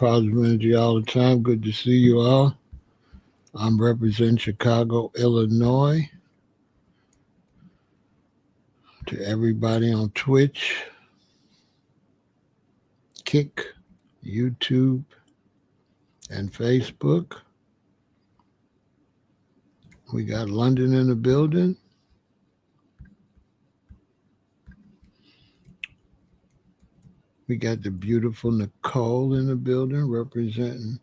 positive energy all the time. Good to see you all. I'm representing Chicago, Illinois. To everybody on Twitch, Kick, YouTube, and Facebook. We got London in the building. We got the beautiful Nicole in the building representing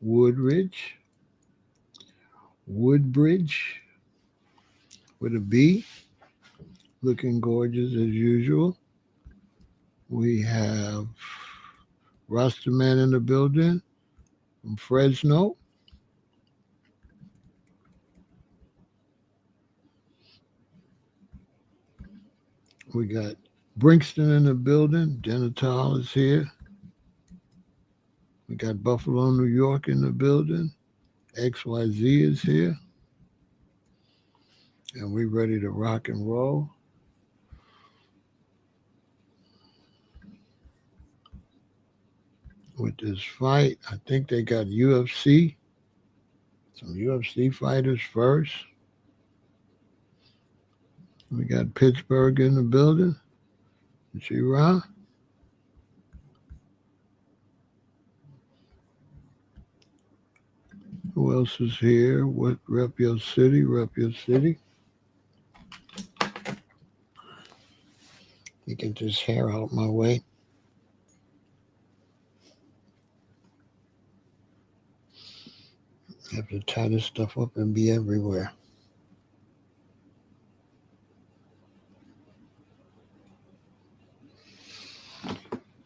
Woodbridge with a B, looking gorgeous as usual. We have Rastaman in the building from Fresno. We got Brinkston in the building. Genital is here. We got Buffalo, New York in the building. XYZ is here. And we ready to rock and roll. With this fight, I think they got UFC. Some UFC fighters first. We got Pittsburgh in the building. Is she around? Who else is here? What rep your city? Rep your city. You get this hair out my way. Have to tie this stuff up and be everywhere.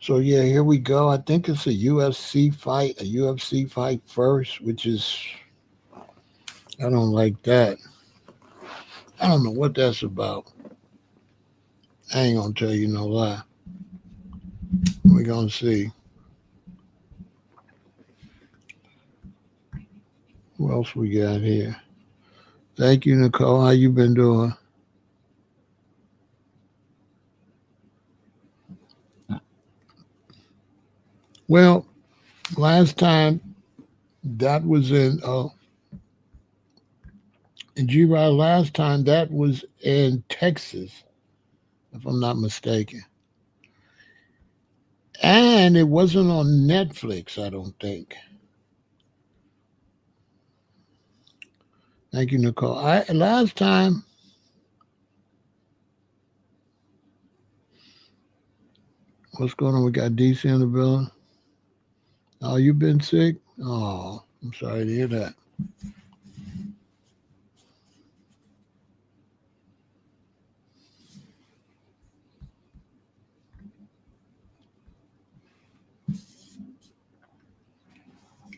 So yeah, here we go. I think it's a UFC fight first, which is, I don't like that. I don't know what that's about. I ain't gonna tell you no lie. We're gonna see. Who else we got here? Thank you, Nicole. How you been doing? Well, last time that was in G-Rod, last time that was in Texas, if I'm not mistaken. And it wasn't on Netflix, I don't think. Thank you, Nicole. Last time, what's going on? We got DC in the building. Oh, you been sick? Oh, I'm sorry to hear that.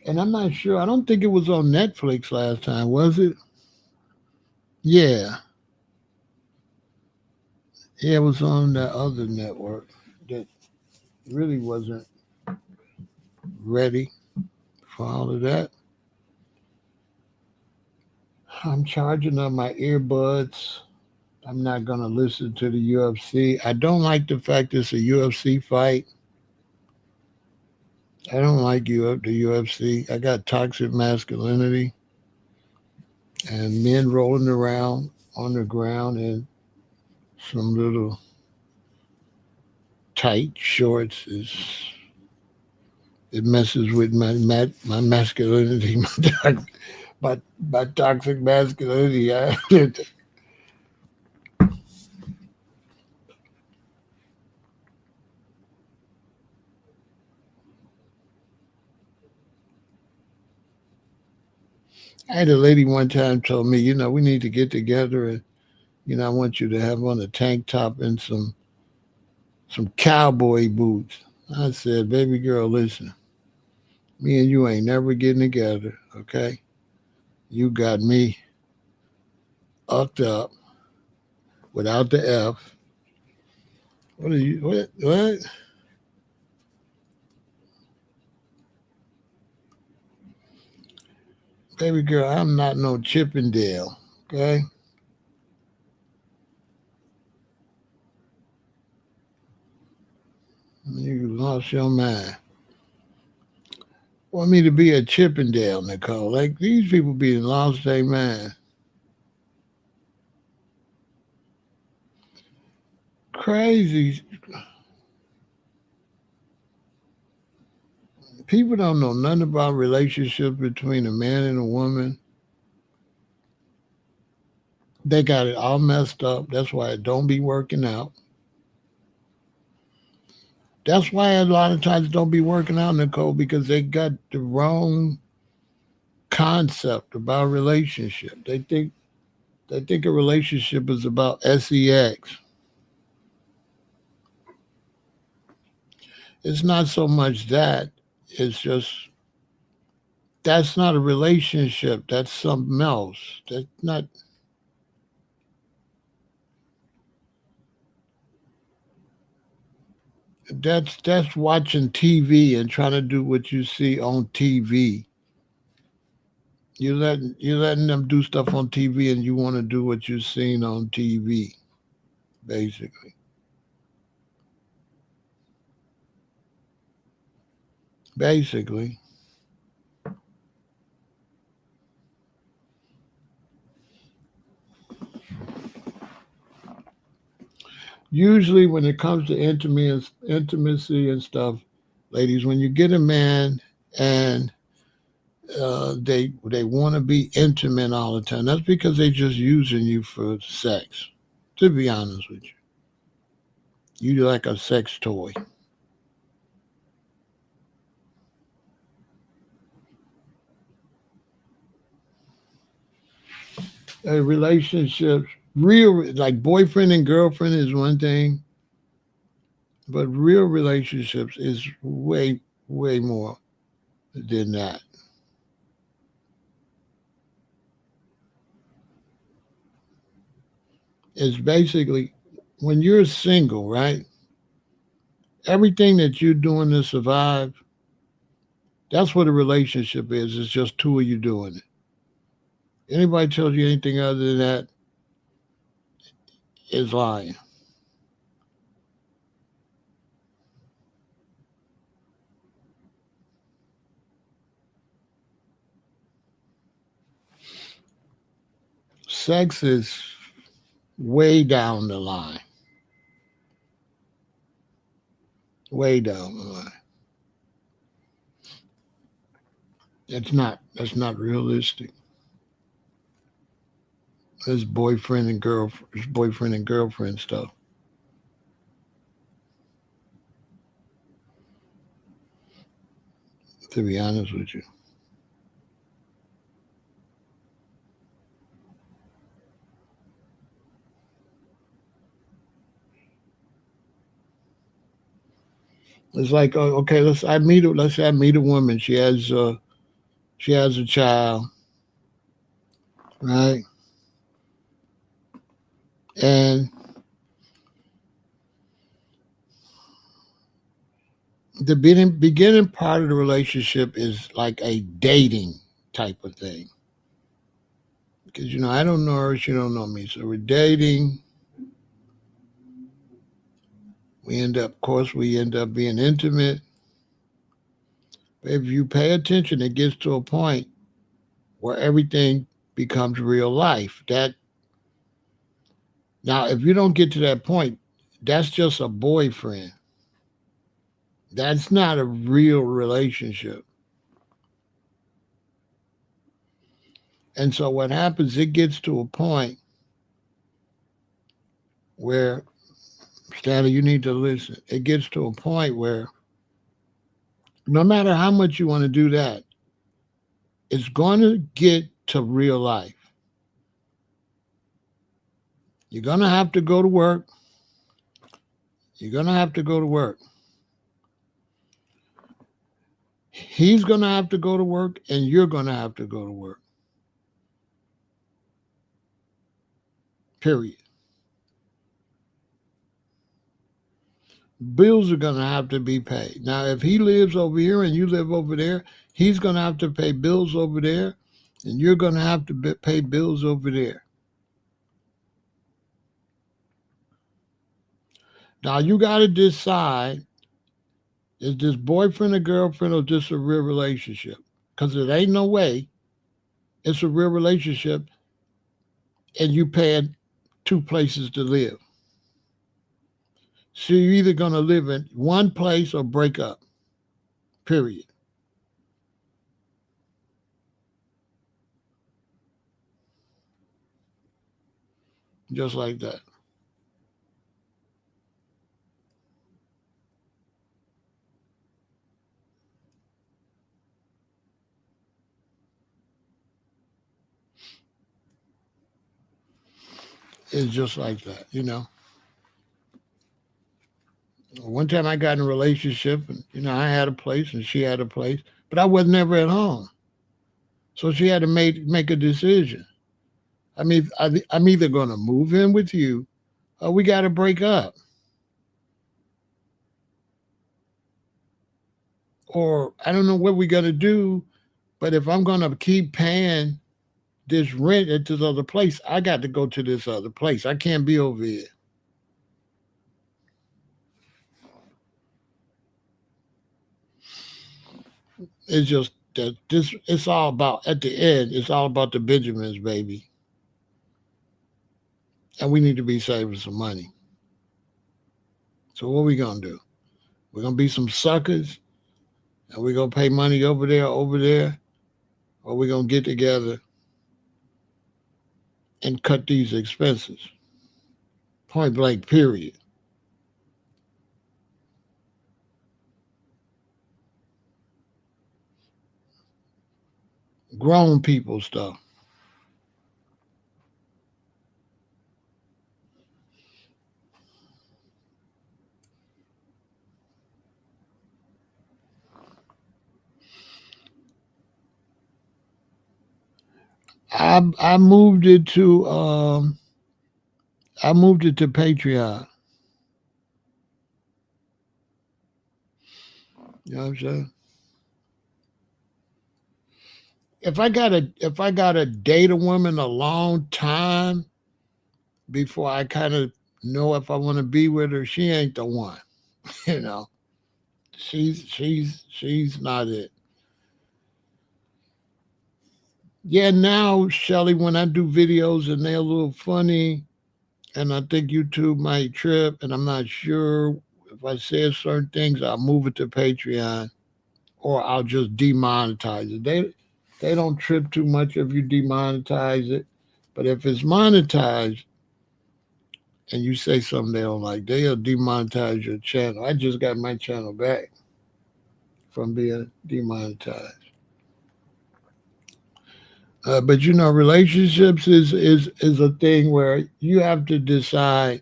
And I'm not sure. I don't think it was on Netflix last time, was it? Yeah. Yeah, it was on that other network that really wasn't ready for all of that. I'm charging up my earbuds. I'm not going to listen to the UFC. I don't like the fact it's a UFC fight. I don't like the UFC. I got toxic masculinity and men rolling around on the ground in some little tight shorts. It messes with my masculinity, my toxic masculinity. I had a lady one time told me, we need to get together and, I want you to have on a tank top and some cowboy boots. I said, baby girl, listen, me and you ain't never getting together, okay? You got me upped up without the F. What are you, what? Baby girl, I'm not no Chippendale, okay? You lost your mind. Want me to be a Chippendale, Nicole. Like, these people being lost their mind. Crazy. People don't know nothing about relationships between a man and a woman. They got it all messed up. That's why it don't be working out. That's why a lot of times it don't be working out, Nicole, because they got the wrong concept about relationship. They think a relationship is about sex. It's not so much that. It's just that's not a relationship. That's something else. That's not. That's watching TV and trying to do what you see on TV. You letting them do stuff on TV, and you want to do what you've seen on TV, basically. Basically, usually when it comes to intimacy and stuff, ladies, when you get a man and they want to be intimate all the time, that's because they just using you for sex. To be honest with you like a sex toy. Relationships, real like boyfriend and girlfriend is one thing, but real relationships is way more than that. It's basically when you're single, right? Everything that you're doing to survive, that's what a relationship is. It's just two of you doing it. Anybody tells you anything other than that is lying. Sex is way down the line. Way down the line. It's not. That's not realistic. It's boyfriend and girlfriend stuff. To be honest with you, it's like okay, let's say I meet a woman. She has a child, right? And the beginning part of the relationship is like a dating type of thing. Because I don't know her, she don't know me, so we're dating. Of course, we end up being intimate. But if you pay attention, it gets to a point where everything becomes real life. That now, if you don't get to that point, that's just a boyfriend. That's not a real relationship. And so what happens, it gets to a point where, Stanley, you need to listen. It gets to a point where no matter how much you want to do that, it's going to get to real life. You're going to have to go to work. You're going to have to go to work. He's going to have to go to work, and you're going to have to go to work. Period. Bills are going to have to be paid. Now, if he lives over here and you live over there, he's going to have to pay bills over there, and you're going to have to pay bills over there. Now, you got to decide Is this boyfriend or girlfriend or just a real relationship? Because it ain't no way it's a real relationship and you paying two places to live. So you're either going to live in one place or break up, period. Just like that. It's just like that, you know. One time I got in a relationship and, I had a place and she had a place, but I was never at home. So she had to make a decision. I mean, I'm either going to move in with you or we got to break up. Or I don't know what we're going to do, but if I'm going to keep paying this rent at this other place, I got to go to this other place. I can't be over here. It's just that it's all about, at the end, it's all about the Benjamins, baby. And we need to be saving some money. So what we going to do? We're going to be some suckers and we're going to pay money over there, or we're going to get together and cut these expenses. Point blank, period. Grown people stuff. I moved it to Patreon. You know what I'm saying? If I gotta date a woman a long time before I kind of know if I want to be with her, she ain't the one. You know, she's not it. Yeah, now Shelly, when I do videos and they're a little funny, and I think YouTube might trip, and I'm not sure if I said certain things, I'll move it to Patreon, or I'll just demonetize it. They don't trip too much if you demonetize it, but if it's monetized and you say something they don't like, they'll demonetize your channel. I just got my channel back from being demonetized. But relationships is a thing where you have to decide: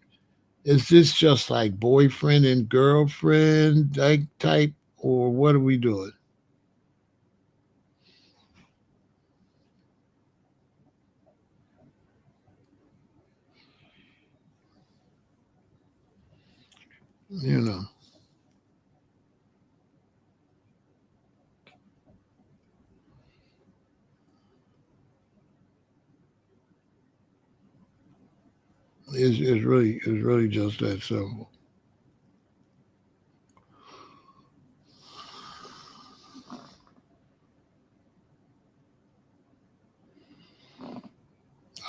is this just like boyfriend and girlfriend like type, or what are we doing? You know, it's really just that simple.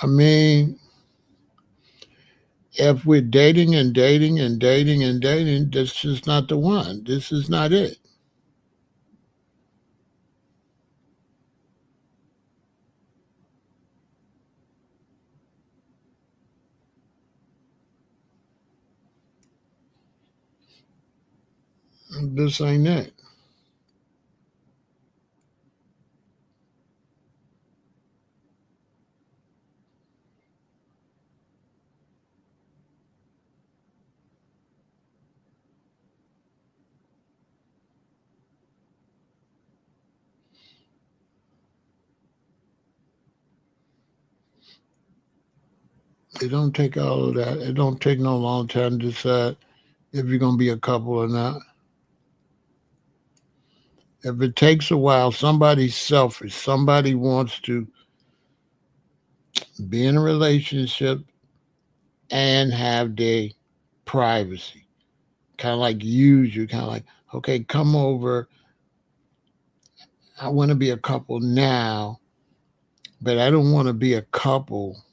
I mean, if we're dating and dating and dating and dating, this is not the one. This is not it. This ain't it. It don't take all of that. It don't take no long time to decide if you're gonna be a couple or not. If it takes a while, somebody's selfish. Somebody wants to be in a relationship and have their privacy. Kind of like use you, kind of like, Okay, come over. I want to be a couple now, but I don't want to be a couple.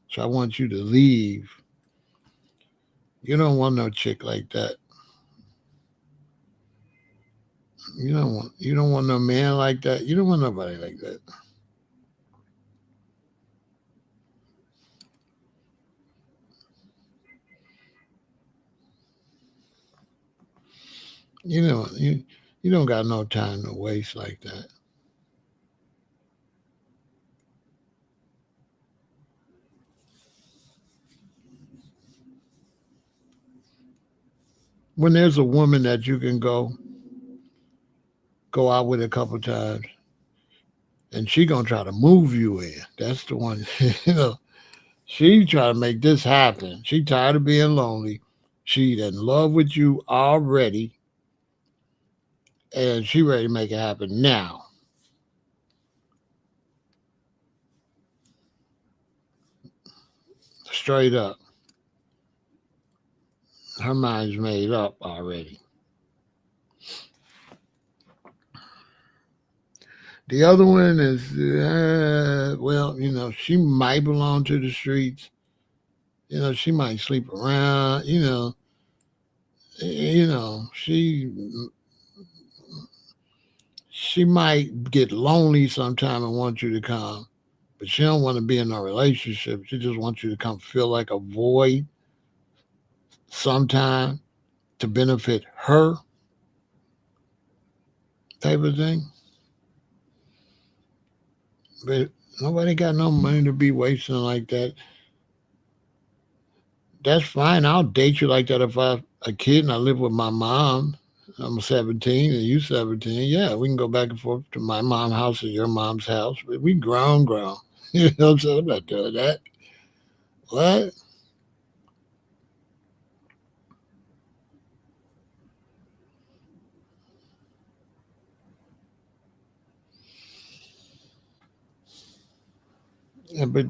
So I want you to leave. You don't want no chick like that. You don't want no man like that. You don't want nobody like that. You know you don't got no time to waste like that. When there's a woman that you can go out with a couple times, and she gonna try to move you in. That's the one. She try to make this happen. She tired of being lonely. She in love with you already, and she ready to make it happen now. Straight up, her mind's made up already. The other one is, well, she might belong to the streets. She might sleep around. She might get lonely sometime and want you to come, but she don't want to be in a relationship. She just wants you to come feel like a void sometime to benefit her type of thing. But nobody got no money to be wasting like that. That's fine. I'll date you like that if I a kid and I live with my mom. I'm 17 and you 17. Yeah, we can go back and forth to my mom's house or your mom's house. But we grown. You know what I'm saying? I'm not doing that. What? Yeah, but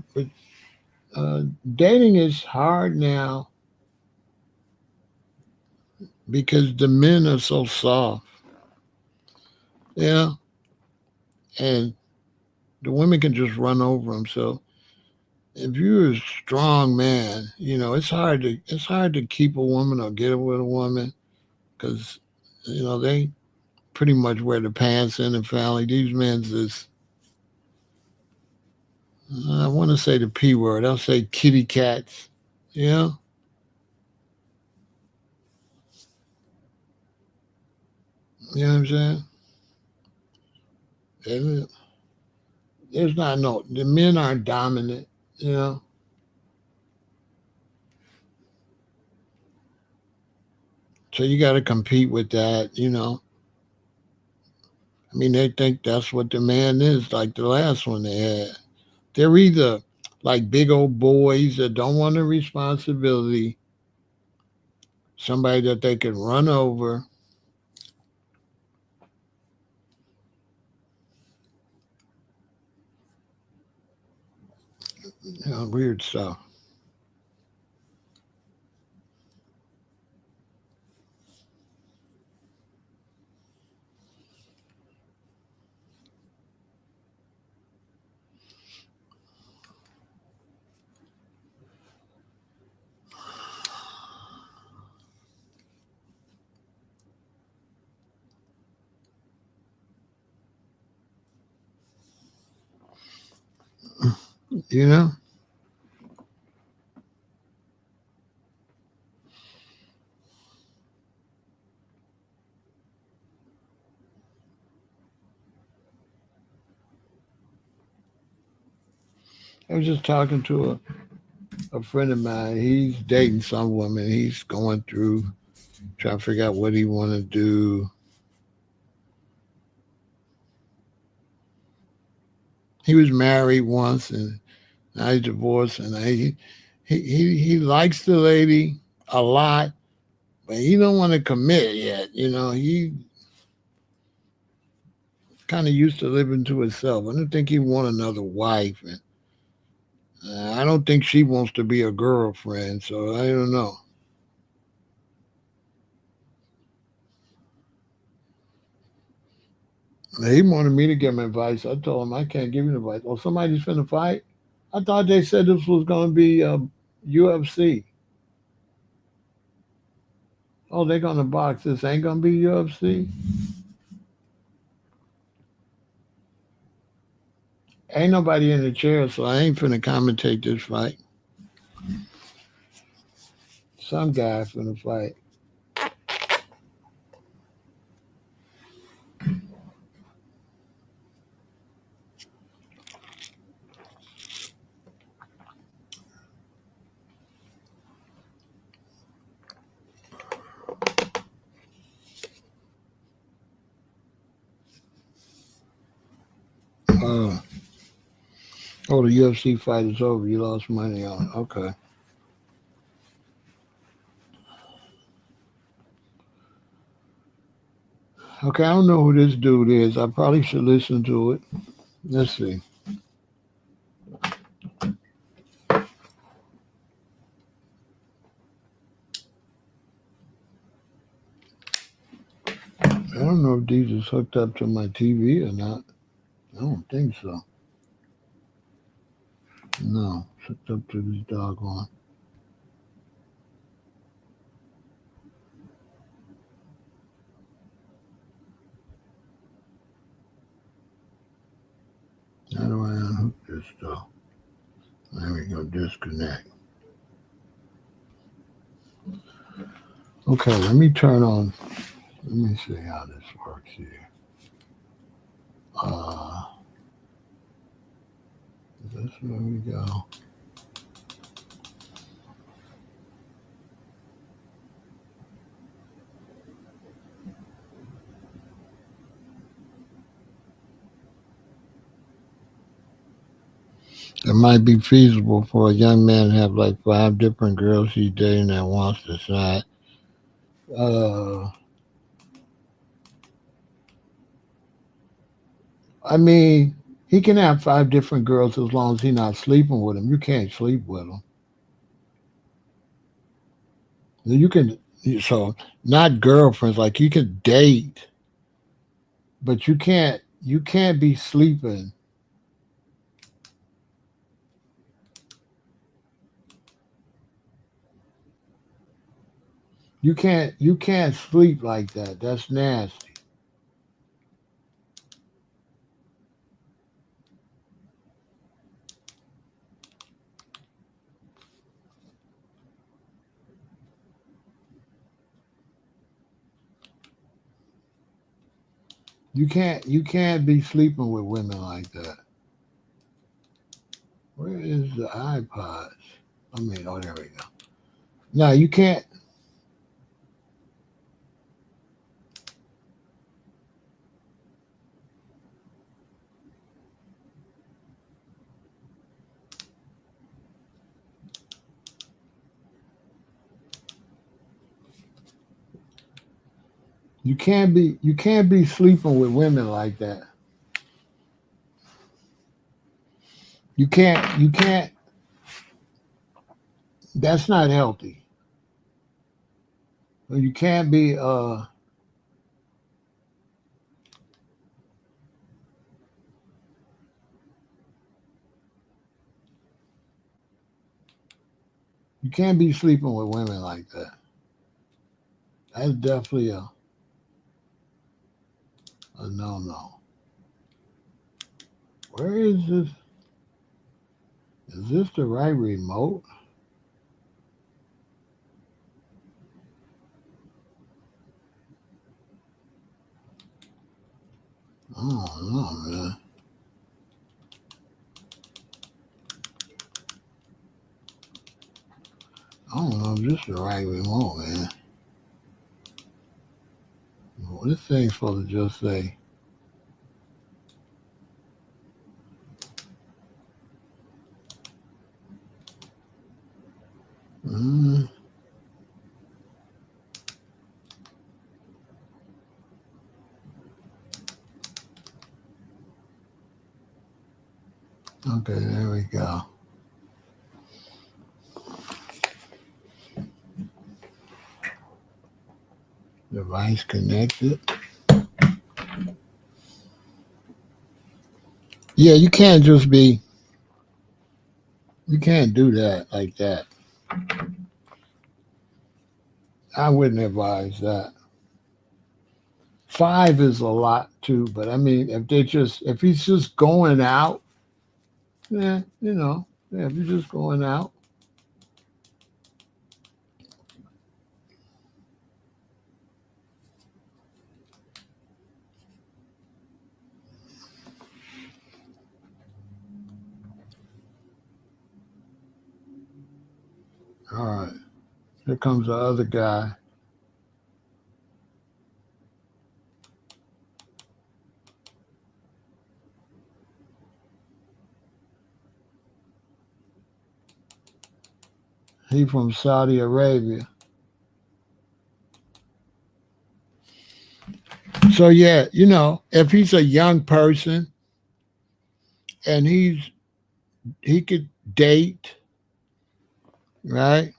dating is hard now because the men are so soft. Yeah, and the women can just run over them. So if you're a strong man, it's hard to keep a woman or get with a woman because they pretty much wear the pants in the family. These men just, I want to say the p word. I'll say kitty cats. Yeah, you know what I'm saying. And there's not no the men aren't dominant. You know, so you got to compete with that. I mean, they think that's what the man is, like the last one they had. They're either like big old boys that don't want the responsibility, somebody that they can run over, weird stuff. You know, I was just talking to a friend of mine. He's dating some woman. He's going through trying to figure out what he want to do. He was married once and now he's divorced, and he likes the lady a lot, but he don't want to commit yet. He kind of used to living to himself. I don't think he want another wife, and I don't think she wants to be a girlfriend. So I don't know. He wanted me to give him advice. I told him I can't give you advice. Oh, somebody's finna fight. I thought they said this was gonna be UFC. Oh, they're gonna box. This ain't gonna be UFC. Ain't nobody in the chair, so I ain't finna commentate this fight. Some guy finna fight. Uh, oh, the UFC fight is over. You lost money on it. Okay. Okay, I don't know who this dude is. I probably should listen to it. Let's see. I don't know if these is hooked up to my TV or not. I don't think so. No, it's hooked up to this doggone. How do I unhook this stuff? There we go, disconnect. Okay, let me turn on. Let me see how this works here. Uh, this where we go. It might be feasible for a young man to have like 5 different girls he's dating at once to decide. Uh, I mean, he can have 5 different girls as long as he's not sleeping with them. You can't sleep with them. You can, so not girlfriends. Like you can date, but you can't. You can't be sleeping. You can't. You can't sleep like that. That's nasty. You can't. You can't be sleeping with women like that. Where is the iPods? I mean, oh, there we go. No, you can't. You can't be. You can't be sleeping with women like that. You can't. You can't. That's not healthy. You can't be. You can't be sleeping with women like that. That's definitely a no no. Where is this? Is this the right remote? I don't know, man. I don't know if this is the right remote, man. Well, this thing's supposed to just say. Mm, okay, there we go. Device connected. Yeah, you can't just be. You can't do that like that. I wouldn't advise that. Five is a lot too, but I mean, if he's just going out, yeah, yeah, if you're just going out, all right. Here comes the other guy. He from Saudi Arabia. So yeah, if he's a young person and he could date, right?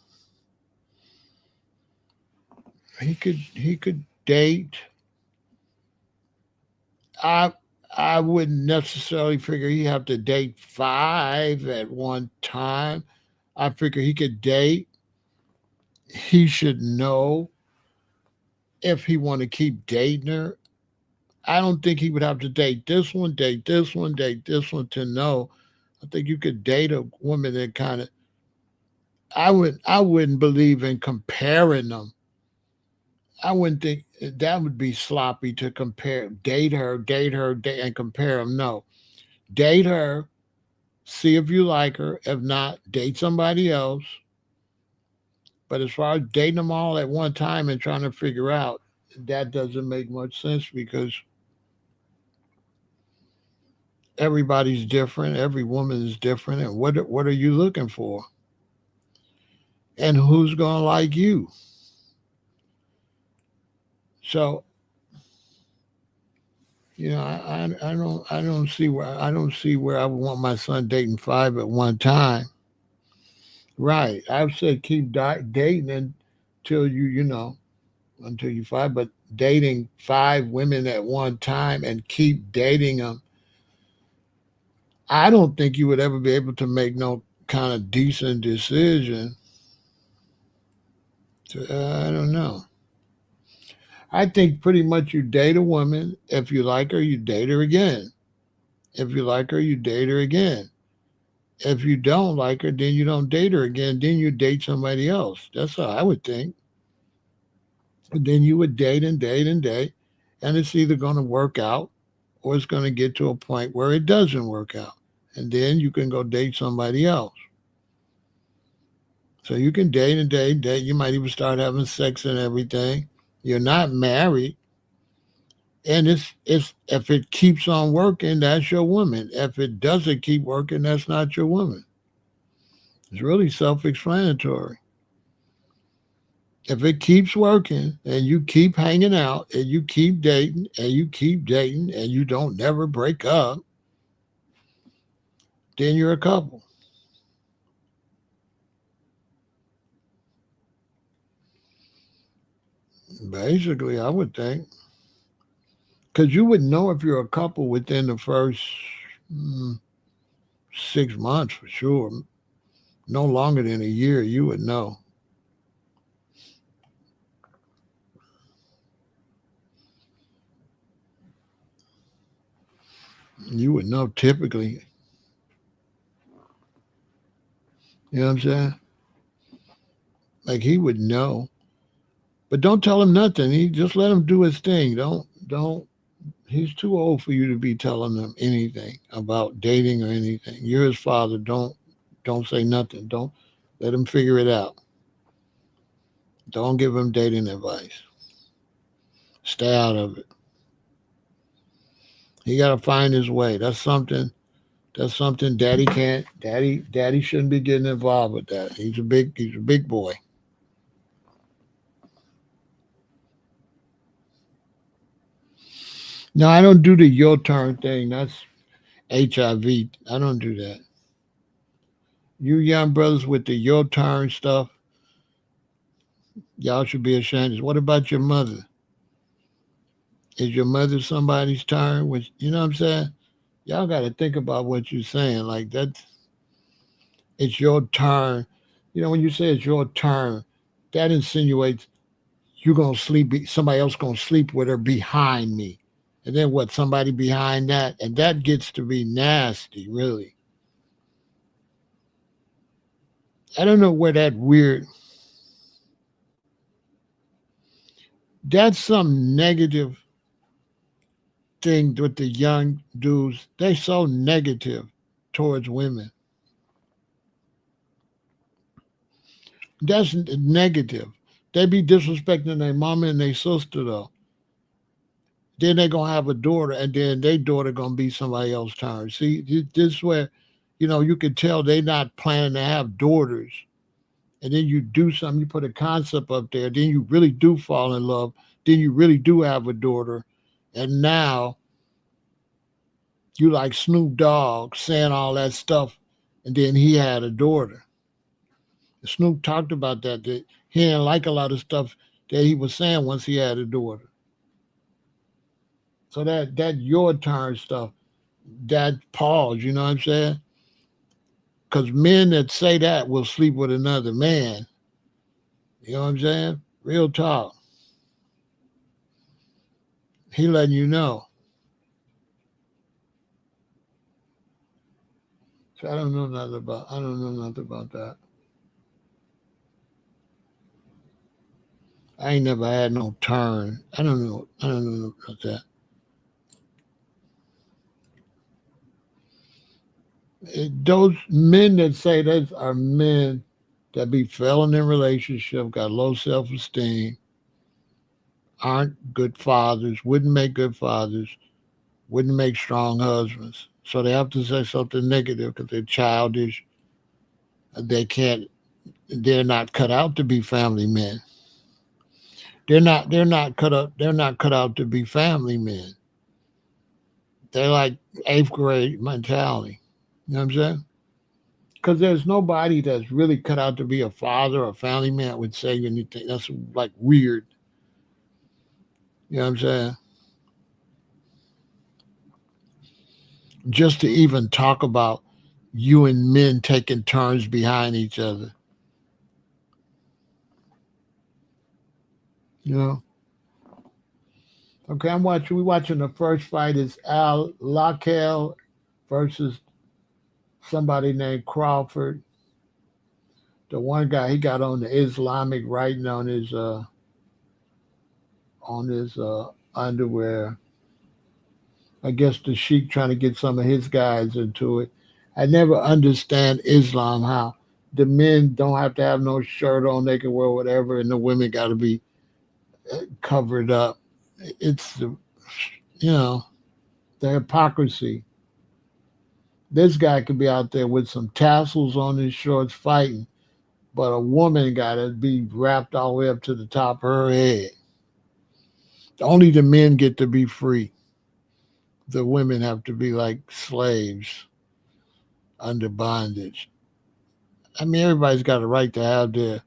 He could date. I I wouldn't necessarily figure he have to date five at one time. I figure he could date. He should know if he want to keep dating her. I don't think he would have to date this one, date this one, date this one to know. I think you could date a woman that kind of. I wouldn't believe in comparing them. I wouldn't think that would be sloppy to compare, date her, date, and compare them. No, date her, see if you like her. If not, date somebody else. But as far as dating them all at one time and trying to figure out, that doesn't make much sense because everybody's different, every woman is different, and what are you looking for? And who's gonna like you? So I don't see where I would want my son dating five at one time. Right. I've said keep dating until until you five, but dating five women at one time and keep dating them, I don't think you would ever be able to make no kind of decent decision. I don't know. I think pretty much you date a woman. If you like her, you date her again. If you like her, you date her again. If you don't like her, then you don't date her again. Then you date somebody else. That's how I would think. Then you would date and date and date, and it's either going to work out or it's going to get to a point where it doesn't work out. And then you can go date somebody else. So you can date and date and date. You might even start having sex and everything. You're not married. And it's if it keeps on working, that's your woman. If it doesn't keep working, that's not your woman. It's really self-explanatory. If it keeps working and you keep hanging out and you keep dating and you keep dating and you don't never break up, then you're a couple. Basically, I would think. Because you would know if you're a couple within the first mm, 6 months for sure. No longer than a year, you would know. You would know typically. You know what I'm saying? Like he would know. But don't tell him nothing. He just let him do his thing. Don't he's too old for you to be telling him anything about dating or anything. You're his father. Don't say nothing. Don't let him figure it out. Don't give him dating advice. Stay out of it. He got to find his way. That's something daddy can't daddy shouldn't be getting involved with that. He's a big boy. No, I don't do the your turn thing. That's HIV. I don't do that. You young brothers with the your turn stuff, y'all should be ashamed. What about your mother? Is your mother somebody's turn? Which you know what I'm saying? Y'all got to think about what you're saying. Like that's it's your turn. You know, when you say it's your turn, that insinuates you're gonna sleep. Somebody else gonna sleep with her behind me, and then what? Somebody behind that, and that gets to be nasty. Really, I don't know where that weird. That's some negative thing with the young dudes. They so negative towards women. That's negative. They be disrespecting their mama and their sister though. Then they gonna have a daughter, and then their daughter gonna be somebody else's turn. See, this is where, you can tell they not planning to have daughters. And then you do something, you put a concept up there, then you really do fall in love, then you really do have a daughter, and now you like Snoop Dogg saying all that stuff, and then he had a daughter. Snoop talked about that he didn't like a lot of stuff that he was saying once he had a daughter. So that your turn stuff, that pause, you know what I'm saying? Because men that say that will sleep with another man. You know what I'm saying? Real talk. He letting you know. So I don't know nothing about that. I ain't never had no turn. I don't know about that. Those men that say that are men that be failing in relationship, got low self esteem, aren't good fathers, wouldn't make good fathers, wouldn't make strong husbands. So they have to say something negative because they're childish. They can't. They're not cut out to be family men. They're not cut up. They're not cut out to be family men. They're like eighth grade mentality. You know what I'm saying? Because there's nobody that's really cut out to be a father or family man that would say anything. That's like weird. You know what I'm saying? Just to even talk about you and men taking turns behind each other. You know? Okay, we watching the first fight is Al Lakel versus somebody named Crawford. The one guy he got on the Islamic writing on his underwear. I guess the sheik trying to get some of his guys into it. I never understand Islam how the men don't have to have no shirt on, they can wear whatever, and the women got to be covered up. It's you know the hypocrisy. This guy could be out there with some tassels on his shorts fighting, but a woman got to be wrapped all the way up to the top of her head. Only the men get to be free. The women have to be like slaves under bondage. I mean, everybody's got a right to have their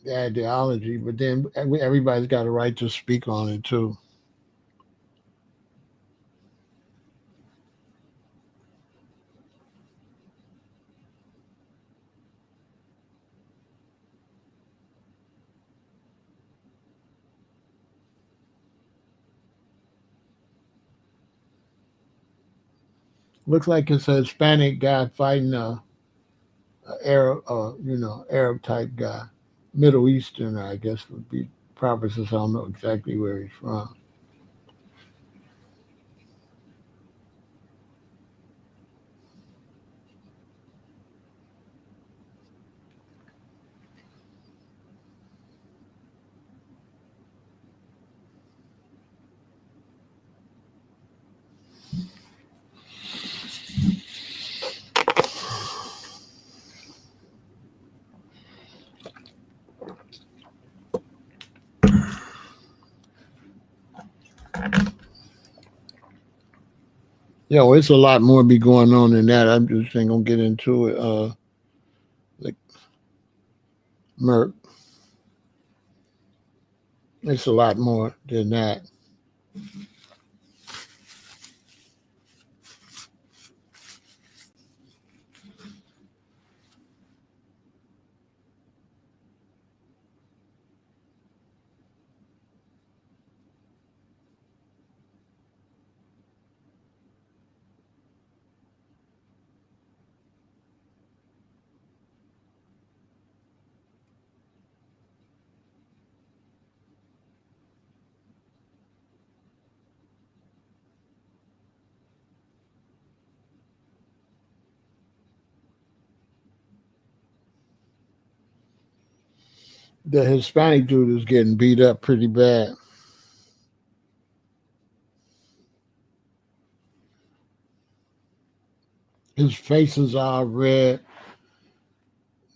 ideology, but then everybody's got a right to speak on it too. Looks like it's a Hispanic guy fighting a Arab, Arab type guy, Middle Eastern, I guess would be proper since I don't know exactly where he's from. Yo, it's a lot more be going on than that. I'm just ain't gonna get into it. Like Merc, it's a lot more than that. The Hispanic dude is getting beat up pretty bad. His face is all red.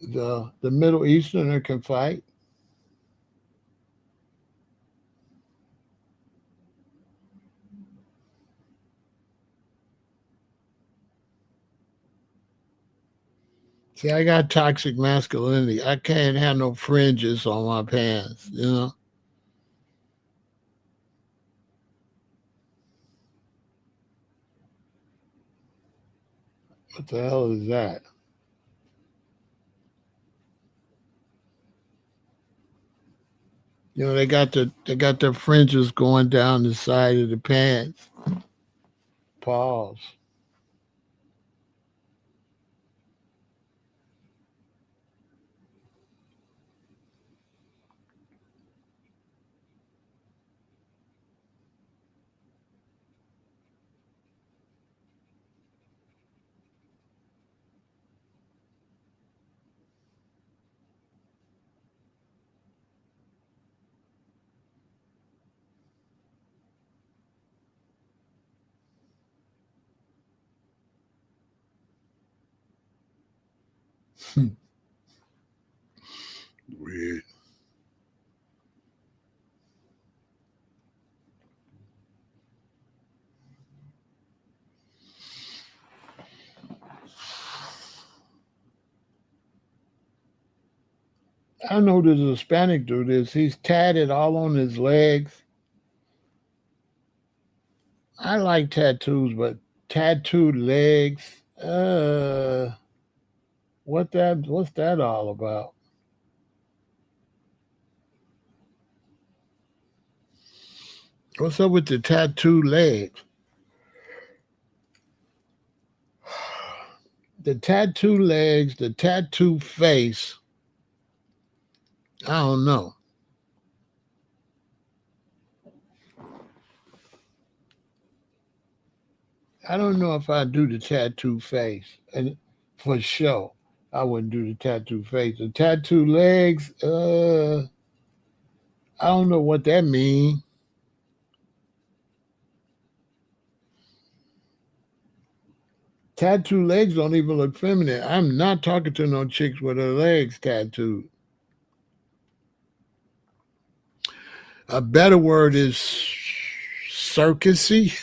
The Middle Easterner can fight. See, I got toxic masculinity. I can't have no fringes on my pants, you know? What the hell is that? You know, they got their fringes going down the side of the pants. Pause. Weird. I know this Hispanic dude is. He's tatted all on his legs. I like tattoos, but tattooed legs. What's that all about? What's up with the tattooed legs? The tattoo legs, the tattoo face. I don't know. I don't know if I do the tattoo face, and for sure, I wouldn't do the tattoo face. The tattoo legs, I don't know what that means. Tattoo legs don't even look feminine. I'm not talking to no chicks with her legs tattooed. A better word is circusy,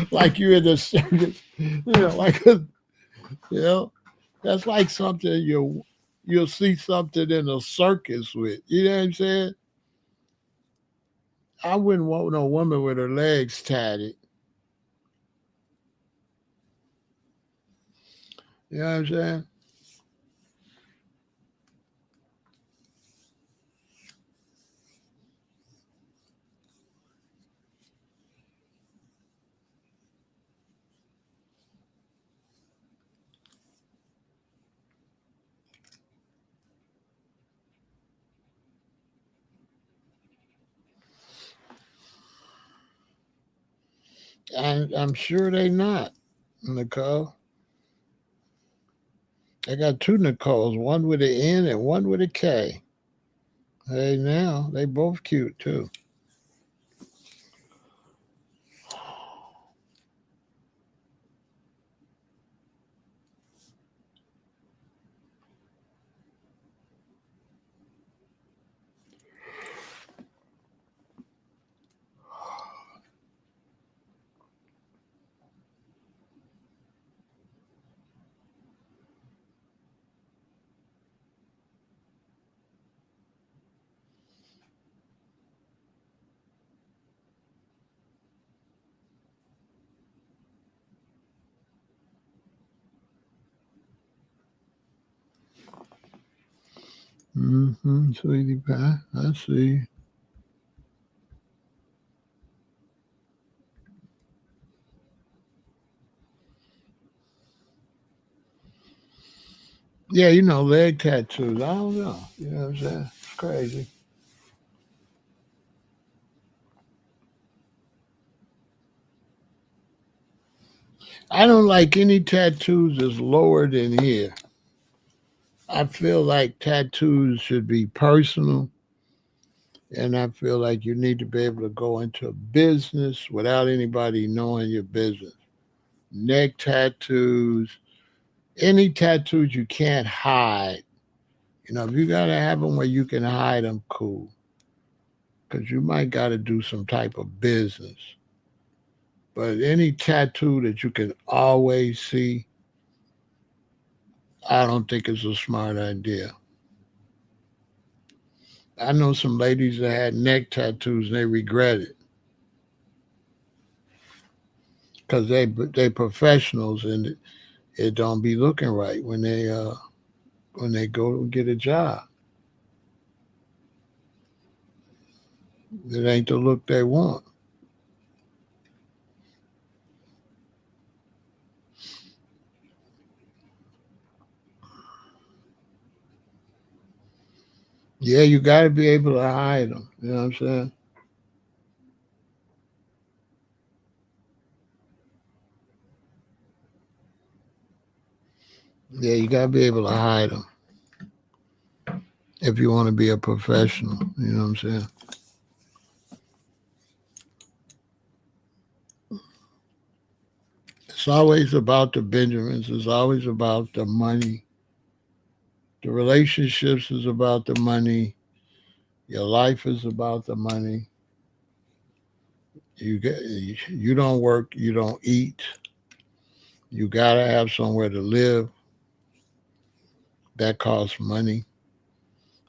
like you're in the circus. You know, that's like something you'll see something in a circus with. You know what I'm saying? I wouldn't want no woman with her legs tatted. You know what I'm saying? And I'm sure they not, Nicole. I got two Nicoles, one with an N and one with a K. Hey, now they both cute too. Mm-hmm, sweetie pie. I see. Yeah, leg tattoos. I don't know. You know what I'm saying? It's crazy. I don't like any tattoos that's lower than here. I feel like tattoos should be personal, and I feel like you need to be able to go into business without anybody knowing your business. Neck tattoos, any tattoos you can't hide. If you gotta have them where you can hide them, cool. Because you might gotta do some type of business. But any tattoo that you can always see, I don't think it's a smart idea. I know some ladies that had neck tattoos and they regret it because they professionals and it don't be looking right when they go get a job. It ain't the look they want. Yeah, you got to be able to hide them. You know what I'm saying? Yeah, you got to be able to hide them if you want to be a professional. You know what I'm saying? It's always about the Benjamins. It's always about the money. The relationships is about the money. Your life is about the money. You don't work, you don't eat. You gotta have somewhere to live. That costs money.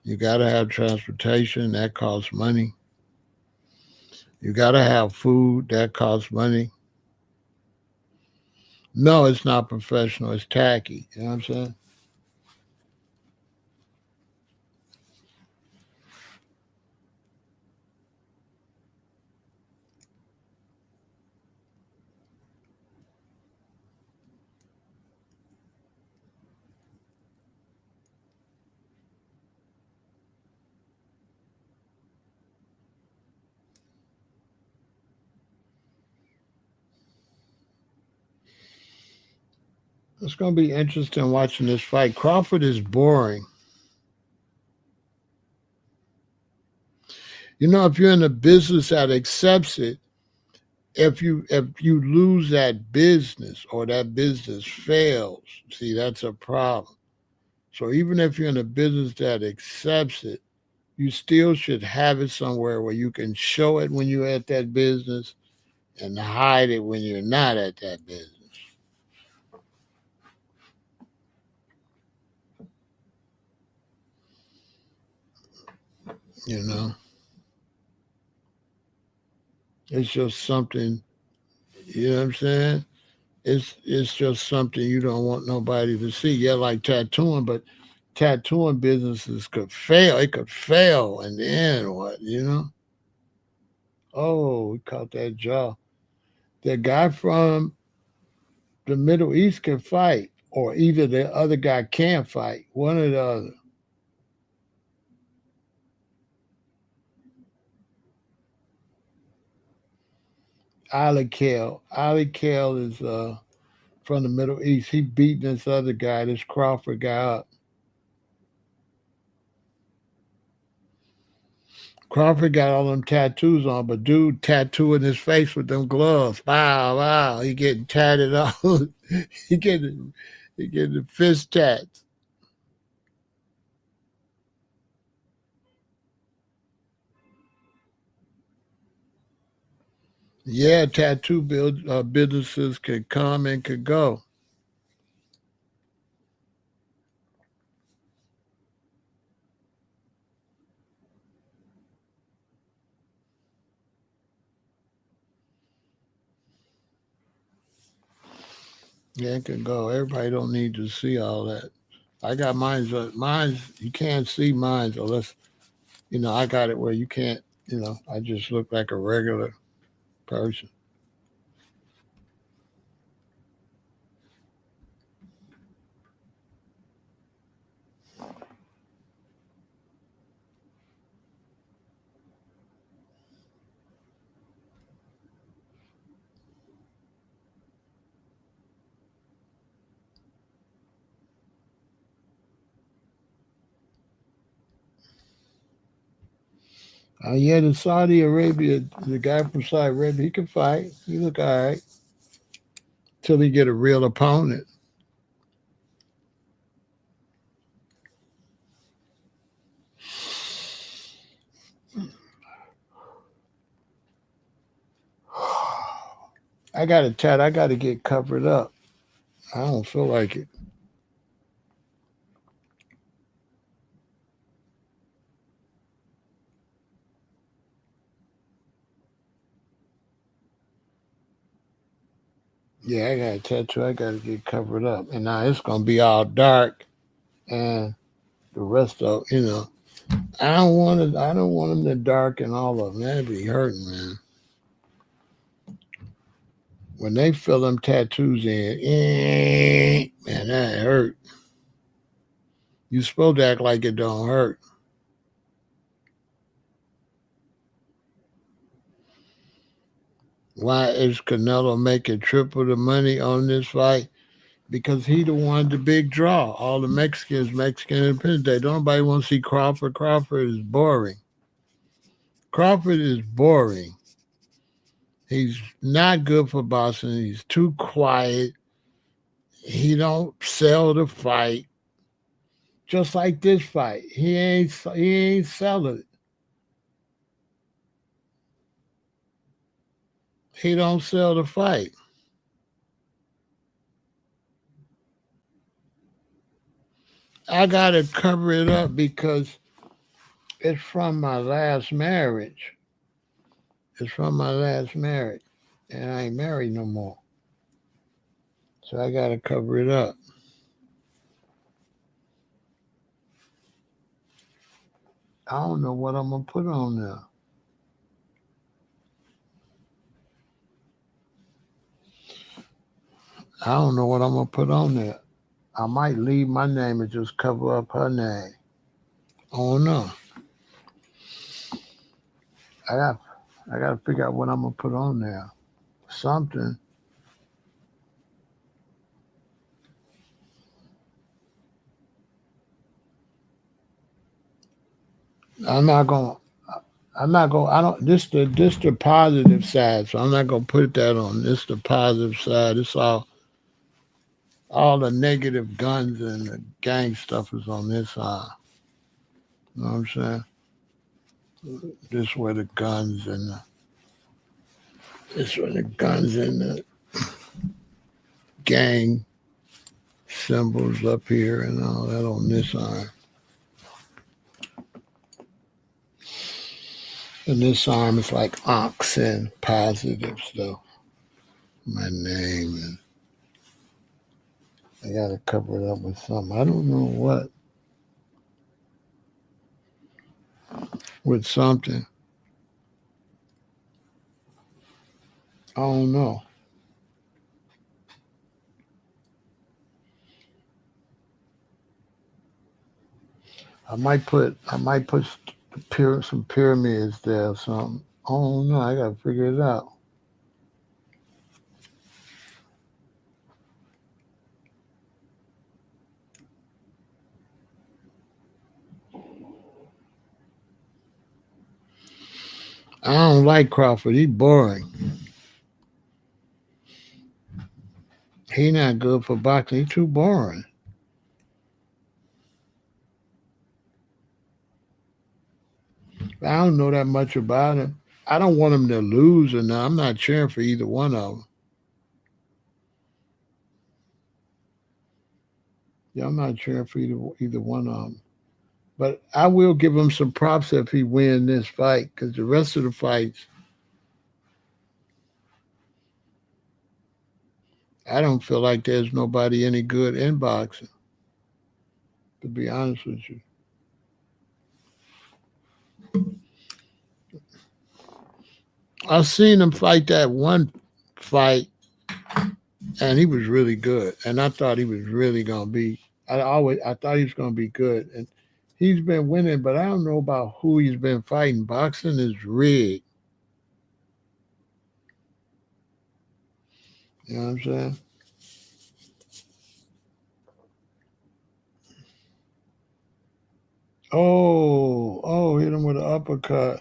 You gotta have transportation. That costs money. You gotta have food. That costs money. No, it's not professional. It's tacky. You know what I'm saying? It's gonna be interesting watching this fight. Crawford is boring. If you're in a business that accepts it, if you lose that business or that business fails, see that's a problem. So even if you're in a business that accepts it, you still should have it somewhere where you can show it when you're at that business and hide it when you're not at that business. You know, it's just something. You know what I'm saying? It's just something you don't want nobody to see. Yeah, like tattooing, but tattooing businesses could fail. It could fail, and then what? Oh, we caught that jaw. The guy from the Middle East can fight, or either the other guy can't fight. One or the other. Ali Kale. Ali Kale is from the Middle East. He beating this other guy, this Crawford guy up. Crawford got all them tattoos on, but dude tattooing his face with them gloves. Wow, wow. He getting tatted all. he getting he getting the fist tats. Yeah, businesses could come and could go. Yeah, it could go. Everybody don't need to see all that. I got mine's. Mine's you can't see mine's unless I got it where you can't. I just look like a regular person. Yeah, the Saudi Arabia, the guy from Saudi Arabia, he can fight. He look all right till he get a real opponent. I got a tat. I got to get covered up. I don't feel like it. Yeah, I got a tattoo. I got to get covered up, and now it's gonna be all dark, and the rest of I don't want it. I don't want them to darken all of them. That'd be hurting, man. When they fill them tattoos in, man, that hurt. You supposed to act like it don't hurt. Why is Canelo making triple the money on this fight? Because he the one the big draw. All the Mexicans, Mexican Independence Day. Don't nobody want to see Crawford. Crawford is boring. Crawford is boring. He's not good for boxing. He's too quiet. He don't sell the fight. Just like this fight, he ain't selling it. He don't sell the fight. I gotta cover it up because it's from my last marriage. It's from my last marriage, and I ain't married no more. So I gotta cover it up. I don't know what I'm gonna put on there. I don't know what I'm gonna put on there. I might leave my name and just cover up her name. I don't know. I got I gotta figure out what I'm gonna put on there. Something. I'm not gonna. I'm not gonna. I don't. This the positive side. So I'm not gonna put that on. This the positive side. It's all the negative guns and the gang stuff is on this side. You know what I'm saying? This where the guns and this where the guns and the gang symbols up here and all that on this arm. And this arm is like oxen, positive stuff. My name and I gotta cover it up with something. I don't know what. With something. I don't know. I might put some pyramids there or something. I don't know. I gotta figure it out. I don't like Crawford. He boring. He not good for boxing. He too boring. I don't know that much about him. I don't want him to lose or not. I'm not cheering for either one of them. Yeah, I'm not cheering for either one of them. But I will give him some props if he win this fight because the rest of the fights, I don't feel like there's nobody any good in boxing. To be honest with you, I've seen him fight that one fight, and he was really good. And I thought he was really gonna be. I thought he was gonna be good, and he's been winning. But I don't know about who he's been fighting. Boxing is rigged. You know what I'm saying? Oh, hit him with an uppercut.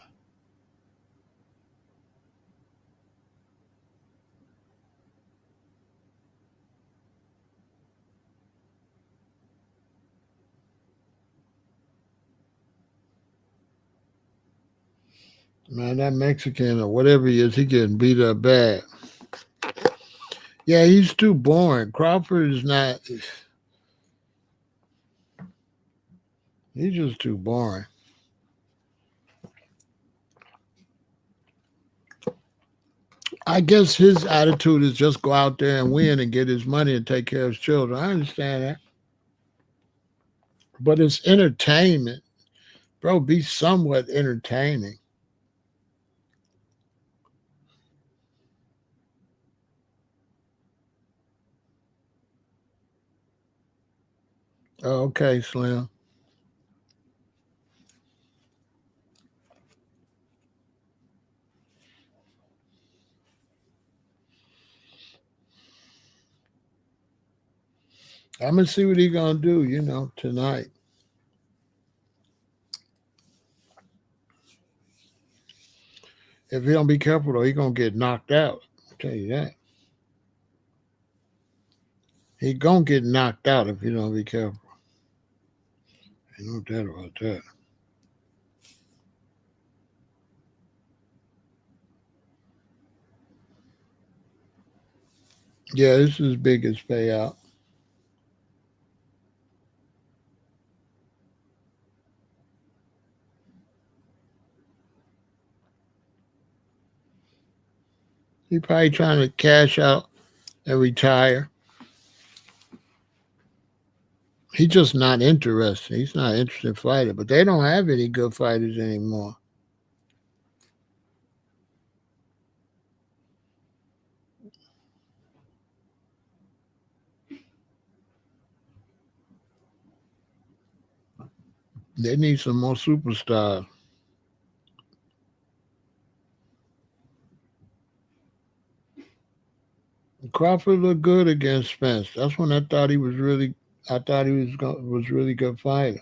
Man, that Mexican or whatever he is, he getting beat up bad. Yeah, he's too boring. Crawford is not. He's just too boring. I guess his attitude is just go out there and win and get his money and take care of his children. I understand that. But it's entertainment. Bro, be somewhat entertaining. Oh, okay, Slim. I'm gonna see what he gonna do, tonight. If he don't be careful though, he gonna get knocked out. I'll tell you that. He gonna get knocked out if he don't be careful. Ain't no doubt about that. Yeah, this is his biggest payout. He probably trying to cash out and retire. He's just not interested. He's not an interested fighter. But they don't have any good fighters anymore. They need some more superstars. Crawford looked good against Spence. That's when I thought he was really. I thought he was really good fighter.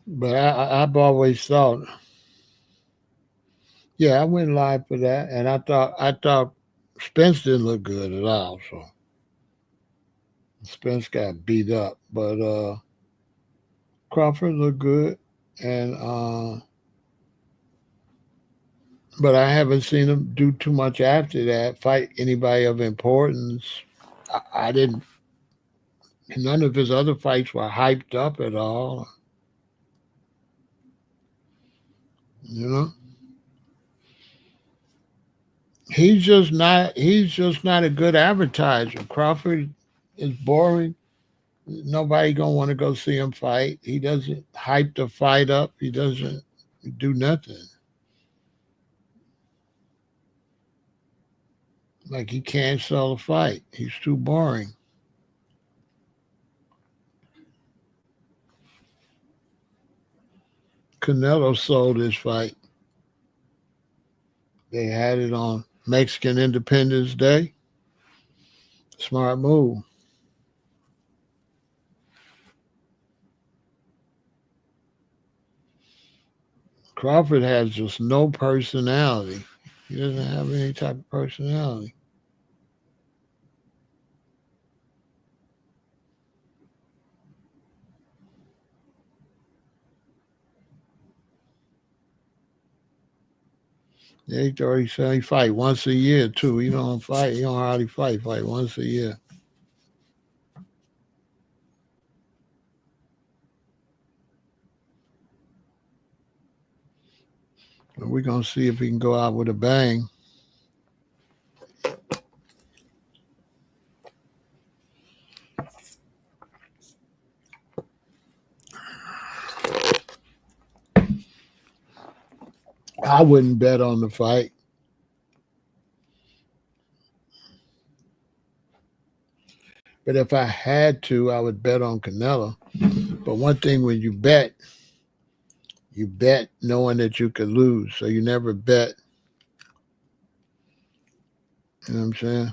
But I've always thought, yeah, I went live for that, and I thought Spence didn't look good at all. So Spence got beat up, but Crawford looked good, and but I haven't seen him do too much after that. Fight anybody of importance. I didn't. None of his other fights were hyped up at all. You know, he's just not a good advertiser. Crawford is boring. Nobody gonna want to go see him fight. He doesn't hype the fight up. He doesn't do nothing. Like he can't sell a fight. He's too boring. Canelo sold his fight. They had it on Mexican Independence Day. Smart move. Crawford has just no personality. He doesn't have any type of personality. Yeah, he already said he fight once a year too. He don't fight. He don't hardly fight. Fight once a year. But we're gonna see if he can go out with a bang. I wouldn't bet on the fight, but if I had to, I would bet on Canelo. But one thing when you bet knowing that you could lose, so you never bet. You know what I'm saying?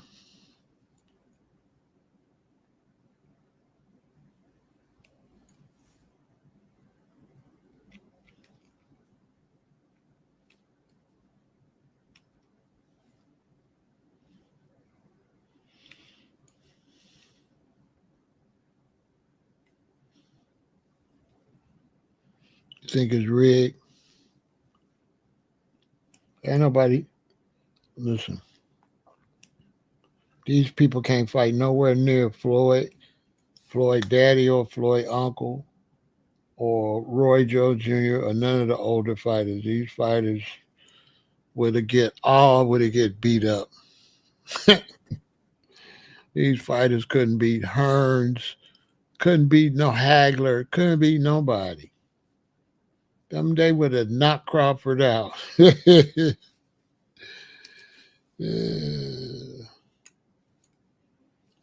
think it's rigged. Ain't nobody, listen, these people can't fight nowhere near Floyd daddy or Floyd uncle or Roy Joe Jr. or none of the older fighters. These fighters would have get beat up. These fighters couldn't beat Hearns, couldn't beat no Hagler, couldn't beat nobody. Them they would have knocked Crawford out. Yeah,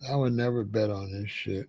I would never bet on this shit.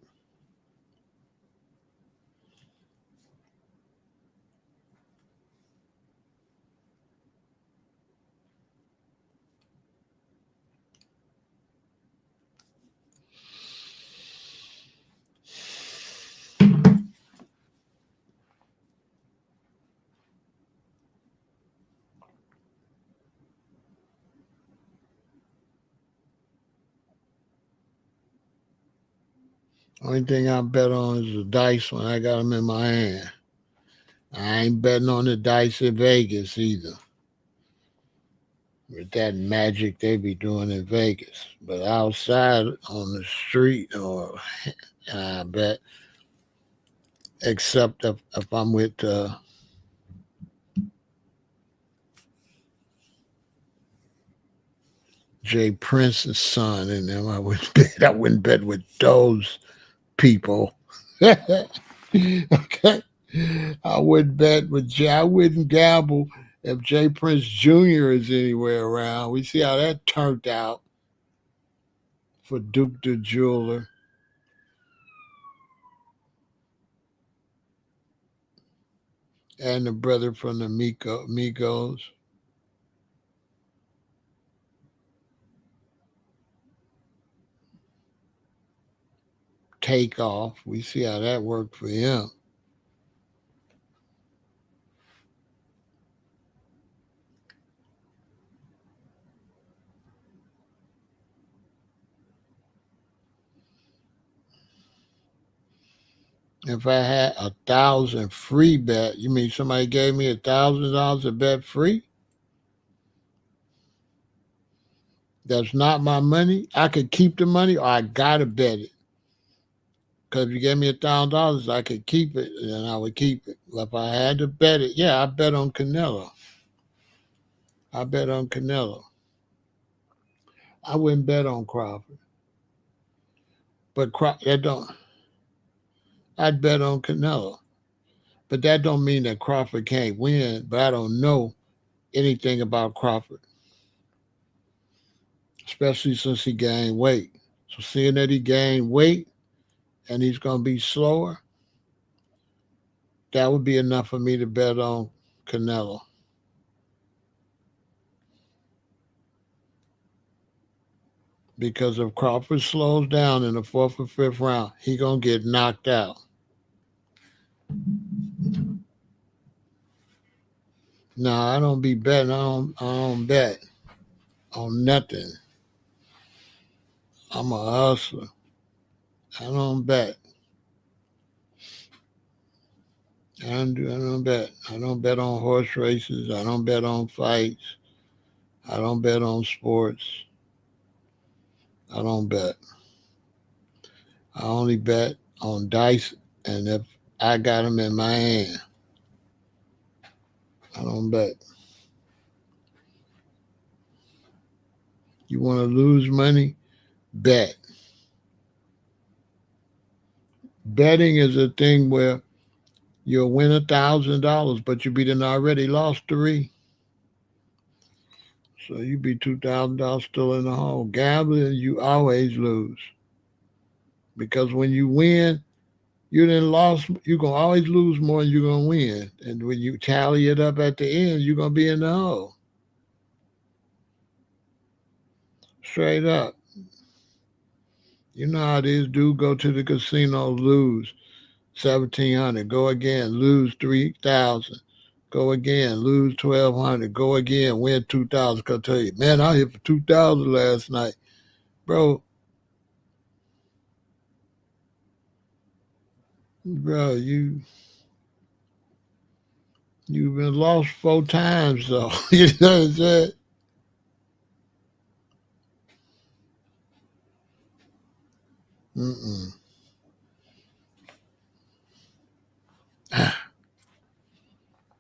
Only thing I bet on is the dice when I got them in my hand. I ain't betting on the dice in Vegas either. With that magic they be doing in Vegas. But outside on the street, or I bet, except if I'm with Jay Prince's son and them, I wouldn't bet with those people. Okay. I wouldn't bet with Jay. I wouldn't gamble if Jay Prince Jr. is anywhere around. We see how that turned out for Duke the Jeweler and the brother from the Migos. Takeoff. We see how that worked for him. If I had 1,000 free bet, you mean somebody gave me $1,000 a bet free? That's not my money. I could keep the money, or I gotta bet it. Because if you gave me $1,000, I could keep it, and I would keep it. If I had to bet it, yeah, I bet on Canelo. I bet on Canelo. I wouldn't bet on Crawford, but that don't. I'd bet on Canelo, but that don't mean that Crawford can't win. But I don't know anything about Crawford, especially since he gained weight. So seeing that he gained weight and he's going to be slower, that would be enough for me to bet on Canelo. Because if Crawford slows down in the fourth or fifth round, he gonna get knocked out. No, I don't be betting. I don't bet on nothing. I'm a hustler. I don't bet. I don't bet. I don't bet on horse races. I don't bet on fights. I don't bet on sports. I don't bet. I only bet on dice, and if I got them in my hand, I don't bet. You want to lose money? Bet. Betting is a thing where you'll win $1,000, but you be done already lost three. So you be $2,000 still in the hole. Gambling, you always lose. Because when you win, you didn't lost. You're gonna always lose more than you're gonna win. And when you tally it up at the end, you're gonna be in the hole. Straight up. You know how it is, dude. Go to the casino, lose 1,700. Go again, lose 3,000. Go again, lose 1,200. Go again, win 2,000. I'll tell you, man, I hit for 2,000 last night, bro. Bro, You've been lost 4 times, though. You know what I'm saying? Mm-mm.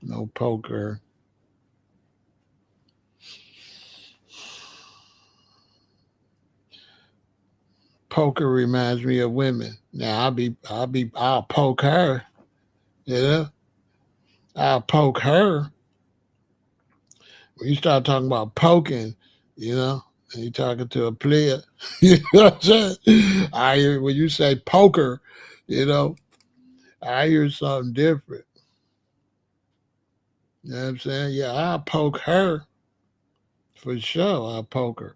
No poker. Poker reminds me of women. Now I'll poke her. You know, I'll poke her. When you start talking about poking, you know, and you talking to a player, you know what I'm saying? I hear when you say poker, you know, I hear something different. You know what I'm saying? Yeah, I'll poke her for sure. I'll poke her,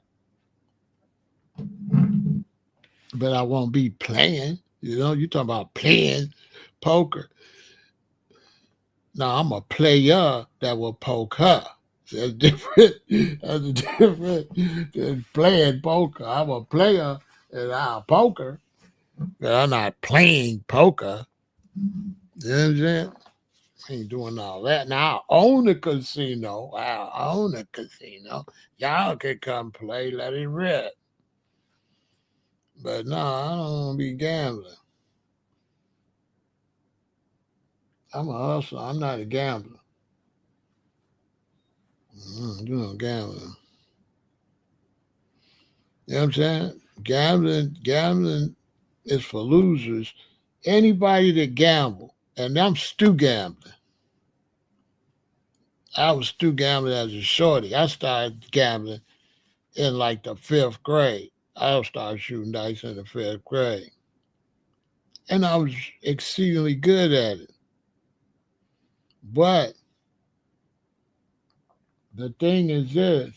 but I won't be playing. You know, you talking about playing poker. No, I'm a player that will poke her. That's different. That's different than playing poker. I'm a player and I'll poker, but I'm not playing poker. You know what I'm saying? I ain't doing all that. Now I own a casino. I own a casino. Y'all can come play, let it rip. But no, I don't want to be gambling. I'm a hustler. I'm not a gambler. You know, gambling. You know what I'm saying? Gambling is for losers. Anybody that gamble, and I'm still gambling. I was still gambling as a shorty. I started gambling in like the 5th grade. I started shooting dice in the 5th grade. And I was exceedingly good at it. But the thing is this,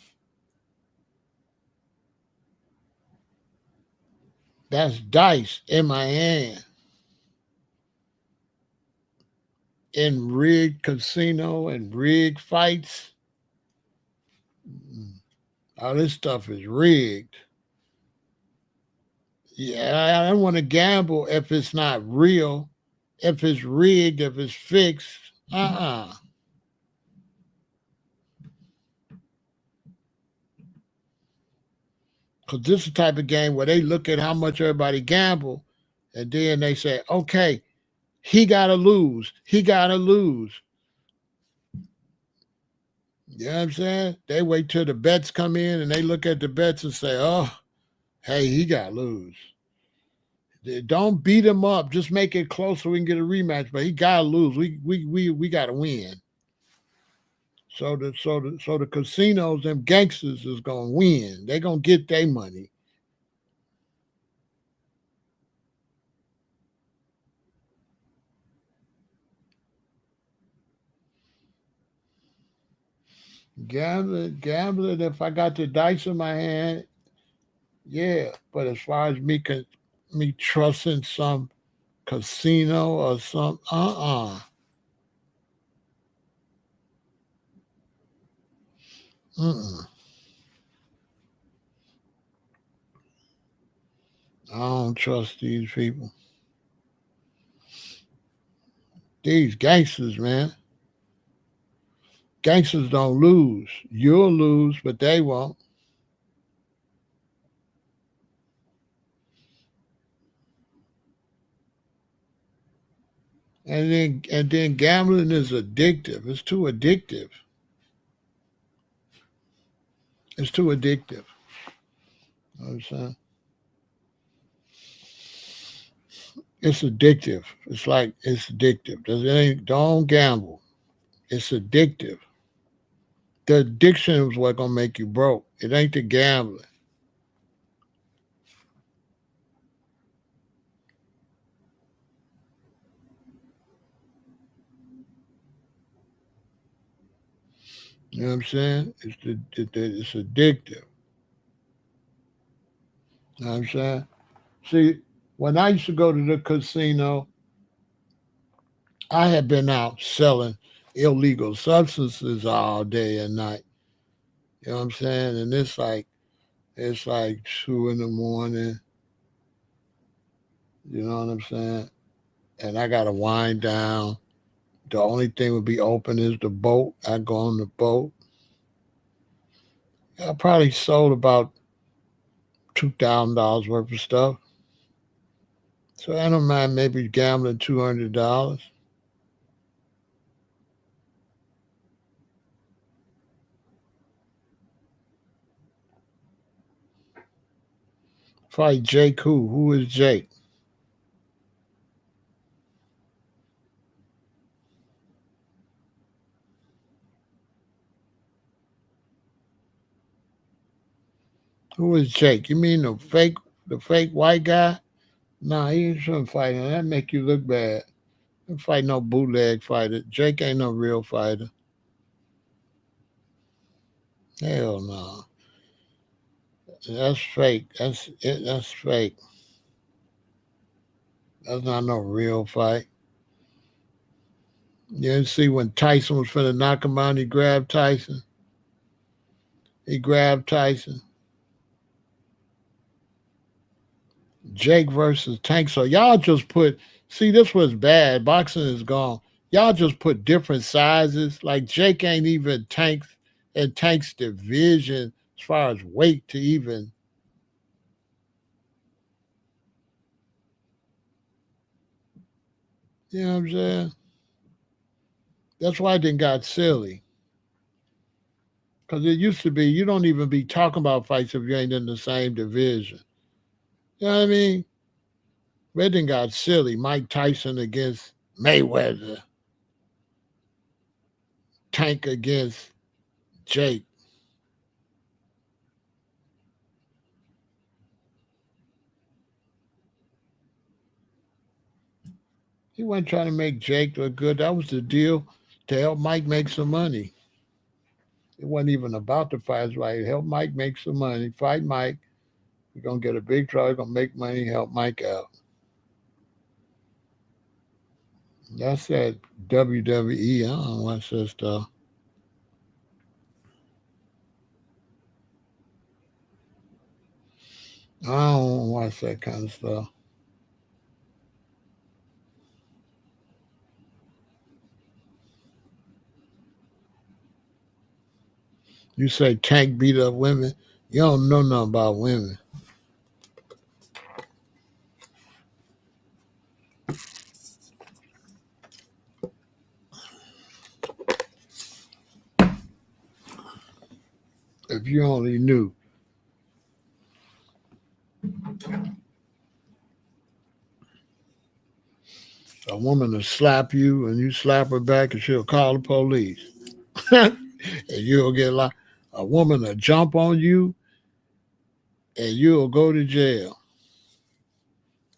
that's dice in my hand. In rigged casino and rigged fights, all this stuff is rigged. Yeah, I don't want to gamble if it's not real, if it's rigged, if it's fixed. Because this is the type of game where they look at how much everybody gamble and then they say, okay, he got to lose. He got to lose. You know what I'm saying? They wait till the bets come in and they look at the bets and say, oh, hey, he got to lose. Don't beat him up. Just make it close so we can get a rematch. But he got to lose. We got to win. So the casinos, them gangsters is gonna win. They gonna get their money. Gambling. If I got the dice in my hand, yeah. But as far as me trusting some casino or some, mm-mm. I don't trust these people. These gangsters, man. Gangsters don't lose. You'll lose, but they won't. And then gambling is addictive. It's too addictive. It's too addictive. You know what I'm saying? It's addictive. It's like it's addictive. Don't gamble. It's addictive. The addiction is what gonna make you broke. It ain't the gambling. You know what I'm saying? It's addictive. You know what I'm saying? See, when I used to go to the casino, I had been out selling illegal substances all day and night. You know what I'm saying? And it's like 2 in the morning. You know what I'm saying? And I gotta wind down The only thing would be open is the boat. I go on the boat. I probably sold about $2,000 worth of stuff. So I don't mind maybe gambling $200. Fight Jake who? Who is Jake? Who is Jake? You mean the fake white guy? Nah, he shouldn't fight him. That make you look bad. Don't fight no bootleg fighter. Jake ain't no real fighter. Hell no. That's fake. That's it. That's fake. That's not no real fight. You didn't see when Tyson was finna knock him out, he grabbed Tyson. He grabbed Tyson. Jake versus Tank. So y'all just put, see, this was bad. Boxing is gone. Y'all just put different sizes. Like Jake ain't even Tank and Tank's division as far as weight to even. You know what I'm saying? That's why it didn't got silly. Because it used to be you don't even be talking about fights if you ain't in the same division. You know what I mean? But it didn't got silly. Mike Tyson against Mayweather. Tank against Jake. He wasn't trying to make Jake look good. That was the deal to help Mike make some money. It wasn't even about the fights, right? Help Mike make some money. Fight Mike. We're gonna get a big draw. We're gonna make money. Help Mike out. That's that WWE. I don't watch that stuff. I don't watch that kind of stuff. You say Tank beat up women. You don't know nothing about women. If you only knew. A woman will slap you and you slap her back and she'll call the police. And you'll get locked. A woman will jump on you and you'll go to jail.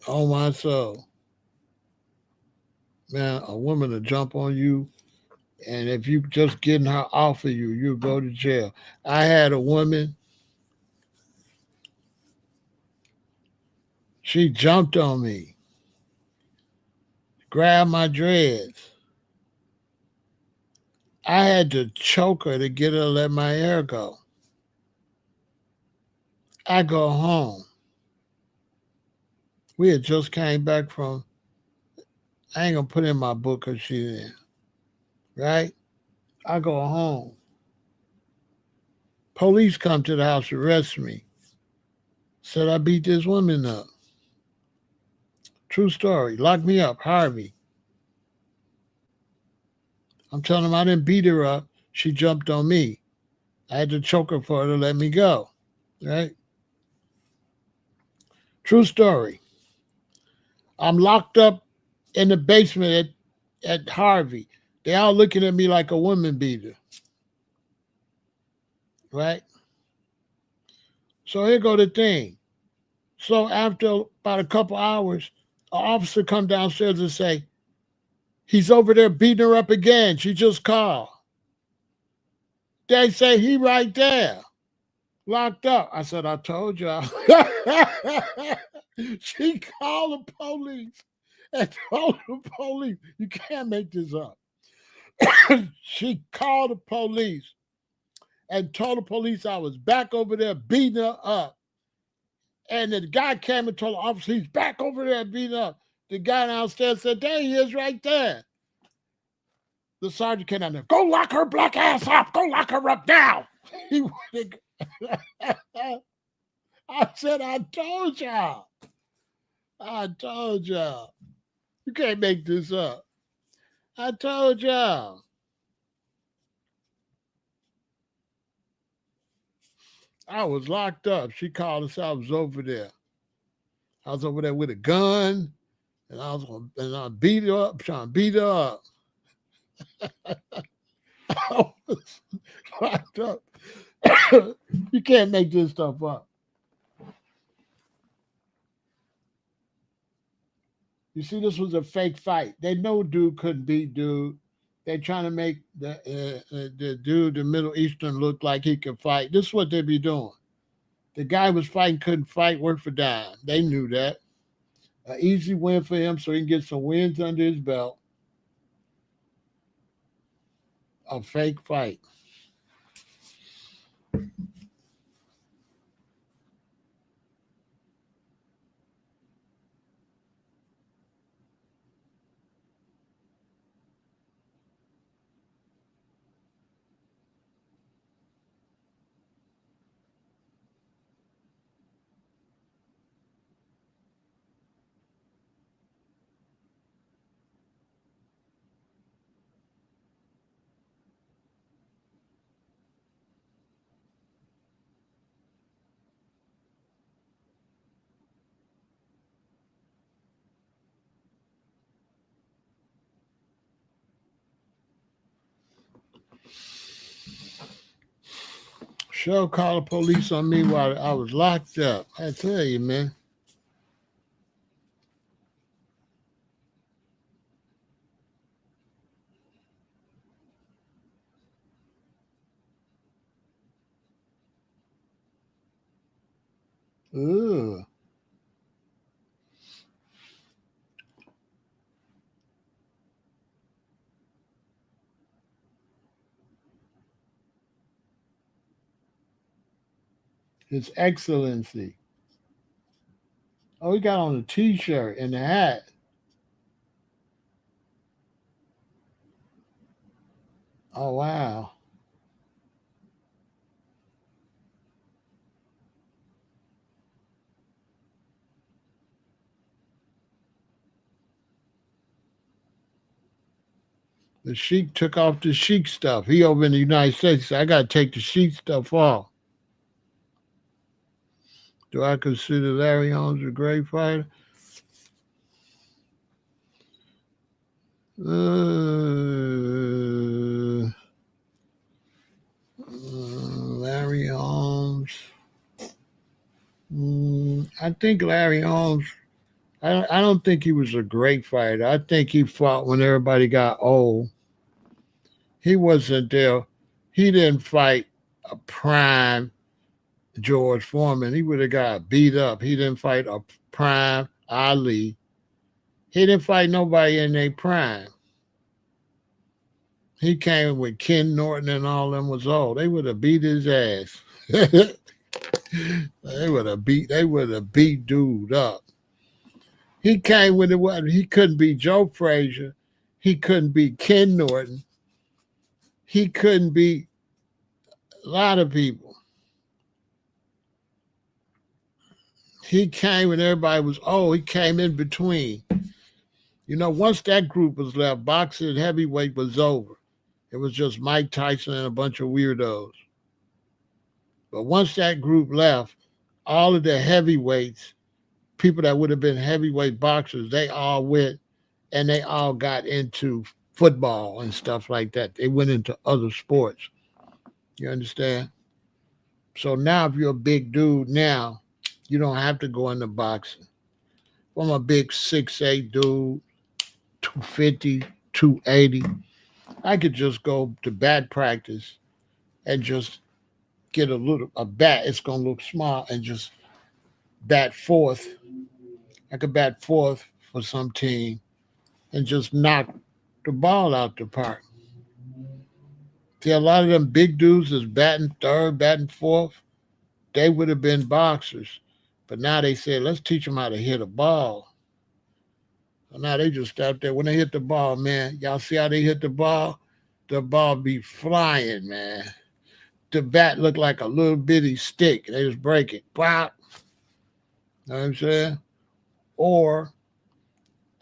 Oh my soul. Man, a woman will jump on you and if you just getting her off of you, you'll go to jail. I had a woman, she jumped on me, grabbed my dreads. I had to choke her to get her to let my hair go. I go home. We had just came back from, I ain't gonna put in my book because she's in, right? I go home. Police come to the house, arrest me. Said I beat this woman up. True story. Lock me up, Harvey. I'm telling them I didn't beat her up. She jumped on me. I had to choke her for her to let me go. Right? True story. I'm locked up in the basement at Harvey. They all looking at me like a woman beater. Right? So here go the thing. So after about a couple hours, an officer come downstairs and say, he's over there beating her up again. She just called. They say he right there, locked up. I said, I told y'all. She called the police and told the police, you can't make this up. She called the police and told the police I was back over there beating her up. And the guy came and told the officer he's back over there beating up. The guy downstairs said, there he is right there. The sergeant came down there. Go lock her black ass up. Go lock her up now. He I said, I told y'all. I told y'all. You can't make this up. I told y'all. I was locked up. She called us. I was over there. I was over there with a gun, and I beat her up, trying to beat her up. I was locked up. You can't make this stuff up. You see, this was a fake fight. They know dude couldn't beat dude. They trying to make the dude, the Middle Eastern, look like he could fight. This is what they be doing. The guy was fighting, couldn't fight, work for dime. They knew that. An easy win for him so he can get some wins under his belt. A fake fight. Sure called the police on me while I was locked up. I tell you, man. Ugh. His Excellency. Oh, he got on a T-shirt and a hat. Oh, wow. The Sheik took off the Sheik stuff. He over in the United States. I got to take the Sheik stuff off. Do I consider Larry Holmes a great fighter? Larry Holmes. I think Larry Holmes. I don't think he was a great fighter. I think he fought when everybody got old. He wasn't there. He didn't fight a prime George Foreman. He would have got beat up. He didn't fight a prime Ali. He didn't fight nobody in their prime. He came with Ken Norton and all them was old. They would have beat his ass. They would have beat dude up. He came with it. He couldn't beat Joe Frazier. He couldn't beat Ken Norton. He couldn't beat a lot of people. He came when everybody was old. He came in between. Once that group was left, boxing and heavyweight was over. It was just Mike Tyson and a bunch of weirdos. But once that group left, all of the heavyweights, people that would have been heavyweight boxers, they all went and they all got into football and stuff like that. They went into other sports. You understand? So now if you're a big dude now, you don't have to go into boxing. If I'm a big 6'8" dude, 250, 280, I could just go to bat practice and just get a bat. It's gonna look small and just bat fourth. I could bat fourth for some team and just knock the ball out the park. See, a lot of them big dudes is batting third, batting fourth. They would have been boxers, but now they said let's teach them how to hit a ball. So now they just out there when they hit the ball, man. Y'all see how they hit the ball? the ball be flying, man. The bat looked like a little bitty stick. They just break it. Pop. You know what I'm saying? Or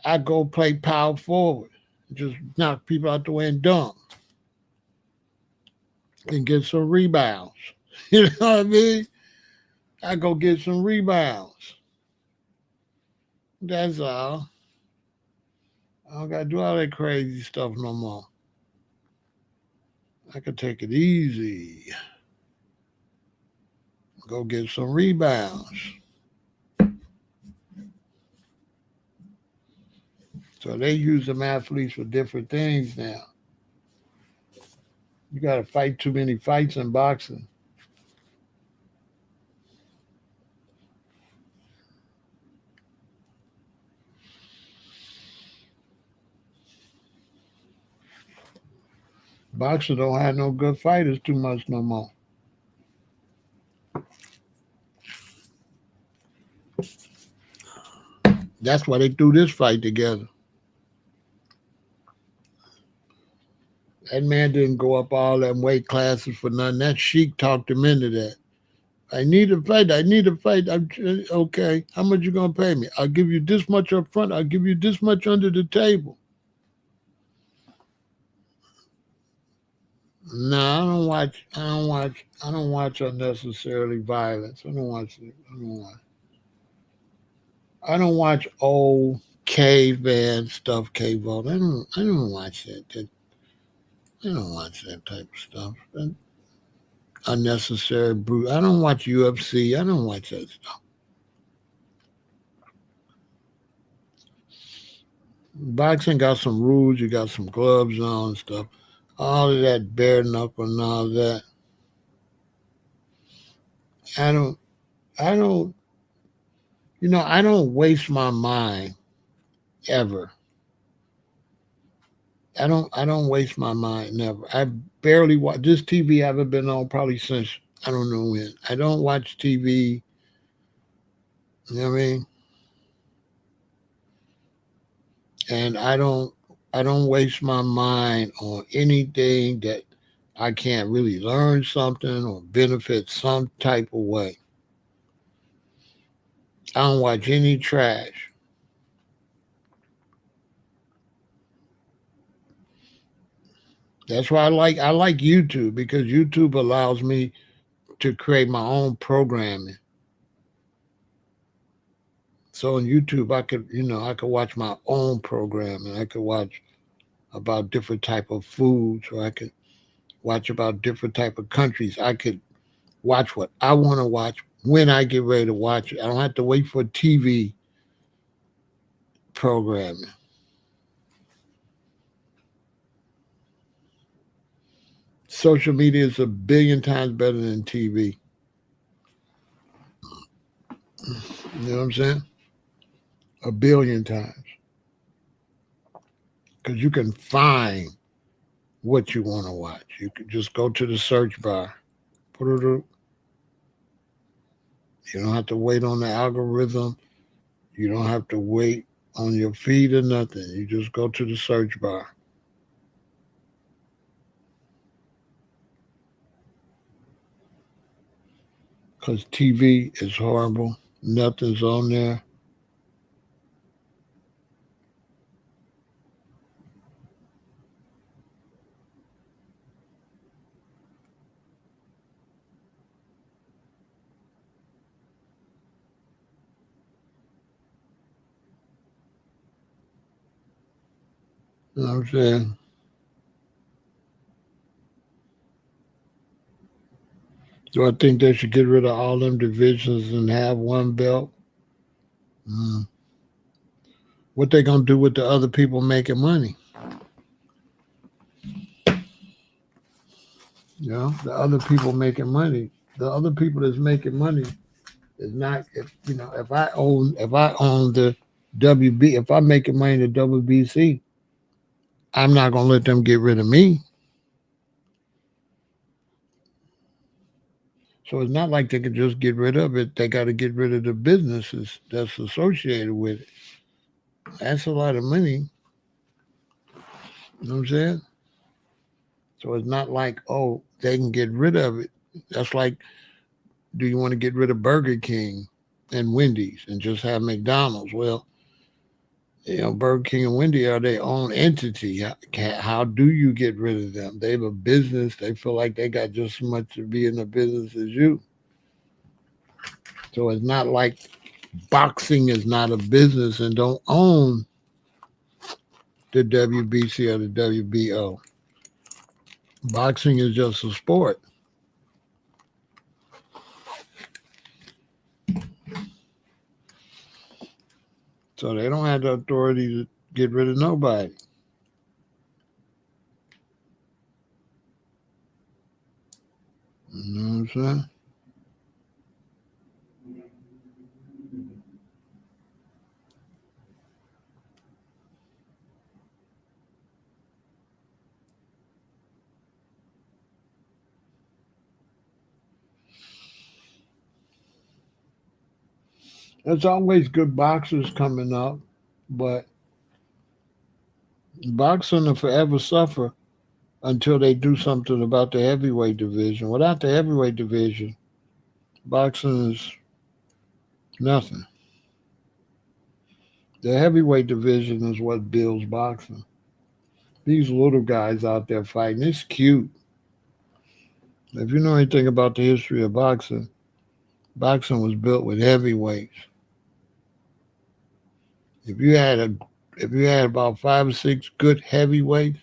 I go play power forward. Just knock people out the way and dunk and get some rebounds. You know what I mean? I go get some rebounds. That's all. I don't gotta do all that crazy stuff no more. I can take it easy. Go get some rebounds. So they use them athletes for different things now. You got to fight too many fights in boxing. Boxers don't have no good fighters too much no more. That's why they threw this fight together. That man didn't go up all them weight classes for nothing. That Sheik talked him into that. I need a fight. I need a fight. Okay. How much you gonna pay me? I'll give you this much up front. I'll give you this much under the table. No, I don't watch. I don't watch. I don't watch unnecessarily violence. I don't watch it. I don't watch. I don't watch old caveman stuff. Cave vault. I don't. I don't watch that. I don't watch that type of stuff. Unnecessary brute. I don't watch UFC. I don't watch that stuff. Boxing got some rules. You got some gloves on and stuff. All of that bare knuckle and all that. I don't. I don't. I don't waste my mind ever. I don't waste my mind never. I barely watch this TV. I haven't been on probably since I don't know when. I don't watch TV. You know what I mean? And I don't waste my mind on anything that I can't really learn something or benefit some type of way. I don't watch any trash. That's why I like YouTube because YouTube allows me to create my own programming. So on YouTube I could watch my own programming. I could watch about different type of foods or I could watch about different type of countries. I could watch what I want to watch when I get ready to watch it. I don't have to wait for TV programming. Social media is a billion times better than TV. You know what I'm saying? A billion times. Because you can find what you want to watch. You can just go to the search bar. Put it. You don't have to wait on the algorithm. You don't have to wait on your feed or nothing. You just go to the search bar. Because TV is horrible. Nothing's on there. You know what I'm saying? Do I think they should get rid of all them divisions and have one belt? Mm. What they gonna do with the other people making money? The other people making money. The other people that's making money is not if I own the WB if I'm making money in the WBC, I'm not gonna let them get rid of me. So it's not like they can just get rid of it. They got to get rid of the businesses that's associated with it. That's a lot of money. You know what I'm saying? So it's not like, oh, they can get rid of it. That's like, do you want to get rid of Burger King and Wendy's and just have McDonald's? Well, Burger King and Wendy are their own entity. How do you get rid of them? They have a business. They feel like they got just as much to be in the business as you. So it's not like boxing is not a business and don't own the WBC or the WBO. Boxing is just a sport. So they don't have the authority to get rid of nobody. You know what I'm saying? There's always good boxers coming up, but boxing will forever suffer until they do something about the heavyweight division. Without the heavyweight division, boxing is nothing. The heavyweight division is what builds boxing. These little guys out there fighting, it's cute. If you know anything about the history of boxing, boxing was built with heavyweights. If you had a if you had about 5 or 6 good heavyweights,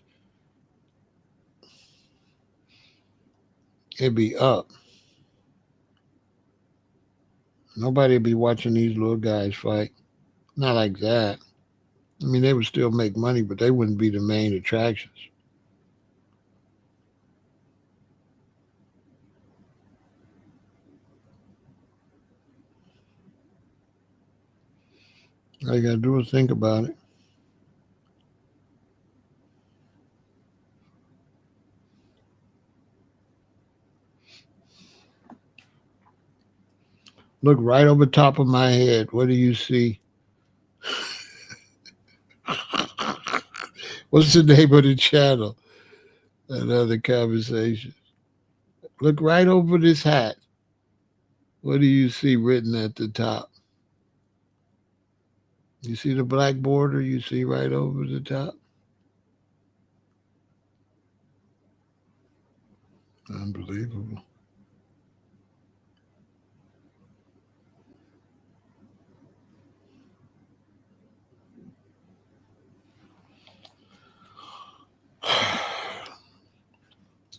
it'd be up. Nobody would be watching these little guys fight. Not like that. I mean, they would still make money, but they wouldn't be the main attractions. All you gotta do is think about it. Look right over top of my head. What do you see? What's the name of the channel? Another conversation. Look right over this hat. What do you see written at the top? You see the black border you see right over the top? Unbelievable.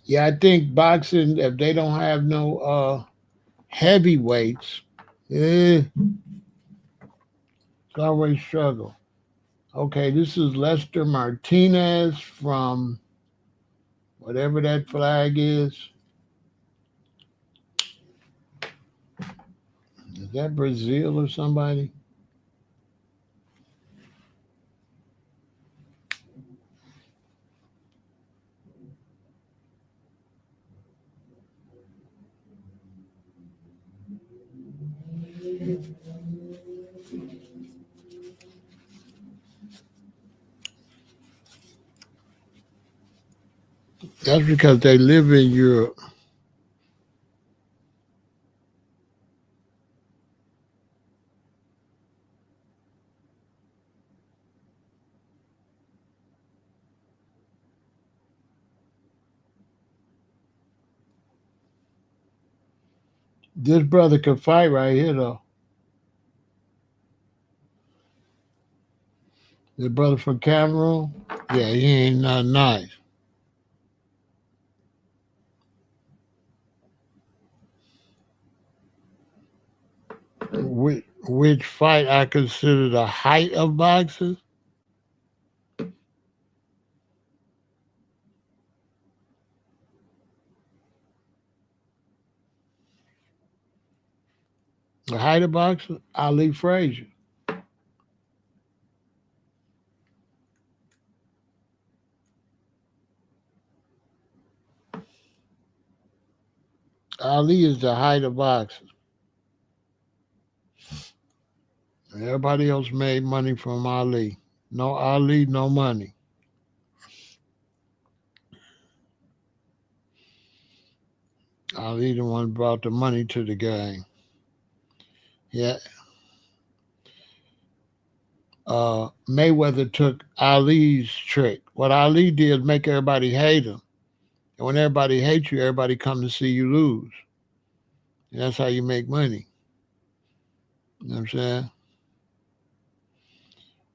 Yeah, I think boxing, if they don't have no heavyweights, it's always struggle. Okay, this is Lester Martinez from whatever that flag is. Is that Brazil or somebody? That's because they live in Europe. This brother could fight right here, though. The brother from Cameroon, yeah, he ain't not nice. Which fight I consider the height of boxing? The height of boxing? Ali Frazier. Ali is the height of boxing. Everybody else made money from Ali. No Ali, no money. Ali the one brought the money to the gang. Yeah. Mayweather took Ali's trick. What Ali did was make everybody hate him. And when everybody hates you, everybody come to see you lose. And that's how you make money. You know what I'm saying?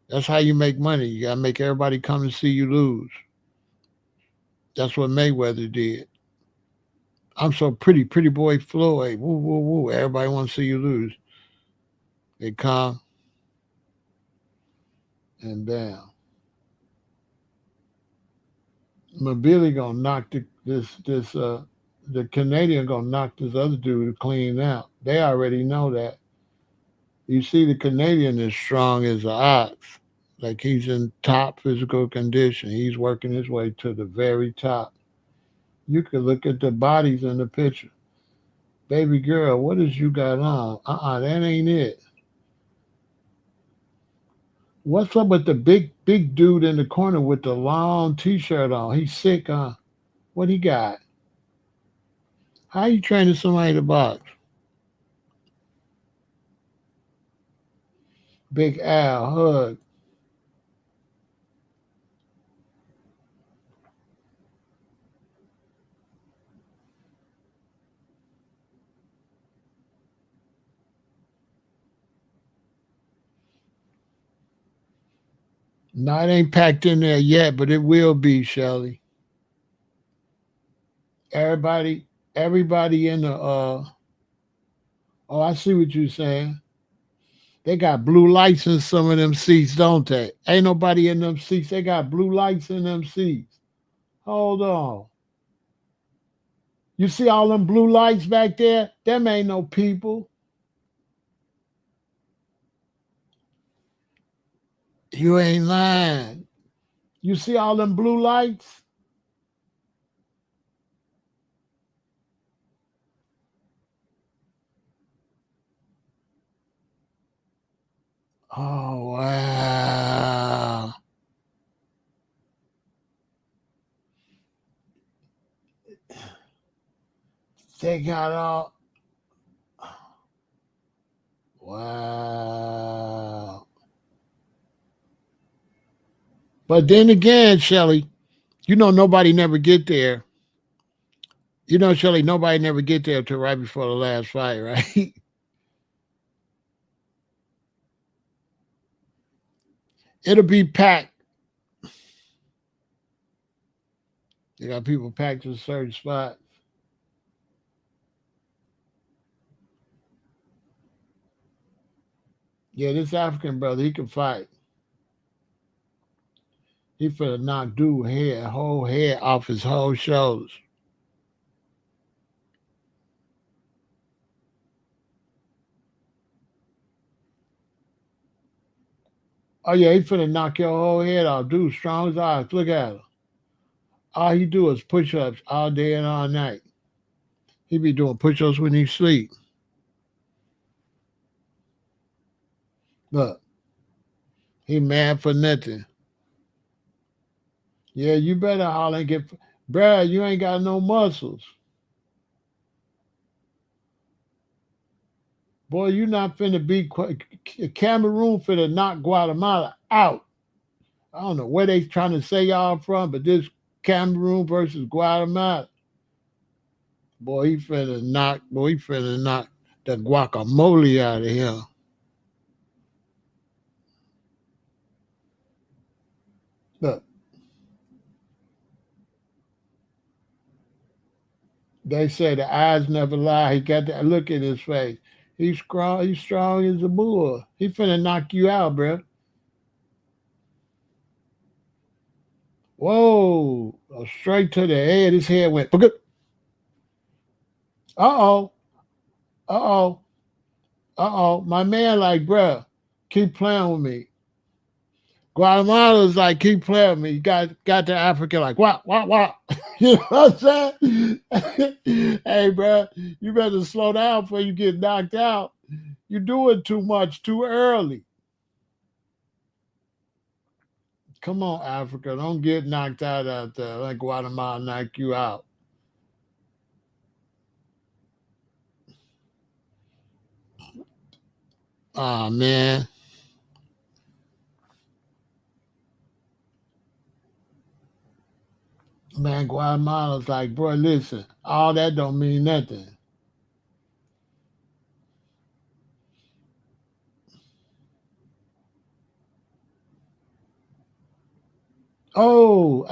That's how you make money. You gotta make everybody come to see you lose. That's what Mayweather did. I'm so pretty, pretty boy Floyd. Woo, woo, woo. Everybody wants to see you lose. They come and bam. Mobili gonna knock the Canadian gonna knock this other dude clean out. They already know that. You see, the Canadian is strong as an ox. Like he's in top physical condition. He's working his way to the very top. You could look at the bodies in the picture. Baby girl, what is you got on? That ain't it. What's up with the big dude in the corner with the long t-shirt on? He's sick, huh? What he got? How you training somebody to box? Big Al, hug. No, it ain't packed in there yet, but it will be, Shelly. Everybody, everybody in the oh, I see what you're saying. They got blue lights in some of them seats, don't they? Ain't nobody in them seats. They got blue lights in them seats. Hold on. You see all them blue lights back there? Them ain't no people. You ain't lying. You see all them blue lights? Oh wow. They got all wow. But then again, Shelly, you know nobody never get there. You know, Shelly, nobody never get there till right before the last fight, right? It'll be packed. They got people packed to certain spots. Yeah, this African brother, he can fight. He finna knock dude head, whole head off his whole shoulders. Oh yeah, he finna knock your whole head off. Dude, strong as eyes. Look at him. All he do is push ups all day and all night. He be doing push ups when he sleep. Look, he mad for nothing. Yeah, you better holler and get. Brad, you ain't got no muscles. Boy, you not finna be. Cameroon finna knock Guatemala out. I don't know where they trying to say y'all from, but this Cameroon versus Guatemala. Boy, he finna knock the guacamole out of him. Look, they say the eyes never lie. He got that look in his face. He's strong as a bull. He finna knock you out, bro. Whoa. Straight to the head. His head went. Uh oh. Uh oh. Uh oh. My man, like, bro, keep playing with me. Guatemala's like, keep playing with me. You got the African like, what? You know what I'm saying? Hey, bro, you better slow down before you get knocked out. You're doing too much too early. Come on, Africa. Don't get knocked out there. Let Guatemala knock you out. Oh man. Man, Guatemala's like, bro, listen, all that don't mean nothing. Oh,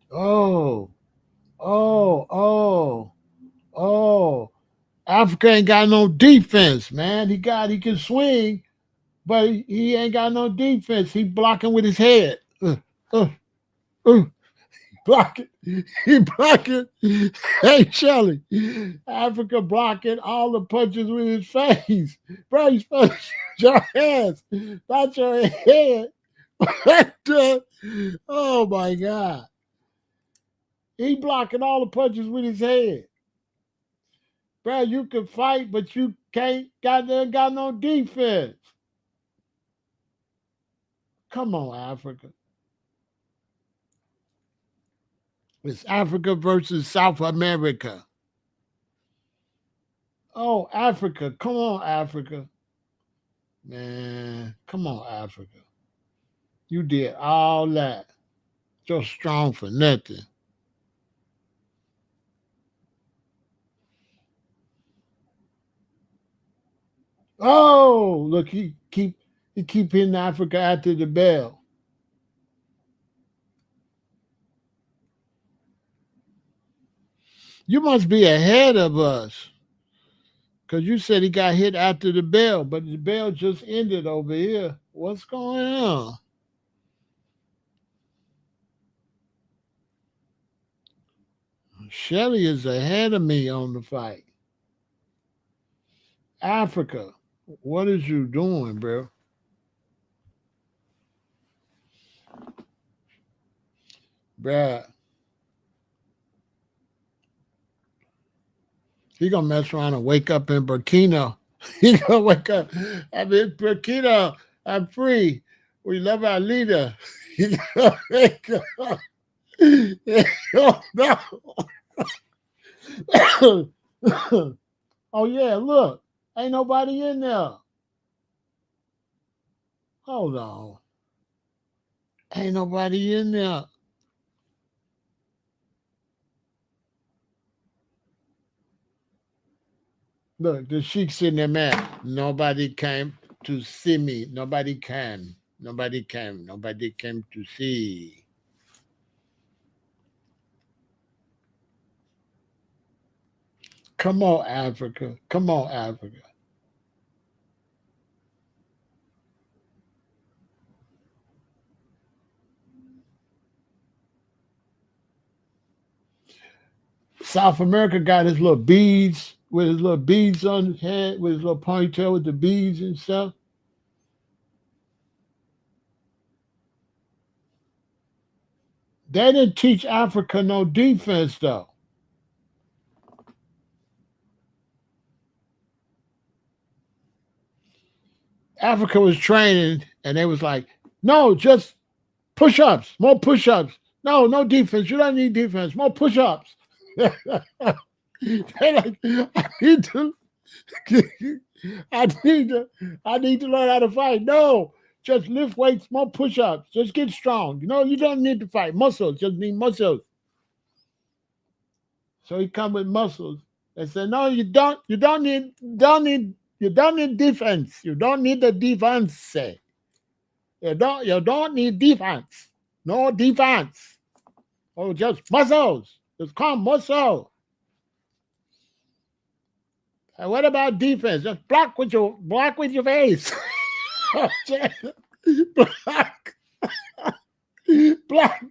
oh, oh, oh, oh. Africa ain't got no defense, man. He can swing, but he ain't got no defense. He blocking with his head. Uh, uh, blocking. He blocking. Hey, Shelly. Africa blocking all the punches with his face. Bro, you supposed to shoot your hands, not your head. Oh my God. He blocking all the punches with his head. Bro, you can fight, but you can't got no defense. Come on, Africa. It's Africa versus South America. Oh, Africa. Come on, Africa. Man, come on, Africa. You did all that. So strong for nothing. Oh, look, he keep hitting Africa after the bell. You must be ahead of us. Because you said he got hit after the bell, but the bell just ended over here. What's going on? Shelly is ahead of me on the fight. Africa, what is you doing, bro? Bruh, he gonna mess around and wake up in Burkina. He gonna wake up. I'm in Burkina. I'm free. We love our leader. He gonna wake up. Oh, no. Oh yeah, look. Ain't nobody in there. Hold on. Ain't nobody in there. Look, the sheik sitting there mad. Nobody came to see me. Nobody came. Nobody came. Nobody came to see. Come on, Africa. Come on, Africa. South America got his little beads with his little beads on his head, with his little ponytail with the beads and stuff. They didn't teach Africa no defense though. Africa was training and they was like, no, just push ups, more push ups. No, no defense. You don't need defense. More push ups. They like, I need to, I need to, I need to learn how to fight. No, just lift weights, more push ups. Just get strong. You know, you don't need to fight muscles. Just need muscles. So he come with muscles. They said, no, you don't. You don't need defense. You don't need the defense. You don't need defense. No defense. Oh, just muscles. Just come muscle. And what about defense? Just block with your face. block, block.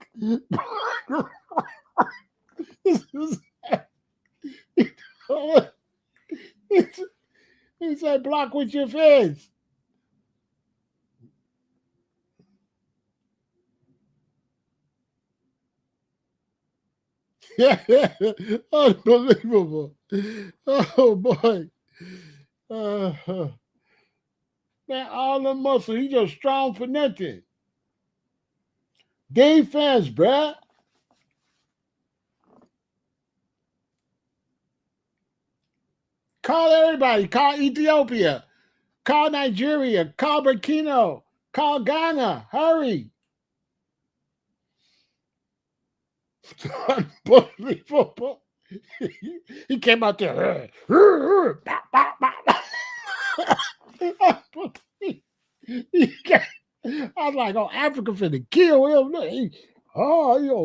He said, block with your face. Unbelievable. Oh, boy. Uh, Man, all the muscle. He just strong for nothing. Defense, bruh. Call everybody. Call Ethiopia. Call Nigeria. Call Burkina. Call Ghana. Hurry. Unbelievable. He came out there. I was like, oh, Africa finna kill him. Look, he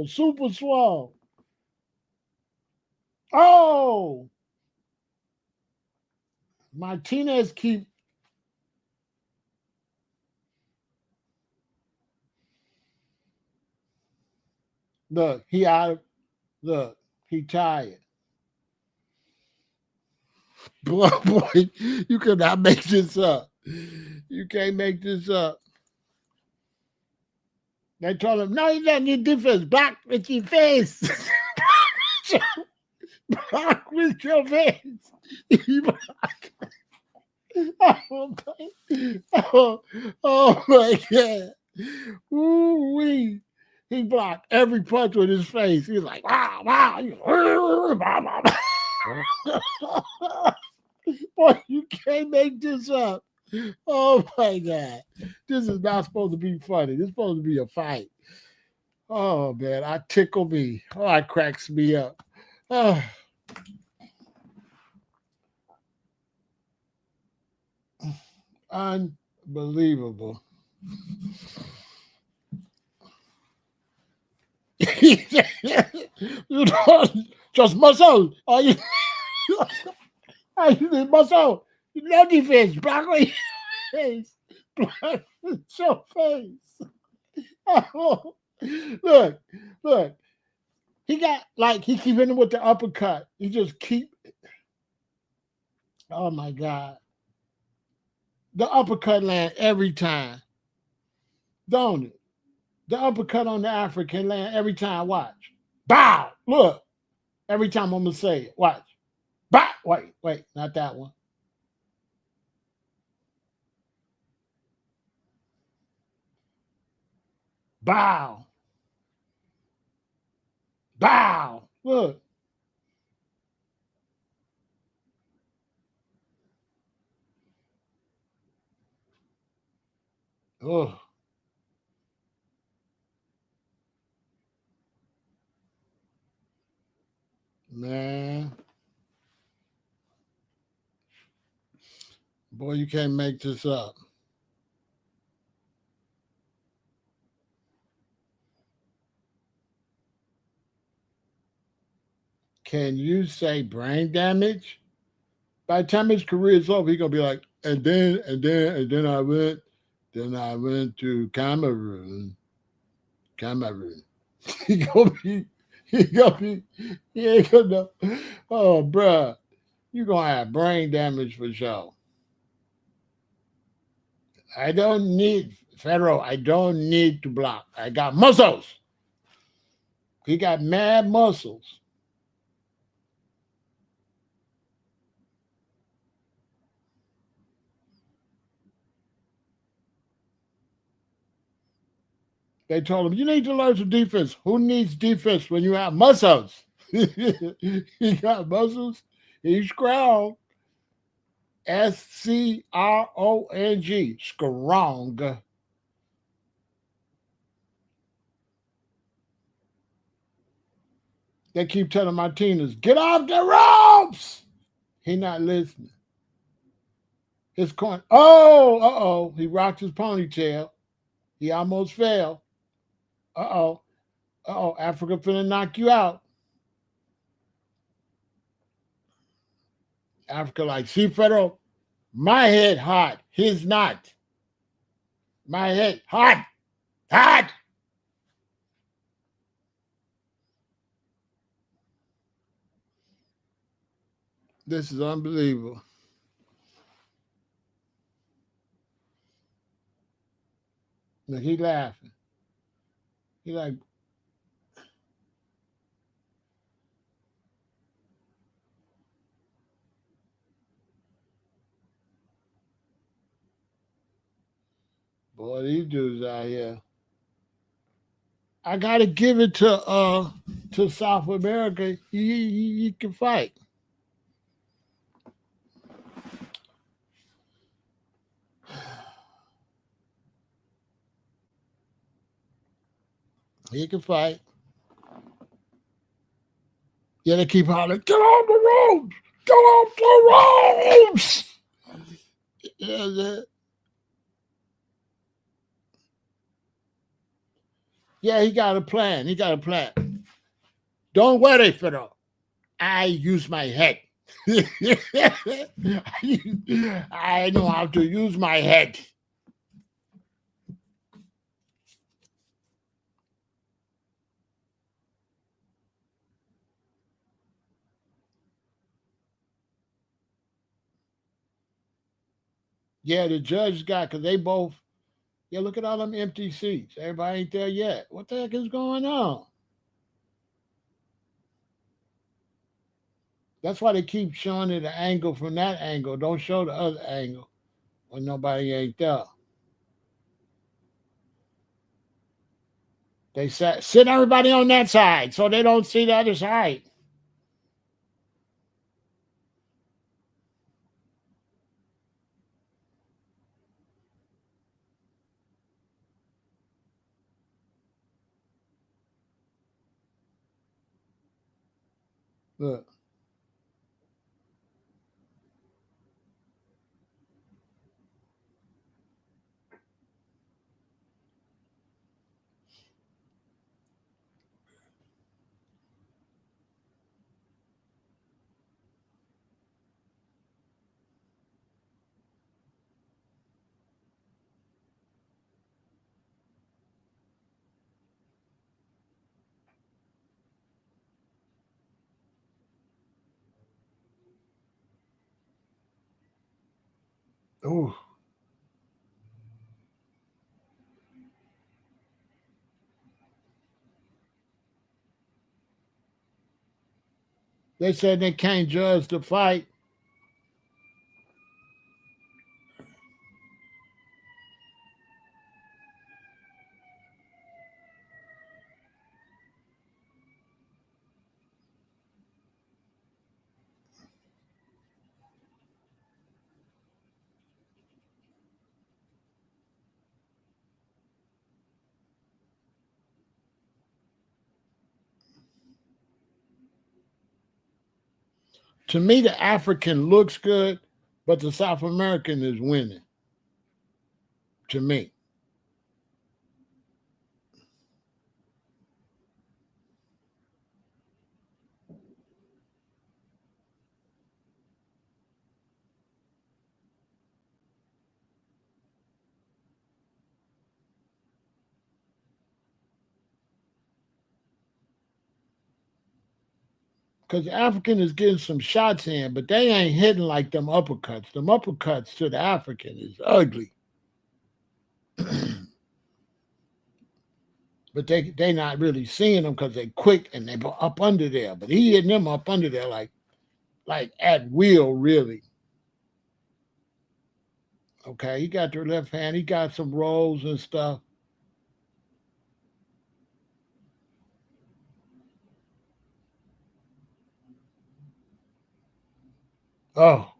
super swell. Oh, Martinez keep. Look, he out. Look, he tired. Boy, you cannot make this up. You can't make this up. They told him, no, you don't need defense. Block with your face. Block with your face. Oh my God. Ooh wee. He blocked every punch with his face. He was like, wow, wow. Boy, you can't make this up. Oh my God. This is not supposed to be funny. This is supposed to be a fight. Oh man, I tickle me. Oh, it cracks me up. Oh. Unbelievable. You don't just muscle. Are you need muscle? No defense. Block with your face. Block with your face. Oh, look. He got like he keep hitting with the uppercut. He just keep. Oh my God. The uppercut land every time, don't it? The uppercut on the African land every time. Watch. Bow. Look. Every time I'm gonna say it. Watch. Bow. Wait. Not that one. Bow. Bow. Look. Oh man. Boy, you can't make this up. Can you say brain damage? By the time his career is over, he's gonna be like, and then I went to Cameroon. Cameroon. he gonna be, he gonna be, he ain't gonna. Oh, bruh, you gonna have brain damage for sure. I don't need Pharaoh. I don't need to block. I got muscles. He got mad muscles. They told him, you need to learn some defense. Who needs defense when you have muscles? He got muscles. He's strong. Strong. Strong. They keep telling Martinez, get off the ropes. He not listening. His corner. Oh. He rocked his ponytail. He almost fell. Uh oh. Africa finna knock you out. Africa like, see, Federal, my head hot. His not. My head hot. Hot. This is unbelievable. Look, he laughing. He like, Boy, these dudes out here. I gotta give it to South America. You can fight. He can fight. Yeah, they keep hollering, get on the road! Get off the roads! Yeah, he got a plan. He got a plan. Don't worry, Pharaoh. I use my head. I know how to use my head. Yeah, the judge got, because they both, yeah, look at all them empty seats. Everybody ain't there yet. What the heck is going on? That's why they keep showing it an angle from that angle. Don't show the other angle when nobody ain't there. They said, sit everybody on that side so they don't see the other side. Look. Ooh. They said they can't judge the fight. To me, the African looks good, but the South American is winning. To me. Because the African is getting some shots in, but they ain't hitting like them uppercuts. Them uppercuts to the African is ugly. But they not really seeing them because they quick and they go up under there. But he hitting them up under there like at will, really. Okay, he got their left hand. He got some rolls and stuff. Oh,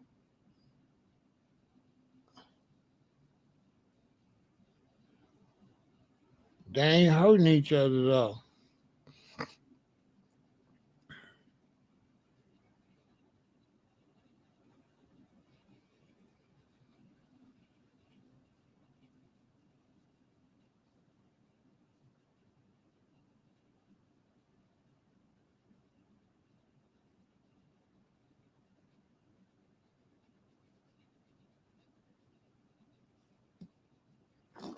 they ain't hurting each other though.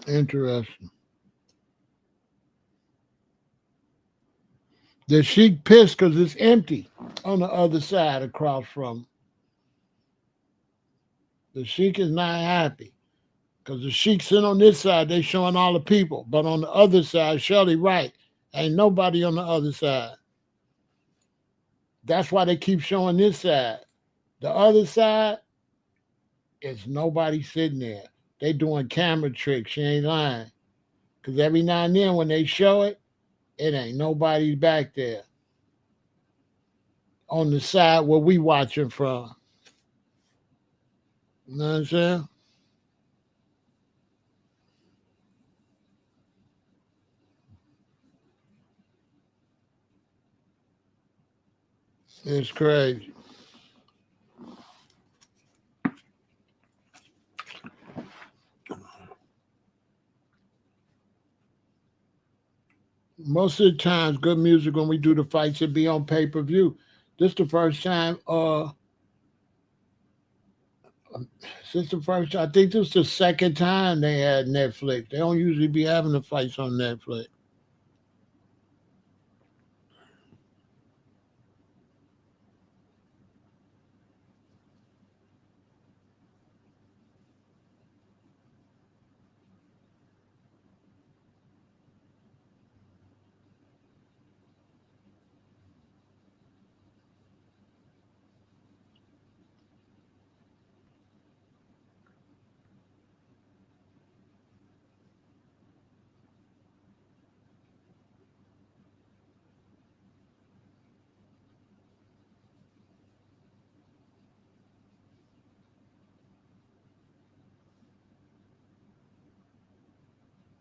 Interesting. The Sheik pissed because it's empty on the other side across from. The Sheik is not happy because the Sheik sitting on this side, they showing all the people. But on the other side, Shirley right, ain't nobody on the other side. That's why they keep showing this side. The other side is nobody sitting there. They doing camera tricks. She ain't lying. Cause every now and then when they show it, it ain't nobody back there on the side where we watching from. You know what I'm saying? It's crazy. Most of the times, good music when we do the fights, it be on pay per view. This the first time. Since the first, I think this is the second time they had Netflix. They don't usually be having the fights on Netflix.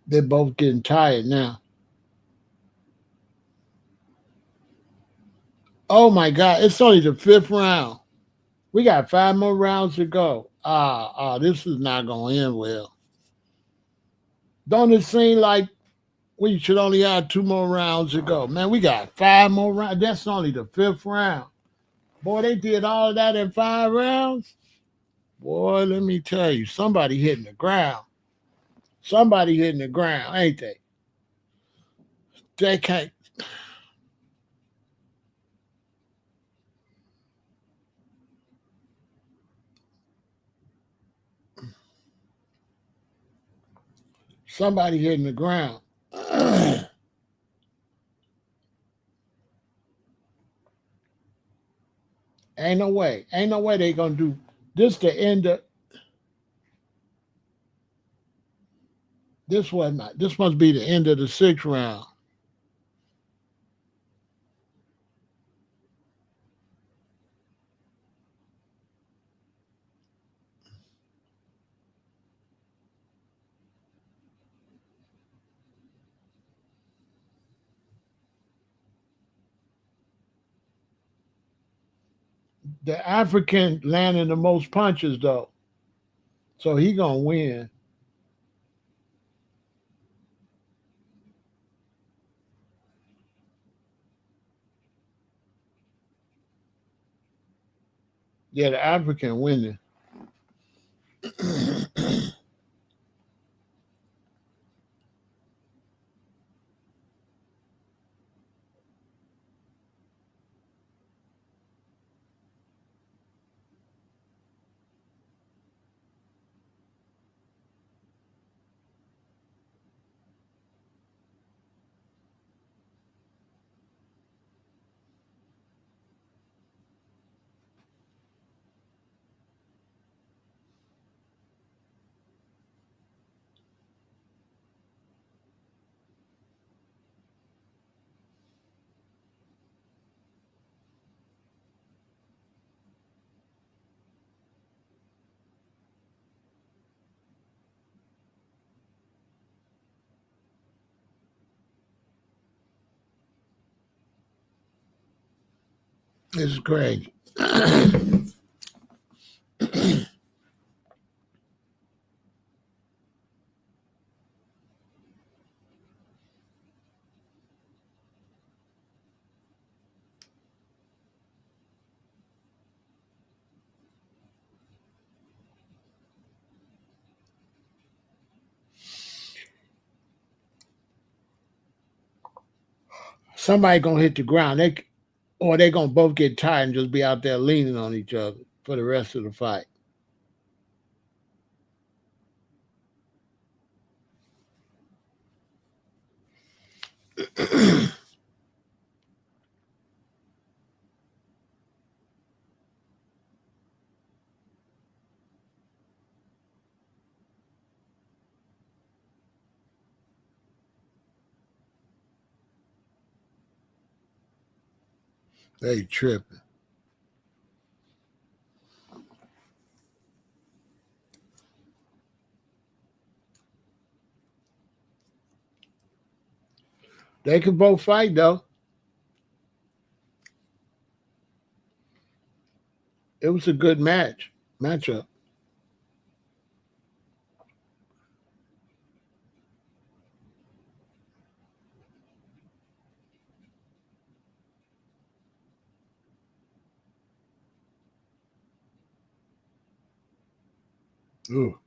They're both getting tired now. Oh my God! It's only the fifth round. We got five more rounds to go. This is not going to end well. Don't it seem like we should only have two more rounds to go? Man, we got five more rounds. That's only the fifth round. Boy, they did all of that in 5 rounds. Boy, let me tell you, somebody hitting the ground. Somebody hitting the ground, ain't they? They can't. Somebody hitting the ground. Ain't no way. Ain't no way they gonna do this. The end of this was not. This must be the end of the sixth round. The African landing the most punches though, so he gonna win. Yeah, the African winning. It's great. Somebody gonna hit the ground. Or they gonna both get tired and just be out there leaning on each other for the rest of the fight. They tripping. They could both fight though. It was a good matchup. Ooh.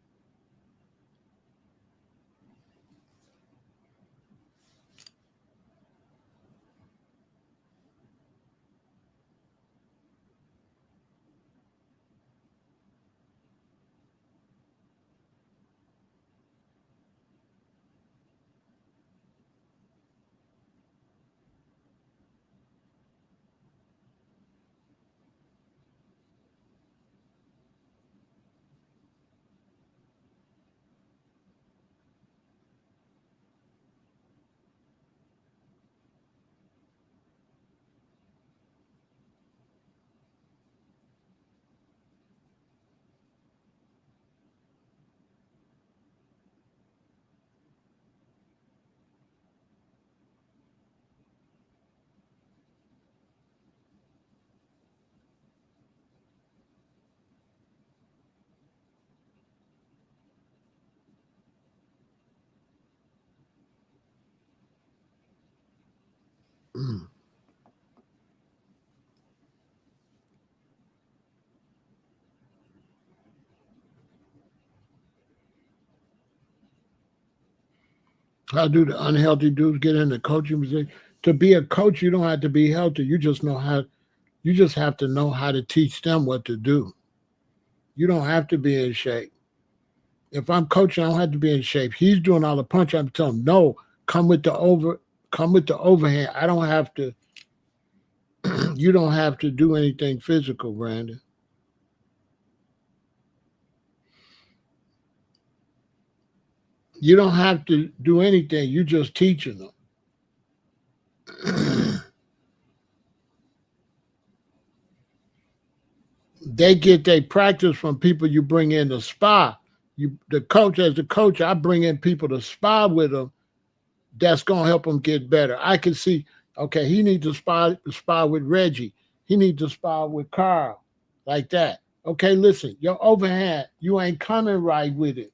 Mm. How do the unhealthy dudes get in the coaching position? To be a coach, you don't have to be healthy. You just know how. You just have to know how to teach them what to do. You don't have to be in shape. If I'm coaching, I don't have to be in shape. He's doing all the punch. I'm telling him, no, come with come with the overhand. I don't have to. You don't have to do anything physical, Brandon. You don't have to do anything. You just teaching them. They get their practice from people you bring in the spa. You, the coach, as the coach, I bring in people to spa with them. That's gonna help them get better. I can see, okay, he needs to spa with Reggie. He needs to spa with Carl, like that. Okay, listen, your overhand, you ain't coming right with it.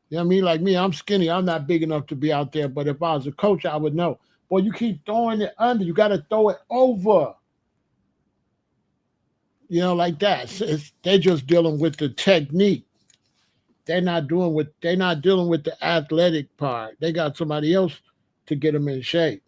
You know what I mean? Like me, I'm skinny. I'm not big enough to be out there. But if I was a coach, I would know. Boy, you keep throwing it under. You got to throw it over. You know, like that. They're just dealing with the technique. They're not dealing with the athletic part. They got somebody else to get them in shape.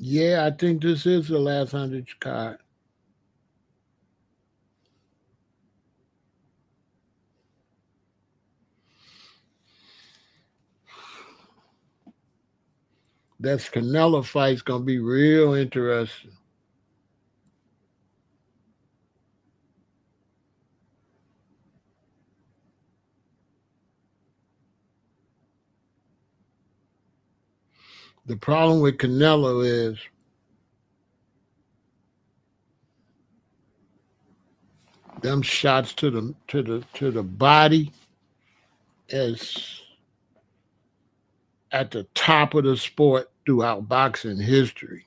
Yeah, I think this is the last 100 card. That Canelo fight's gonna be real interesting. The problem with Canelo is them shots to the body is at the top of the sport throughout boxing history.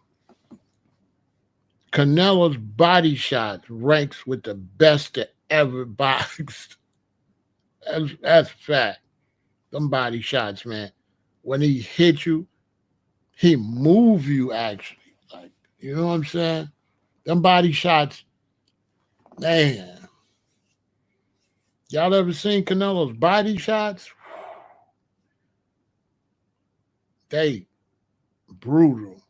Canelo's body shots ranks with the best that ever boxed. That's fact. Them body shots, man. When he hit you, he move you actually. Like, you know what I'm saying? Them body shots, man. Y'all ever seen Canelo's body shots? They brutal.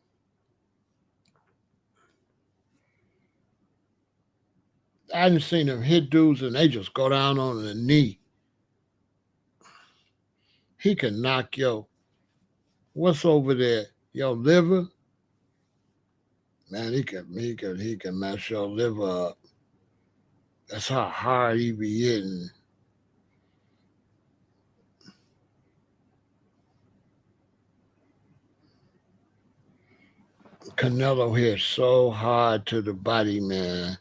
I done seen him hit dudes and they just go down on the knee. He can knock your what's over there? Your liver? Man, he can mess your liver up. That's how hard he be hitting. Canelo hit so hard to the body, man.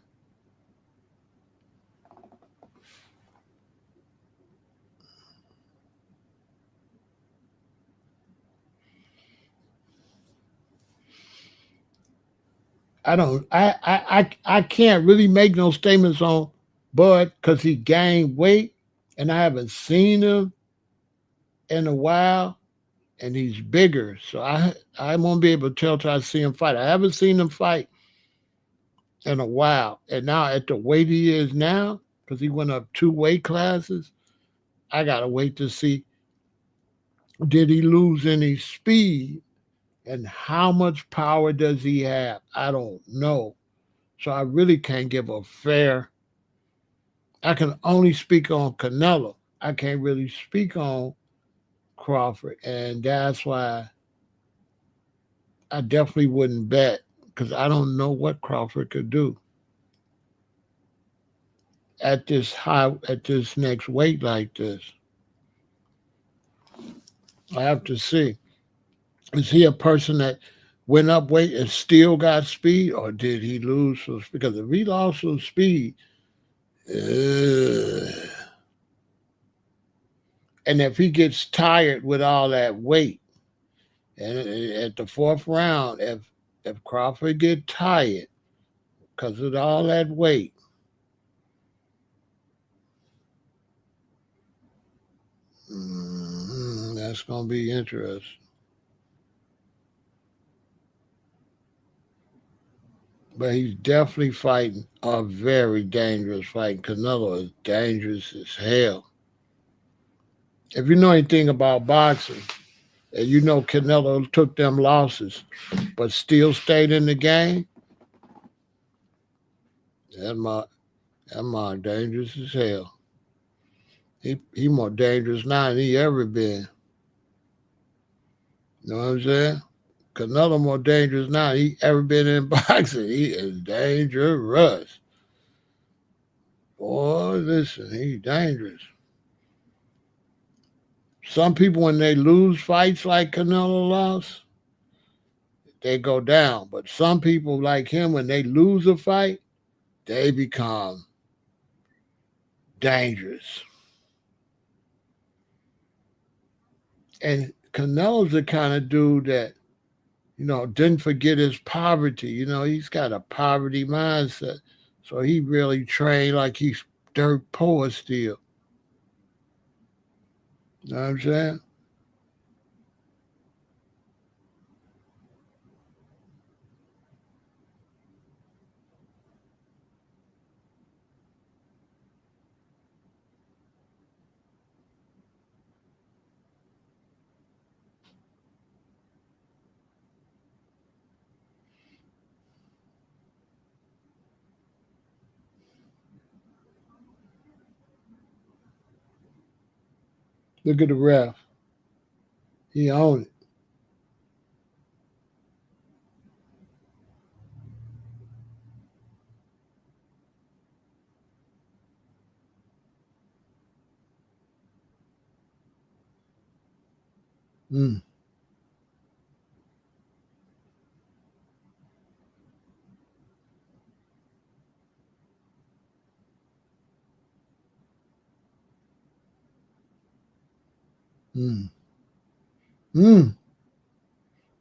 I don't I can't really make no statements on Bud because he gained weight and I haven't seen him in a while and he's bigger. So I won't be able to tell till I see him fight. I haven't seen him fight in a while. And now at the weight he is now, because he went up 2 weight classes, I gotta wait to see did he lose any speed and how much power does he have? I don't know. So I really can't give a fair. I can only speak on Canelo. I can't really speak on Crawford, and that's why I definitely wouldn't bet because I don't know what Crawford could do at this next weight like this. I have to see. Is he a person that went up weight and still got speed, or did he lose some? Because if he lost some speed, uh, and if he gets tired with all that weight, and at the fourth round, if Crawford get tired because of all that weight, that's gonna be interesting. But he's definitely fighting a very dangerous fight. Canelo is dangerous as hell. If you know anything about boxing, and you know Canelo took them losses, but still stayed in the game, that my that my dangerous as hell. He more dangerous now than he ever been. You know what I'm saying? Canelo more dangerous now than he ever been in boxing. He is dangerous. Boy, listen, he's dangerous. Some people, when they lose fights like Canelo lost, they go down. But some people like him, when they lose a fight, they become dangerous. And Canelo's the kind of dude that, didn't forget his poverty. He's got a poverty mindset. So he really trained like he's dirt poor still. You know what I'm saying? Look at the ref. He owned it. Mm, mm, mm,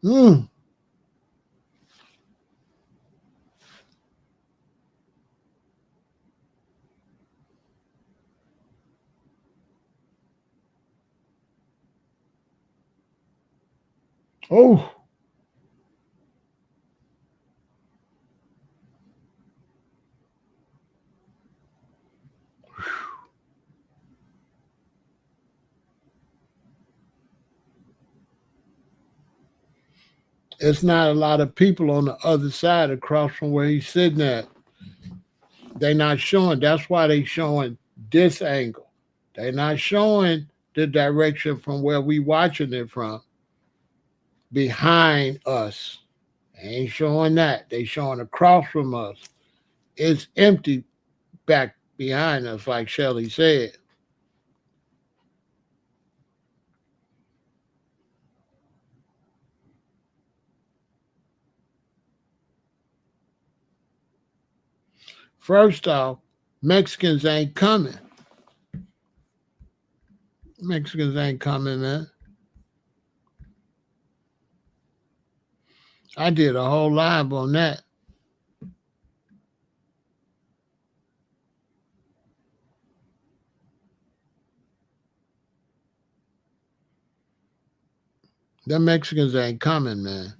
mm. Oh, it's not a lot of people on the other side across from where he's sitting at. They not showing. That's why they showing this angle. They not showing the direction from where we watching it from behind us. They ain't showing that. They showing across from us. It's empty back behind us, like Shelly said. First off, Mexicans ain't coming. Mexicans ain't coming, man. I did a whole live on that. The Mexicans ain't coming, man.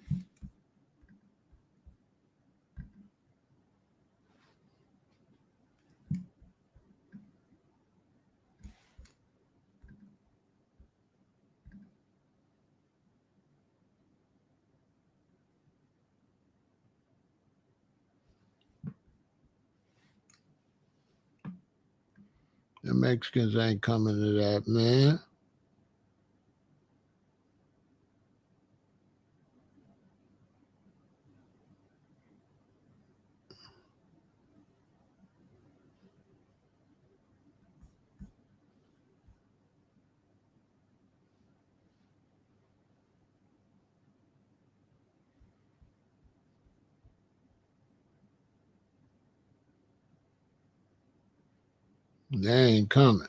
The Mexicans ain't coming to that, man. They ain't coming.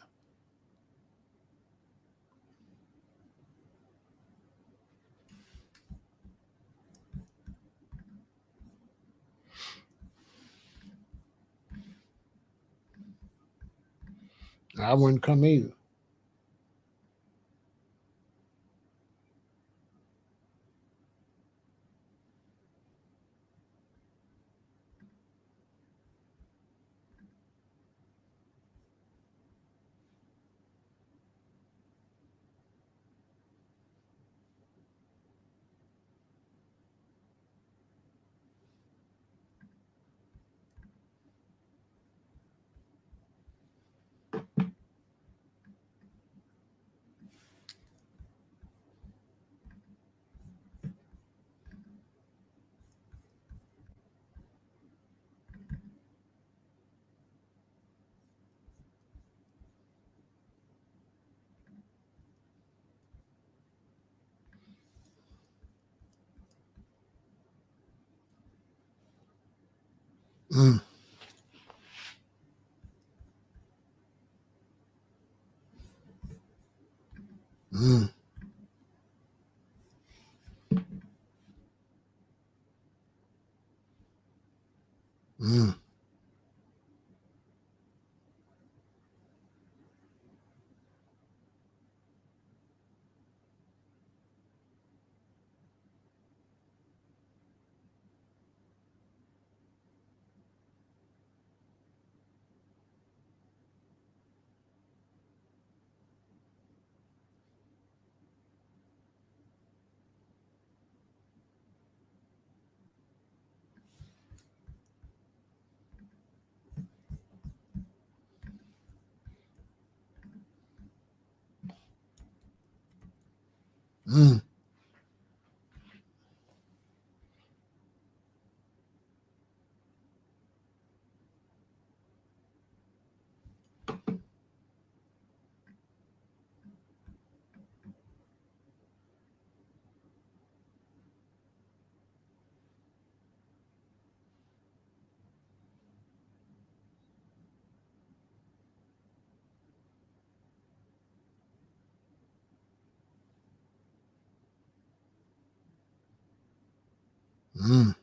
I wouldn't come either. Mm, mm, mm, mm, mm.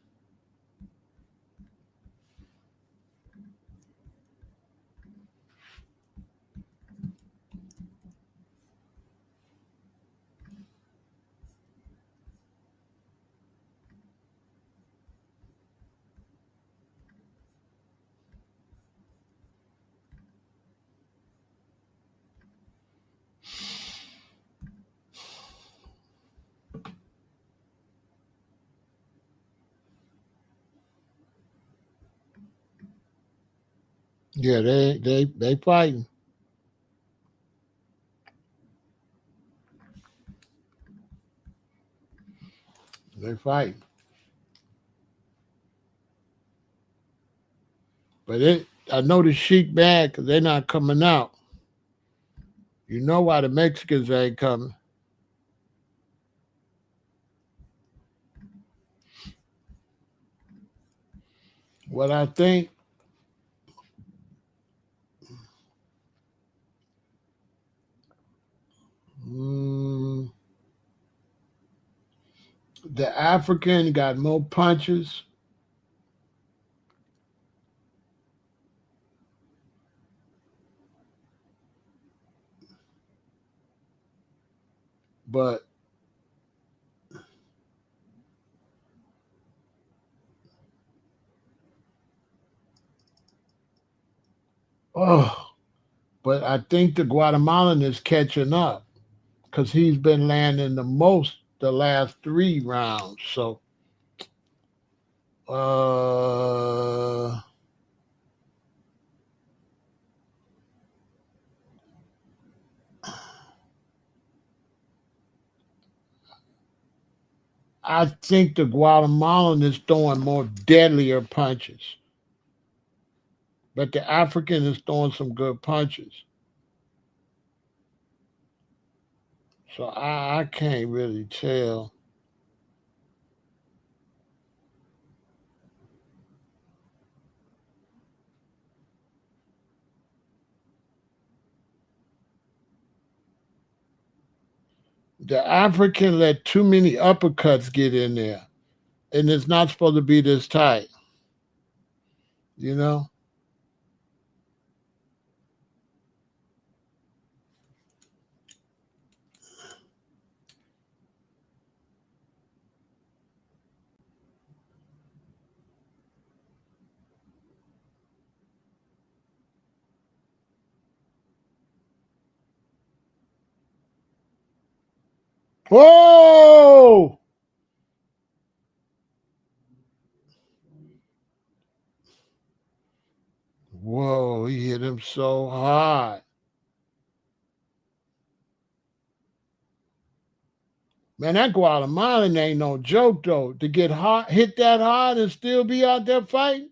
Yeah, they fighting. They fighting. But I know the Sheik bad because they're not coming out. You know why the Mexicans ain't coming? What I think, mm, the African got more punches, but oh, but I think the Guatemalan is catching up because he's been landing the most the last 3 rounds. So, uh, I think the Guatemalan is throwing more deadlier punches, but the African is throwing some good punches. So I can't really tell. The African let too many uppercuts get in there, and it's not supposed to be this tight. You know, whoa, whoa, he hit him so hard. Man, that Guatemalan ain't no joke though. To get hot, hit that hard and still be out there fighting,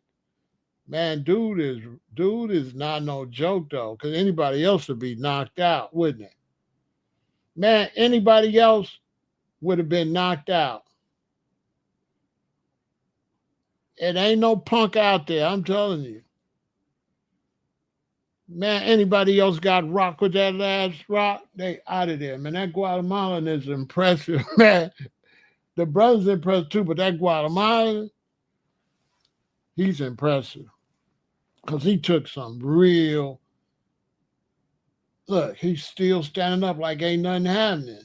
man, dude is not no joke though. Because anybody else would be knocked out, wouldn't it? Man, anybody else would have been knocked out. It ain't no punk out there. I'm telling you, man. Anybody else got rocked with that last rock? They out of there, man. That Guatemalan is impressive, man. The brother's impressive too, but that Guatemalan, he's impressive because he took some real. Look, he's still standing up like ain't nothing happening.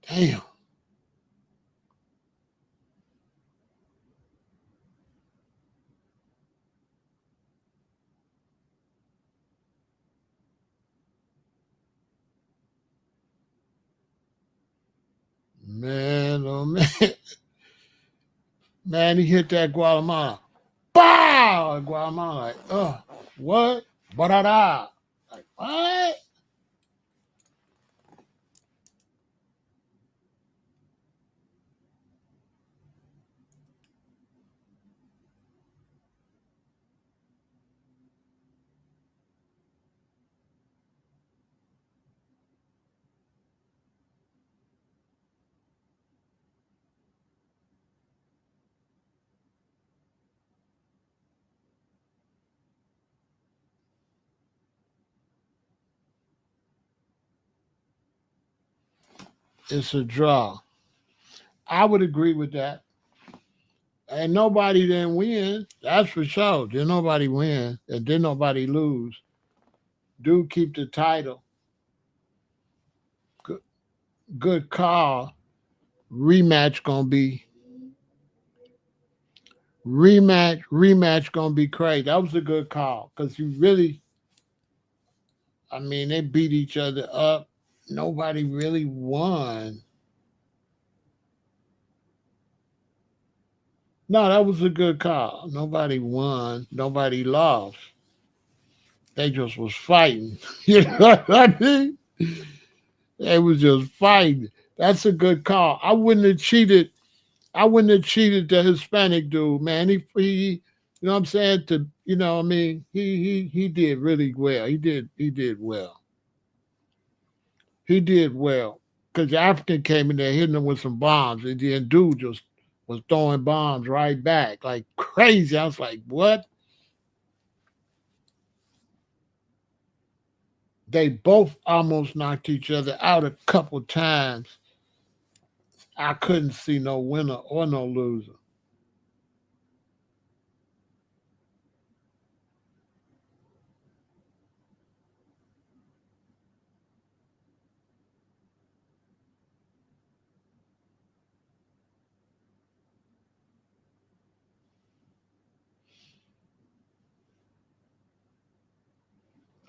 Damn, man, oh man, man, he hit that Guatemala. Bow! Guatemala like, what? Ba-da-da. Like, what? It's a draw. I would agree with that. And nobody didn't win. That's for sure. Did nobody win and did nobody lose. Dude keep the title. Good, good call. Rematch gonna be rematch gonna be crazy. That was a good call because you really, I mean, they beat each other up. Nobody really won. No, that was a good call. Nobody won. Nobody lost. They just was fighting. You know what I mean? They was just fighting. That's a good call. I wouldn't have cheated. I wouldn't have cheated the Hispanic dude, man. He you know what I'm saying? To you know, what I mean, he did really well. He did well. He did well. Cause the African came in there hitting him with some bombs, and then dude just was throwing bombs right back like crazy. I was like, what? They both almost knocked each other out a couple times. I couldn't see no winner or no loser.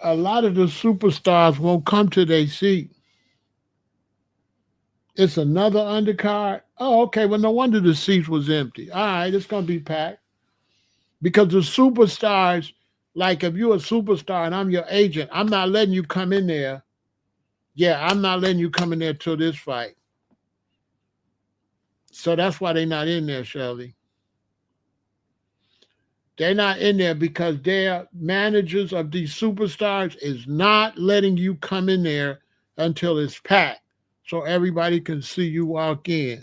A lot of the superstars won't come to their seat. It's another undercard. Oh, okay. Well, no wonder the seats was empty. All right, it's gonna be packed because the superstars, like if you're a superstar and I'm your agent, I'm not letting you come in there. Yeah, I'm not letting you come in there till this fight. So that's why they're not in there, Shirley. They're not in there because their managers of these superstars is not letting you come in there until it's packed, so everybody can see you walk in.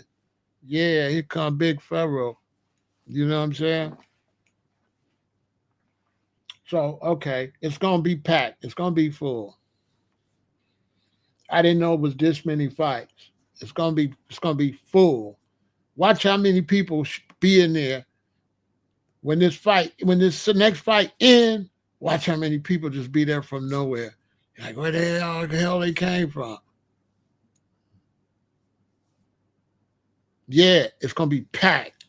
Yeah, here come Big Pharaoh. You know what I'm saying? So okay, it's gonna be packed. It's gonna be full. I didn't know it was this many fights. It's gonna be full. Watch how many people be in there when this next fight end. Watch how many people just be there from nowhere. Like where the hell they came from? Yeah, it's gonna be packed.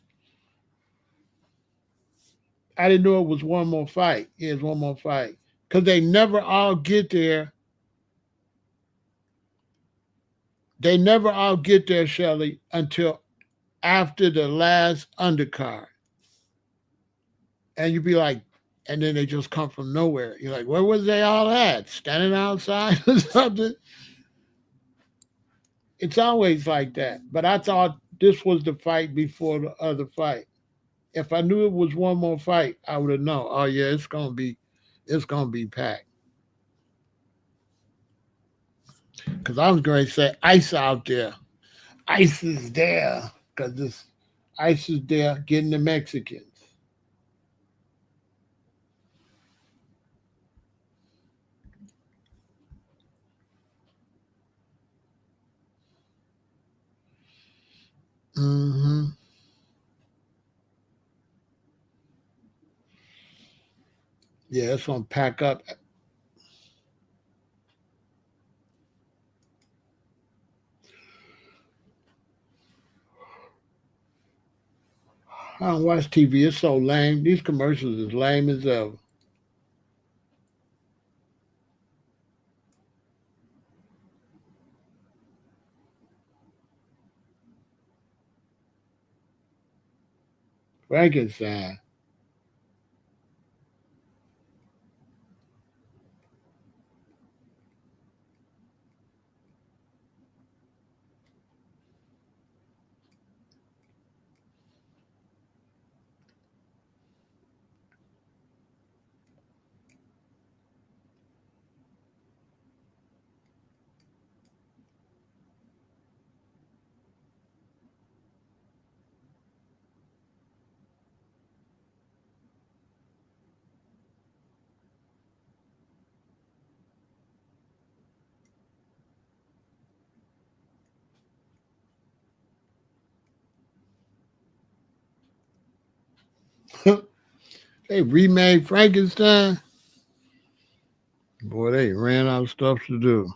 I didn't know it was one more fight. Yeah, it's one more fight because they never all get there. They never all get there, Shelly, until after the last undercard. And you'd be like, and then they just come from nowhere. You're like, where was they all at? Standing outside or something? It's always like that. But I thought this was the fight before the other fight. If I knew it was one more fight, I would have known. Oh yeah, it's gonna be packed. Because I was going to say ice out there. Ice is there. Because this ice is there getting the Mexicans. Hmm. Yeah, it's gonna pack up. I don't watch TV. It's so lame. These commercials is lame as ever. Frankenstein. They remade Frankenstein. Boy, they ran out of stuff to do.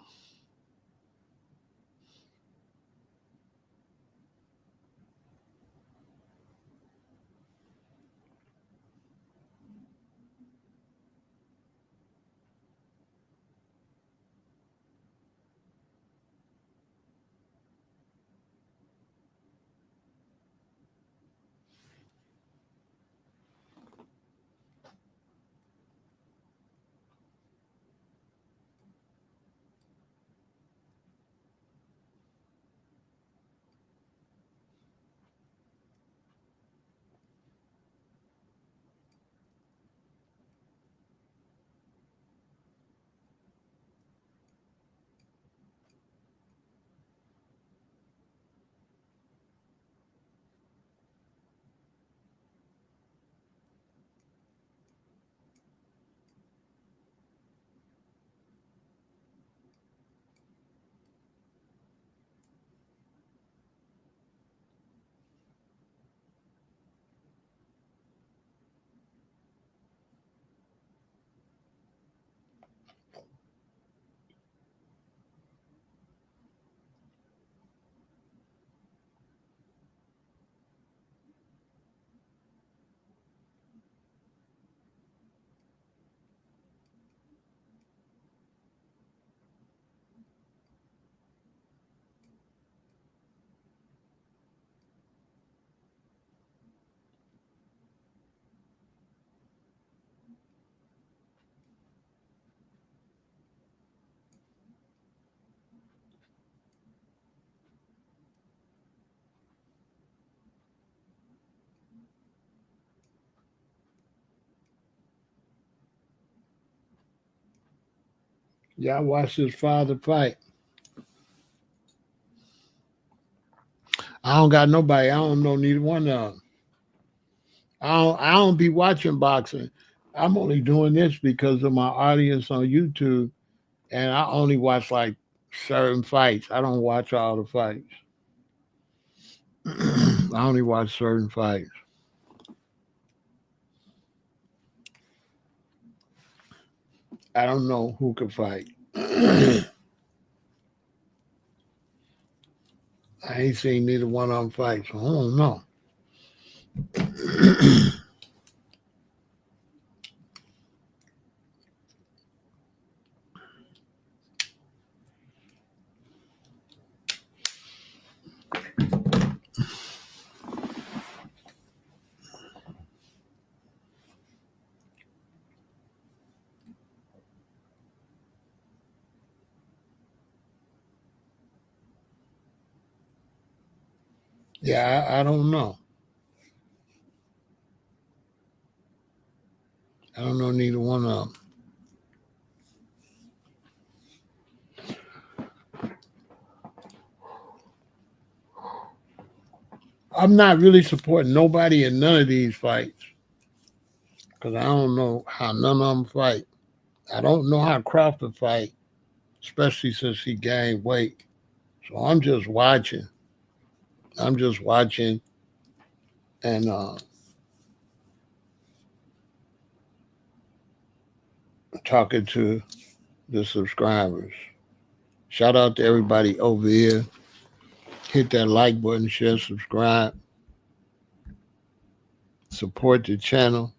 Yeah, I watched his father fight. I don't got nobody. I don't know neither one of them. I don't be watching boxing. I'm only doing this because of my audience on YouTube, and I only watch like certain fights. I don't watch all the fights. I only watch certain fights. I don't know who can fight. I ain't seen neither one of them fight, so I don't know. Yeah, I don't know. I don't know neither one of them. I'm not really supporting nobody in none of these fights because I don't know how none of them fight. I don't know how Crawford fight, especially since he gained weight. So I'm just watching. I'm just watching and talking to the subscribers. Shout out to everybody over here. Hit that like button, share, subscribe, support the channel,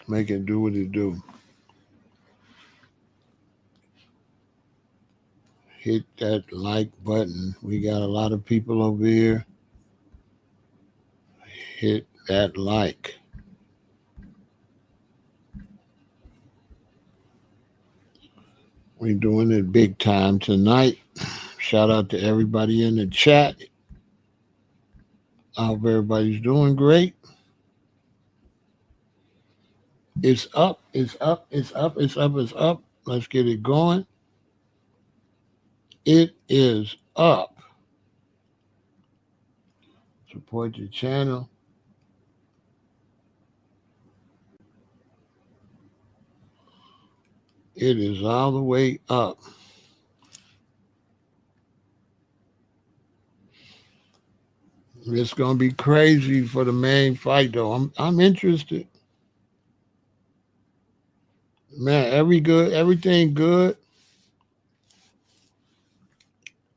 make it do what it do. Hit that like button. We got a lot of people over here. Hit that like. We doing it big time tonight. Shout out to everybody in the chat. I hope everybody's doing great. It's up, it's up, it's up, it's up, it's up. Let's get it going. It is up. Support the channel. It is all the way up. It's gonna be crazy for the main fight though. I'm interested. Man, everything good.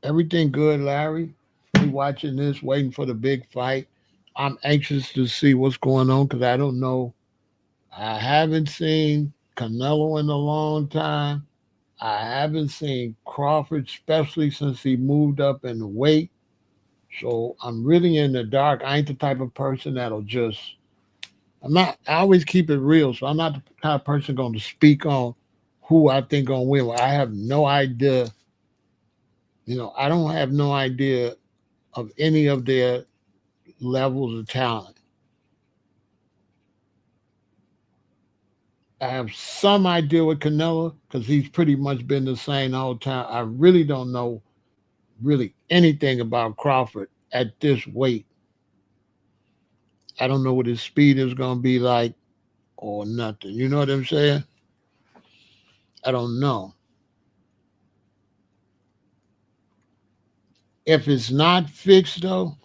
Everything good, Larry. We watching this, waiting for the big fight. I'm anxious to see what's going on because I don't know. I haven't seen Canelo in a long time. I haven't seen Crawford, especially since he moved up in weight. So I'm really in the dark. I ain't the type of person that'll just. I'm not. I always keep it real. So I'm not the kind of person going to speak on who I think gonna win. I have no idea. I don't have no idea of any of their levels of talent. I have some idea with Canelo because he's pretty much been the same the whole time. I really don't know really anything about Crawford at this weight. I don't know what his speed is going to be like or nothing. You know what I'm saying? I don't know. If it's not fixed though,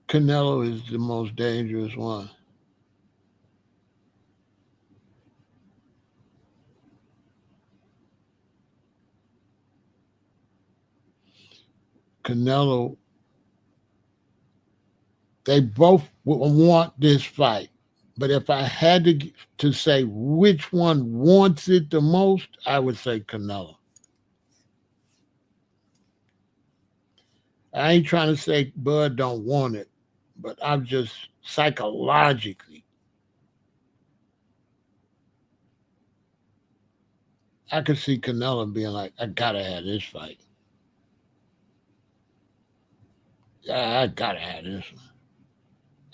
Canelo is the most dangerous one. Canelo, they both want this fight. But if I had to say which one wants it the most, I would say Canelo. I ain't trying to say Bud don't want it, but I'm just psychologically, I could see Canelo being like, I gotta have this fight. Yeah, I gotta have this one.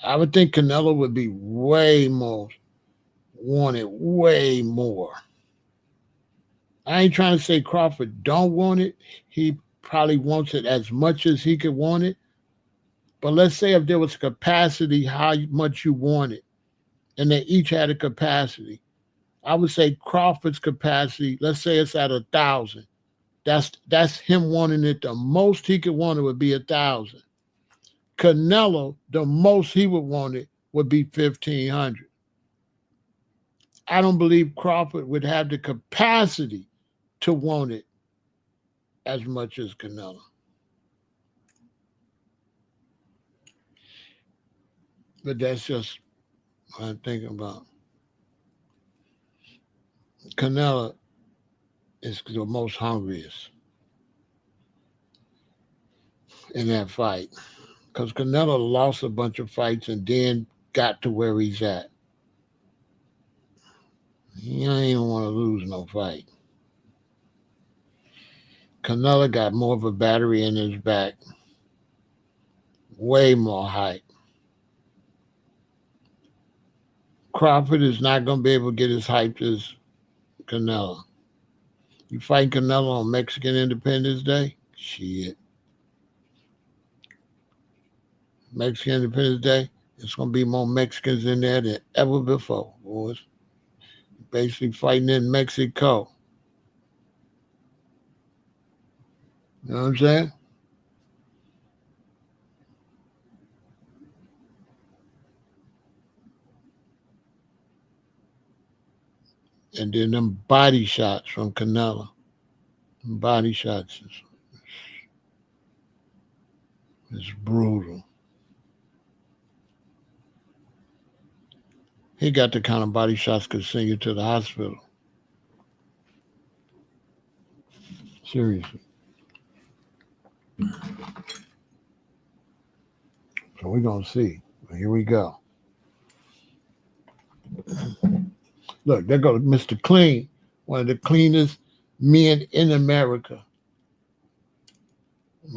I would think Canelo would be way more wanted, way more. I ain't trying to say Crawford don't want it. He probably wants it as much as he could want it. But let's say if there was capacity, how much you want it, and they each had a capacity. I would say Crawford's capacity, let's say it's at 1,000. That's him wanting it. The most he could want it would be 1,000. Canelo, the most he would want it would be 1,500. I don't believe Crawford would have the capacity to want it as much as Canelo. But that's just what I'm thinking about. Canelo is the most hungriest in that fight because Canelo lost a bunch of fights and then got to where he's at. He don't even want to lose no fight. Canelo got more of a battery in his back, way more height. Crawford is not going to be able to get as hyped as Canelo. You fight Canelo on Mexican Independence Day? Shit. Mexican Independence Day, it's going to be more Mexicans in there than ever before, boys. Basically fighting in Mexico. You know what I'm saying? And then them body shots from Canelo. Body shots is brutal. He got the kind of body shots could send you to the hospital. Seriously. So we're going to see. Here we go. Look, there goes Mr. Clean, one of the cleanest men in America.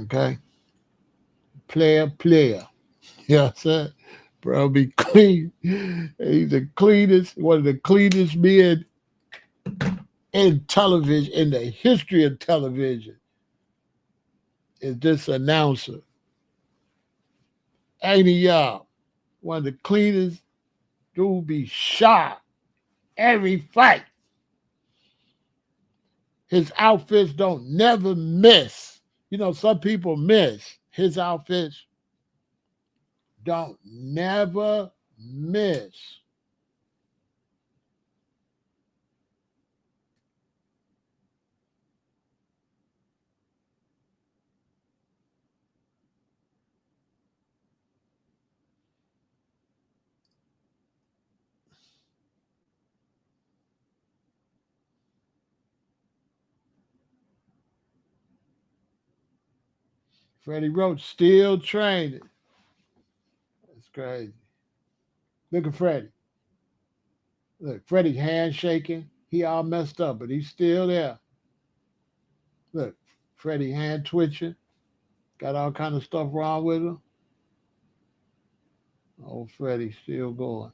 Okay? Player. You know what I'm saying? Bro, be clean. He's the cleanest, one of the cleanest men in television, in the history of television. Is this announcer. Ain't he, y'all? One of the cleanest. Dude be sharp every fight. His outfits don't never miss. You know, some people miss. His outfits don't never miss. Freddie Roach still training. That's crazy. Look at Freddie. Look, Freddie handshaking. He all messed up, but he's still there. Look, Freddie hand twitching. Got all kind of stuff wrong with him. Oh, Freddie still going.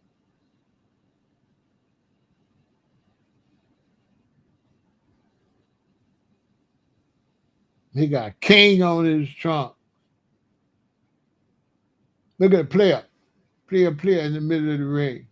He got King on his trunk. Look at the player in the middle of the ring.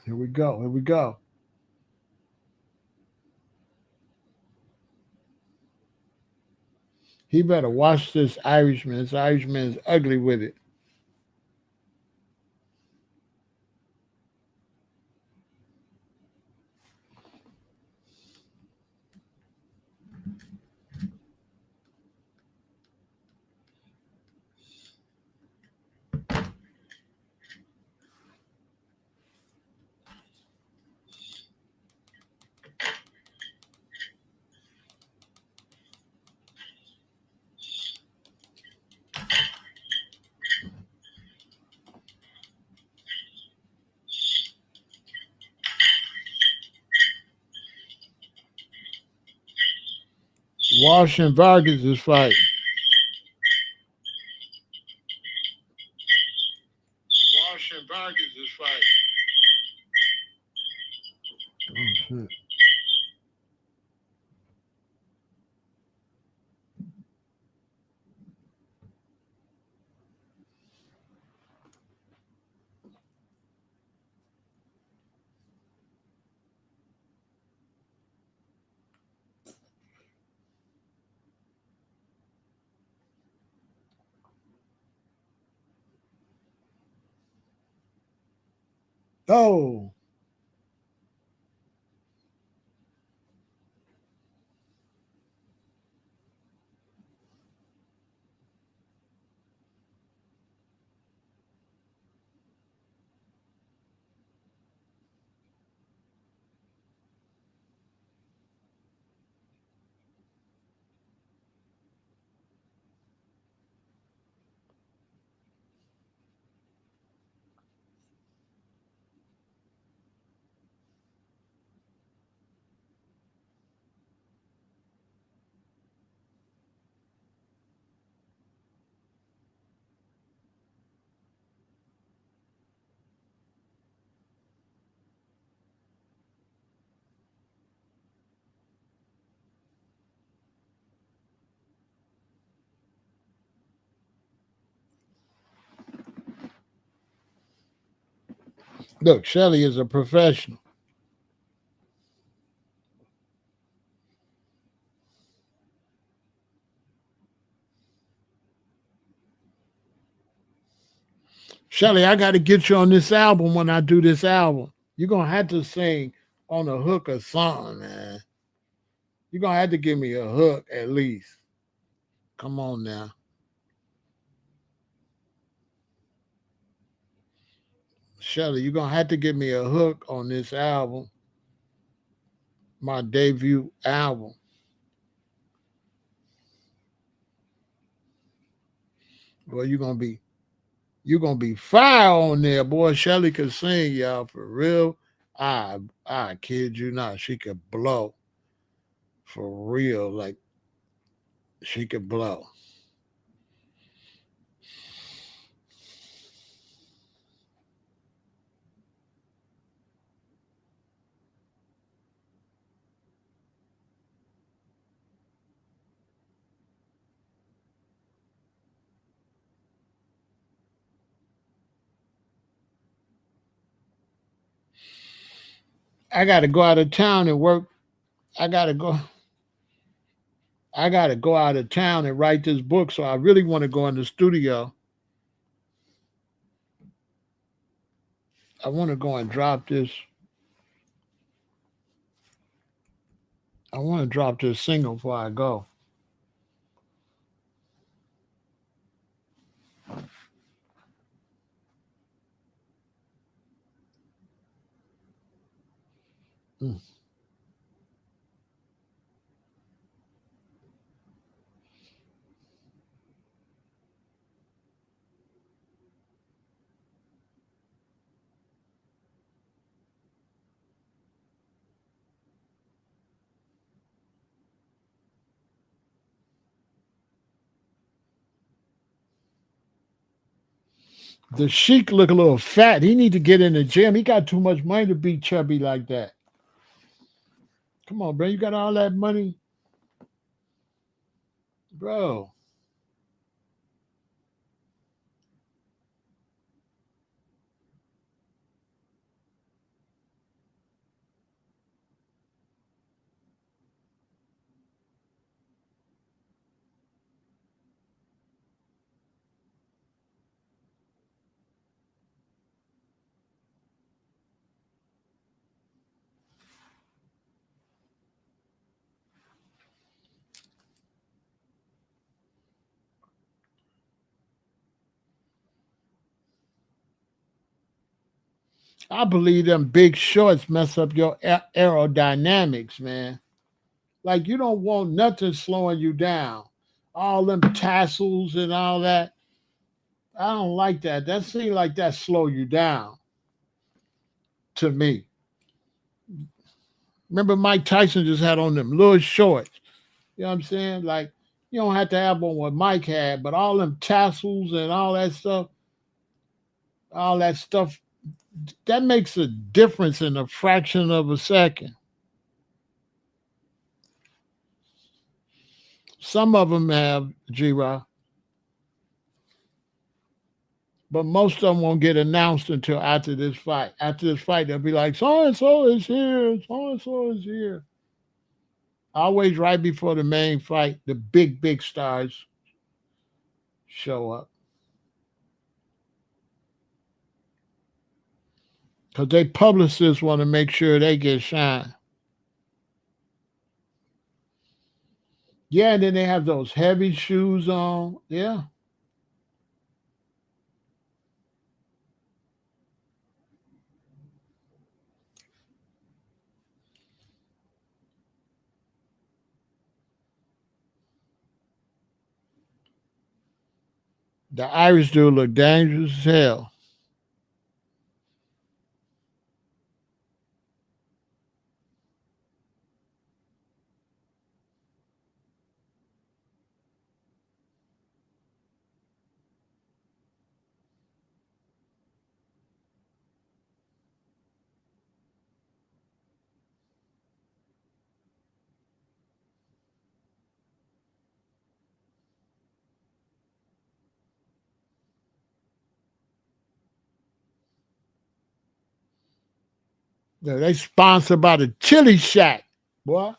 Here we go. Here we go. He better watch this Irishman. This Irishman is ugly with it. Walsh and Vargas is fighting. Walsh and Vargas is fighting. Oh, shit. Oh, look, Shelly is a professional. Shelly, I got to get you on this album when I do this album. You're going to have to sing on a hook or something, man. You're going to have to give me a hook at least. Come on now. Shelly, you're going to have to give me a hook on this album, my debut album. Well, you're gonna be fire on there, boy. Shelly could sing, y'all, for real. I kid you not. She could blow for real. Like she could blow. I gotta go out of town and work. I gotta go. I gotta go out of town and write this book. So I really want to go in the studio. I want to go and drop this. I want to drop this single before I go. Mm. The Sheik look a little fat. He need to get in the gym. He got too much money to be chubby like that. Come on, bro. You got all that money, bro. I believe them big shorts mess up your aerodynamics, man. Like you don't want nothing slowing you down. All them tassels and all that. I don't like that. That seems like that slow you down to me. Remember Mike Tyson just had on them little shorts. You know what I'm saying? Like, you don't have to have one what Mike had, but all them tassels and all that stuff, that makes a difference in a fraction of a second. Some of them have G-Rock, but most of them won't get announced until after this fight. After this fight, they'll be like, so and so is here, so and so is here. Always right before the main fight, the big stars show up because they publicists want to make sure they get shine. Yeah, and then they have those heavy shoes on. Yeah. The Irish dude look dangerous as hell. They sponsored by the Chili Shack, boy.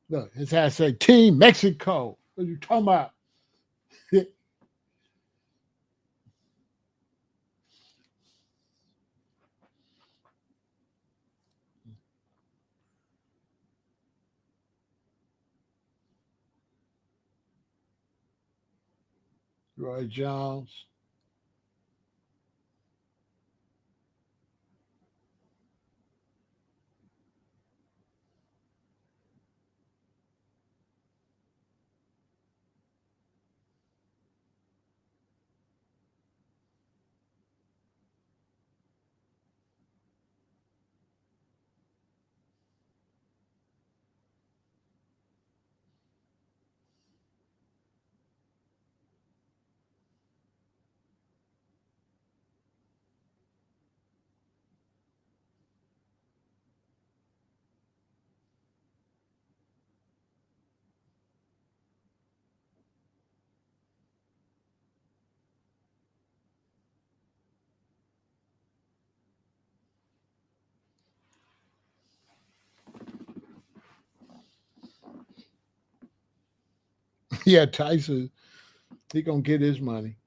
Look, his ass say Team Mexico. What you talking about? Roy Jones. Yeah, Tyson, he gonna get his money.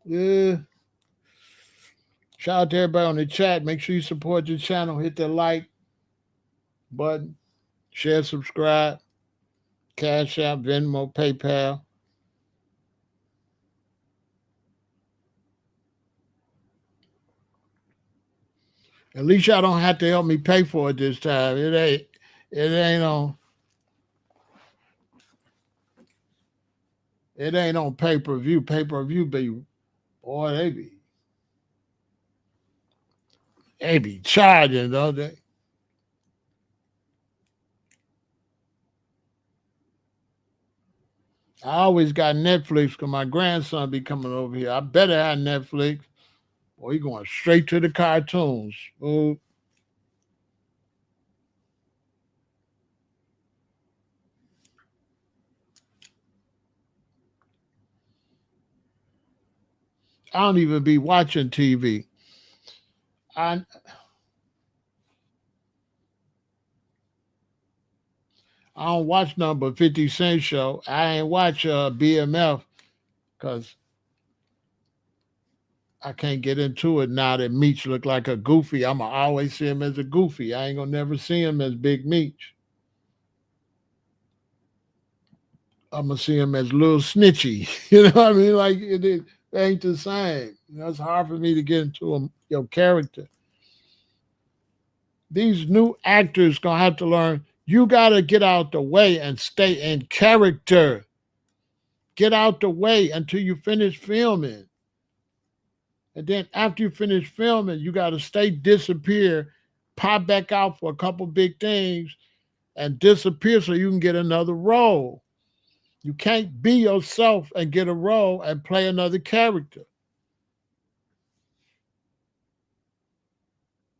Yeah. Shout out to everybody on the chat. Make sure you support the channel. Hit the like button. Share, subscribe. Cash App, Venmo, PayPal. At least y'all don't have to help me pay for it this time. It ain't on it ain't on pay-per-view. Pay-per-view be boy, they be charging, don't they? I always got Netflix because my grandson be coming over here. I better have Netflix. Or he going straight to the cartoons. Oh, I don't even be watching TV. I I don't watch nothing but 50 Cent show. I ain't watch BMF because I can't get into it now that Meech look like a goofy. I'ma always see him as a goofy. I ain't gonna never see him as Big Meech. I'm gonna see him as a little snitchy. You know what I mean? Like it ain't the same. You know, it's hard for me to get into your character. These new actors gonna have to learn. You gotta get out the way and stay in character. Get out the way until you finish filming. And then after you finish filming, you gotta stay disappear, pop back out for a couple big things, and disappear so you can get another role. You can't be yourself and get a role and play another character.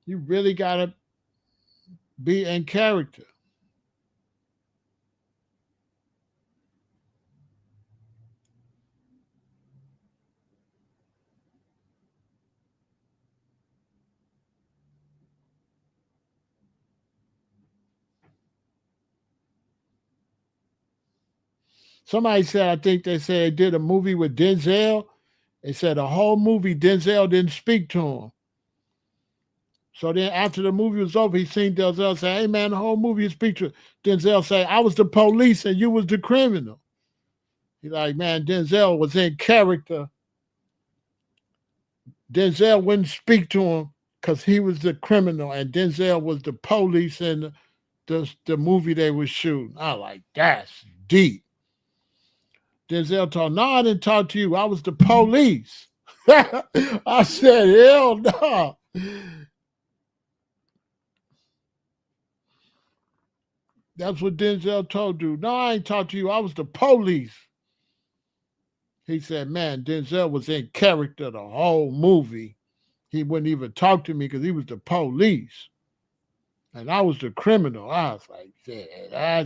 You really gotta be in character. Somebody said, I think they said they did a movie with Denzel. They said the whole movie Denzel didn't speak to him. So then after the movie was over, he seen Denzel say, hey man, the whole movie you speak to Denzel say, I was the police and you was the criminal. He's like, man, Denzel was in character. Denzel wouldn't speak to him because he was the criminal and Denzel was the police in the movie they was shooting. I like, that's deep. Denzel told, no, I didn't talk to you. I was the police. I said, hell no. That's what Denzel told you. No, I ain't talked to you. I was the police. He said, man, Denzel was in character the whole movie. He wouldn't even talk to me because he was the police. And I was the criminal. I was like, yeah,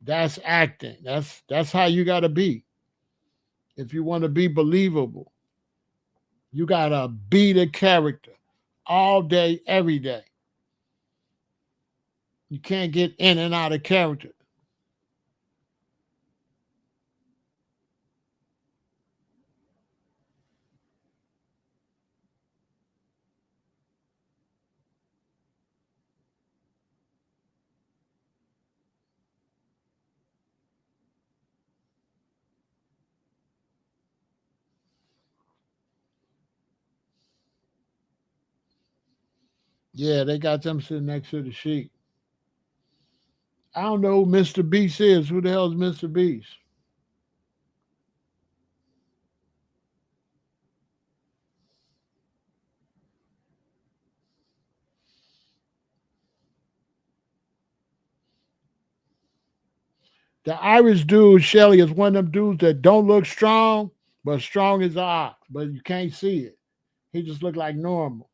that's acting. That's how you gotta be. If you want to be believable, you gotta be the character all day, every day. You can't get in and out of character. Yeah, they got them sitting next to the sheet. I don't know who Mr. Beast is. Who the hell is Mr. Beast? The Irish dude, Shelly, is one of them dudes that don't look strong, but strong as an ox, but you can't see it. He just look like normal.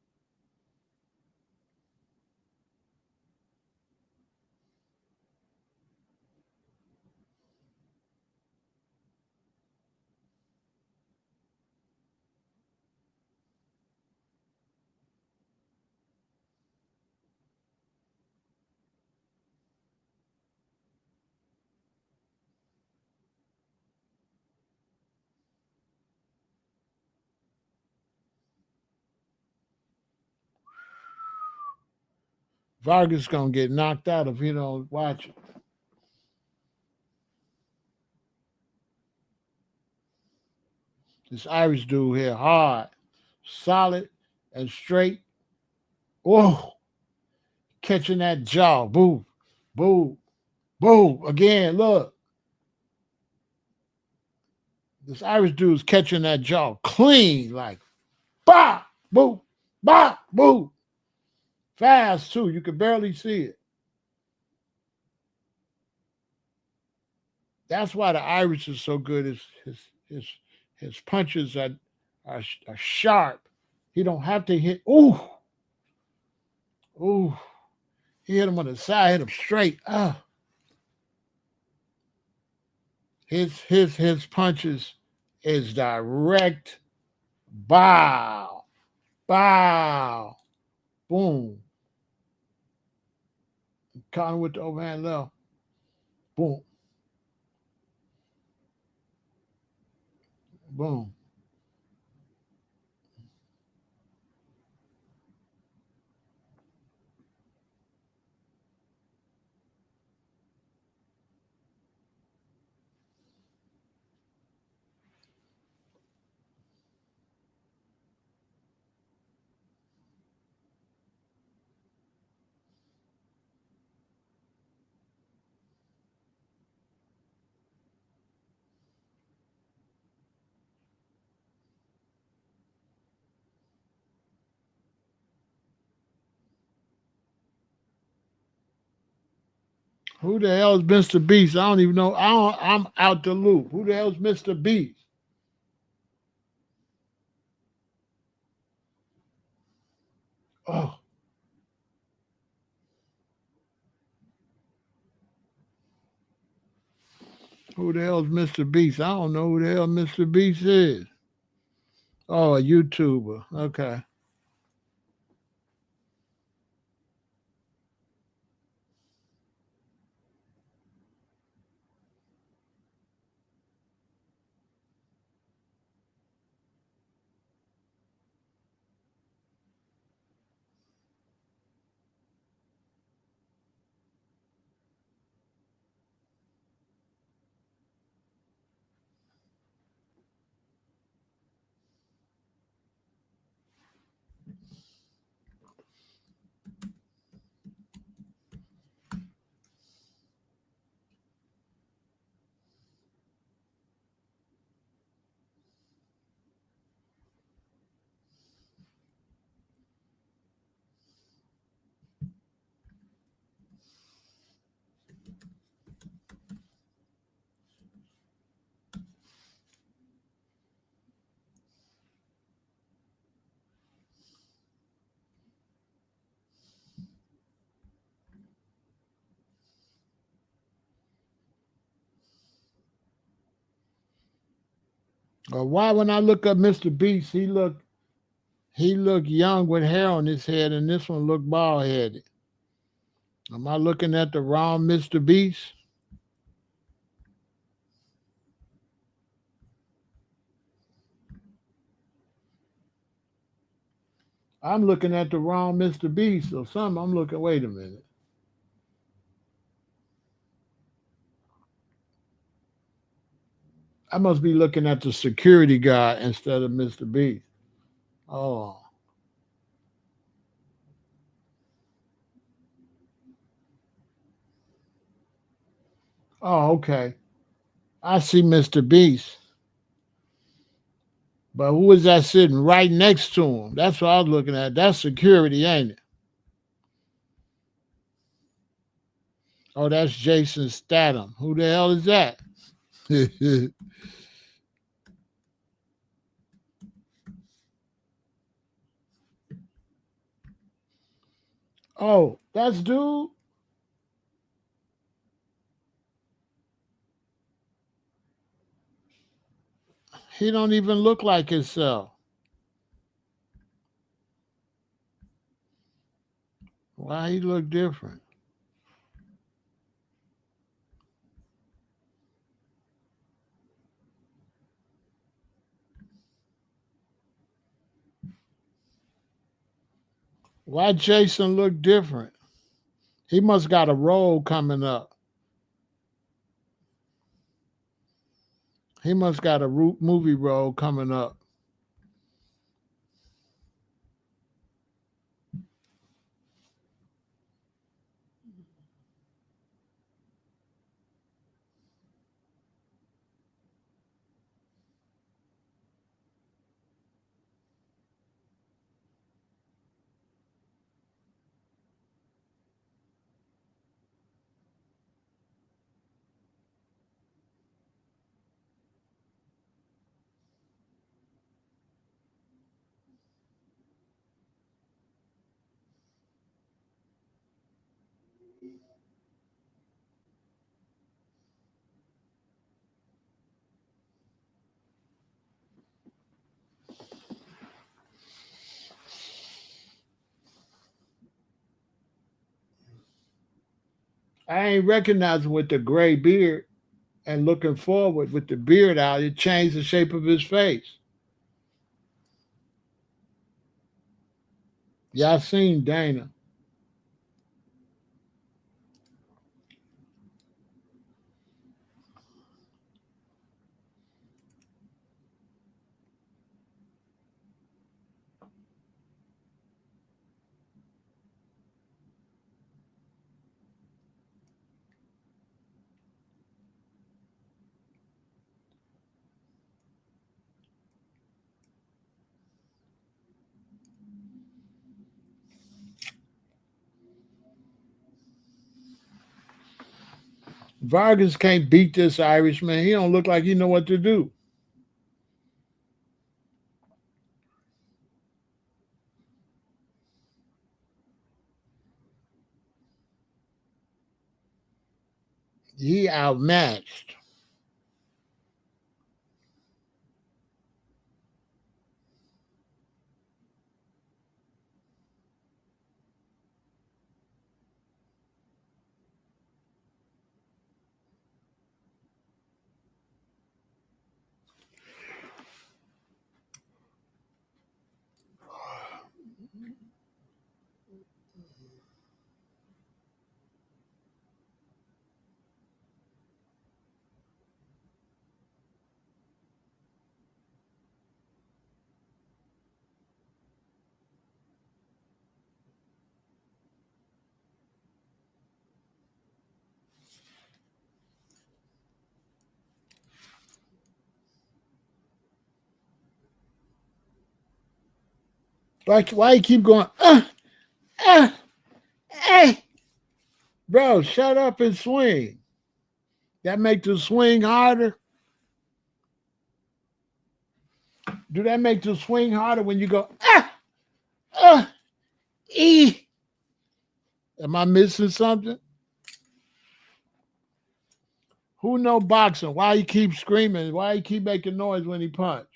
Vargas gonna get knocked out if he don't watch it. This Irish dude here, hard, solid, and straight. Whoa, catching that jaw. Boo, boo, boo. Again, look. This Irish dude's catching that jaw clean, like, bah, boo, bah, boo. Fast, too. You could barely see it. That's why the Irish is so good. His punches are sharp. He don't have to hit. Ooh, ooh. He hit him on the side, hit him straight. His punches is direct. Bow, bow, boom. Caught him with the overhand left. Boom, boom. Who the hell is Mr. Beast? I don't even know. I'm out the loop. Who the hell is Mr. Beast? Oh, who the hell is Mr. Beast? I don't know who the hell Mr. Beast is. Oh, a YouTuber. Okay. Why when I look up Mr. Beast, he look young with hair on his head, and this one look bald headed. Am I looking at the wrong Mr. Beast? I'm looking at the wrong Mr. Beast or something. I'm looking. Wait a minute. I must be looking at the security guy instead of Mr. Beast. Oh, oh, okay. I see Mr. Beast, but who is that sitting right next to him? That's what I was looking at. That's security, ain't it? Oh, that's Jason Statham. Who the hell is that? Oh, that's dude. He don't even look like himself. Why he look different? Why Jason look different? He must got a role coming up. He must got a movie role coming up. I ain't recognizing with the gray beard and looking forward with the beard out. It changed the shape of his face. Yeah, I seen Dana. Vargas can't beat this Irishman. He don't look like he know what to do. He outmatched. Like, why you keep going? Uh, hey, bro, shut up and swing. That make the swing harder. Do that make the swing harder when you go uh, e? Am I missing something? Who know boxing? Why he keep screaming? Why he keep making noise when he punch?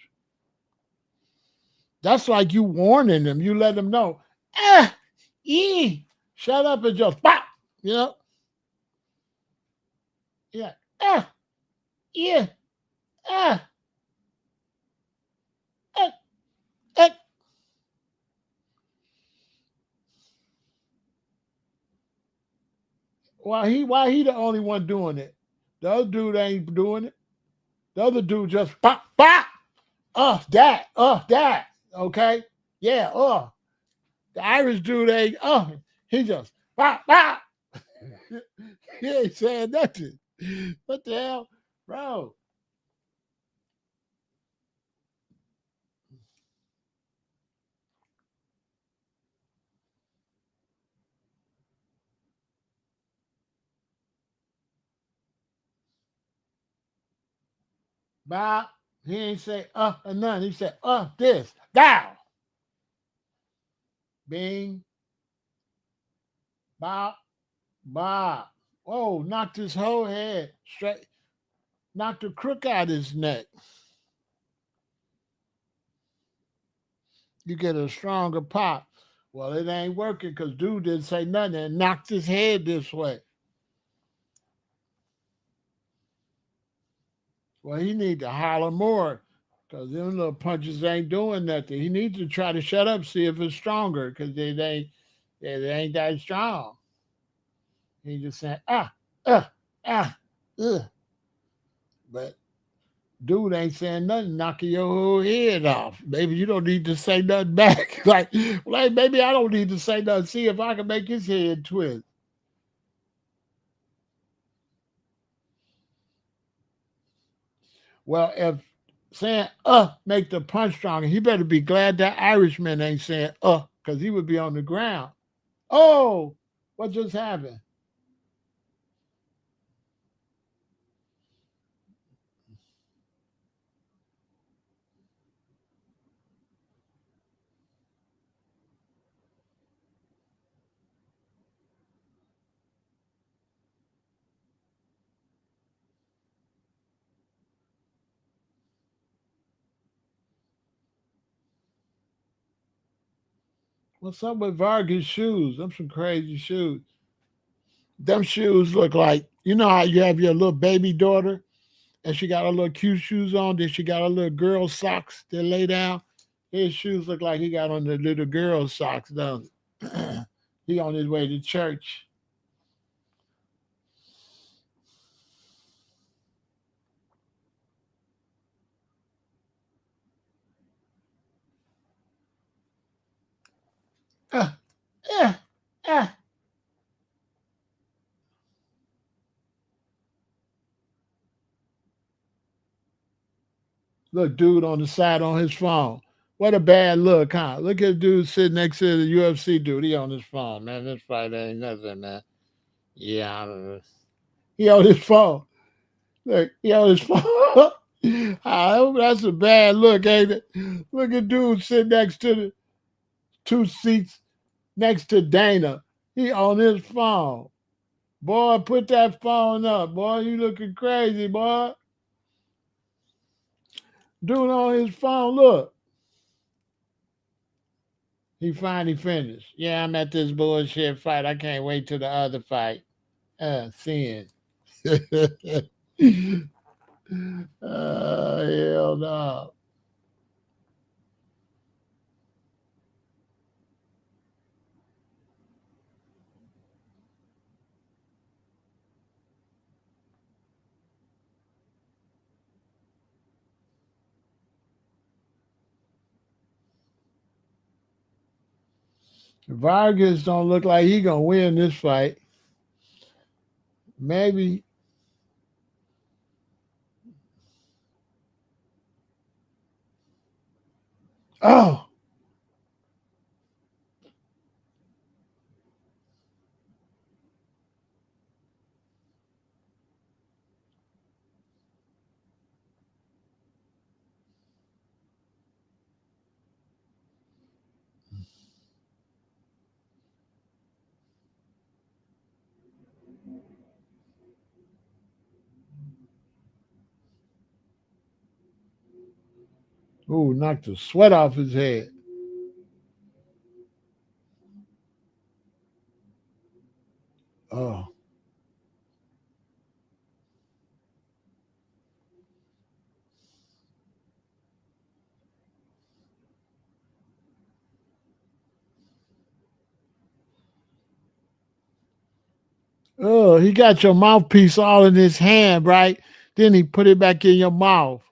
That's like you warning them. You let them know. E. Shut up and just pop. You know? Yeah. Yeah. Uh, uh, uh. Why he the only one doing it? The other dude ain't doing it. The other dude just pop, pop. That. Okay? Yeah, The Irish dude ain't, he just pop, pop. He ain't saying nothing. What the hell? Bro. Bob, he ain't say or none. He said, this, thou. Bing, Bob, Bob. Oh, knocked his whole head straight, knocked the crook out his neck. You get a stronger pop. Well, it ain't working because dude didn't say nothing and knocked his head this way. Well, he need to holler more because them little punches ain't doing nothing. He needs to try to shut up, see if it's stronger because it ain't that strong. He just saying uh, ah, but dude ain't saying nothing, knocking your whole head off. Maybe you don't need to say nothing back. like maybe I don't need to say nothing. See if I can make his head twist. Well, if saying make the punch stronger, he better be glad that Irishman ain't saying because he would be on the ground. Oh, what just happened? What's up with Vargas shoes? Them some crazy shoes. Them shoes look like, you know how you have your little baby daughter and she got her little cute shoes on, then she got her little girl socks that lay down. His shoes look like he got on the little girl socks, don't it? He on his way to church. Uh, uh, uh. Look, dude on the side on his phone. What a bad look, huh? Look at dude sitting next to the UFC dude. He on his phone, man. This fight ain't nothing, man. Yeah, He on his phone. Look, he on his phone. That's a bad look, ain't it? Look at dude sitting next to the 2 seats next to Dana. He on his phone. Boy, put that phone up. Boy, you looking crazy, boy. Dude on his phone, look. He finally finished. Yeah, I'm at this bullshit fight. I can't wait till the other fight. Sin. Hell no. Vargas don't look like he gonna win this fight. Maybe. Oh, ooh, knocked the sweat off his head. Oh. Oh, he got your mouthpiece all in his hand, right? Then he put it back in your mouth.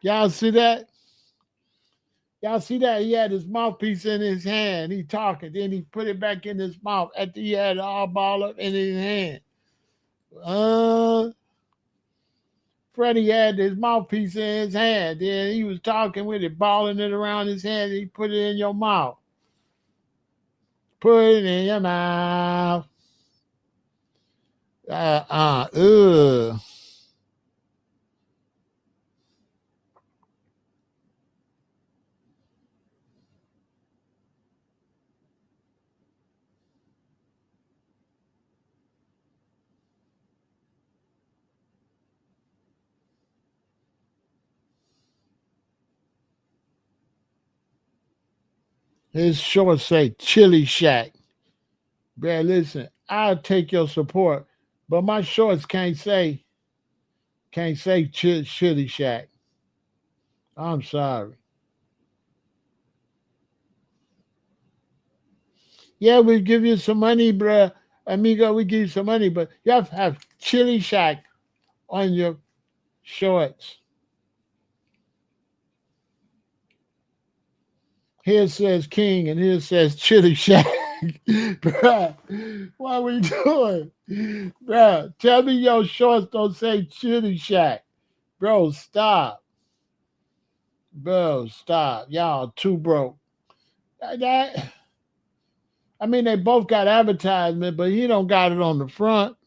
Y'all see that? Y'all see that? He had his mouthpiece in his hand. He talking. Then he put it back in his mouth after he had it all ball up in his hand. Uh, Freddie had his mouthpiece in his hand. Then he was talking with it, balling it around his hand. He put it in your mouth. Put it in your mouth. Uh, uh, ugh. His shorts say Chili Shack. Bruh, listen, I'll take your support, but my shorts can't say Chili Shack. I'm sorry. Yeah, we give you some money, bruh. Amigo, we give you some money, but you have to have Chili Shack on your shorts. Here says King and here says Chili Shack. Bruh, what are we doing? Bruh, tell me your shorts don't say Chili Shack. Bro, stop. Bro, stop. Y'all too broke. That, I mean, they both got advertisement, but he don't got it on the front.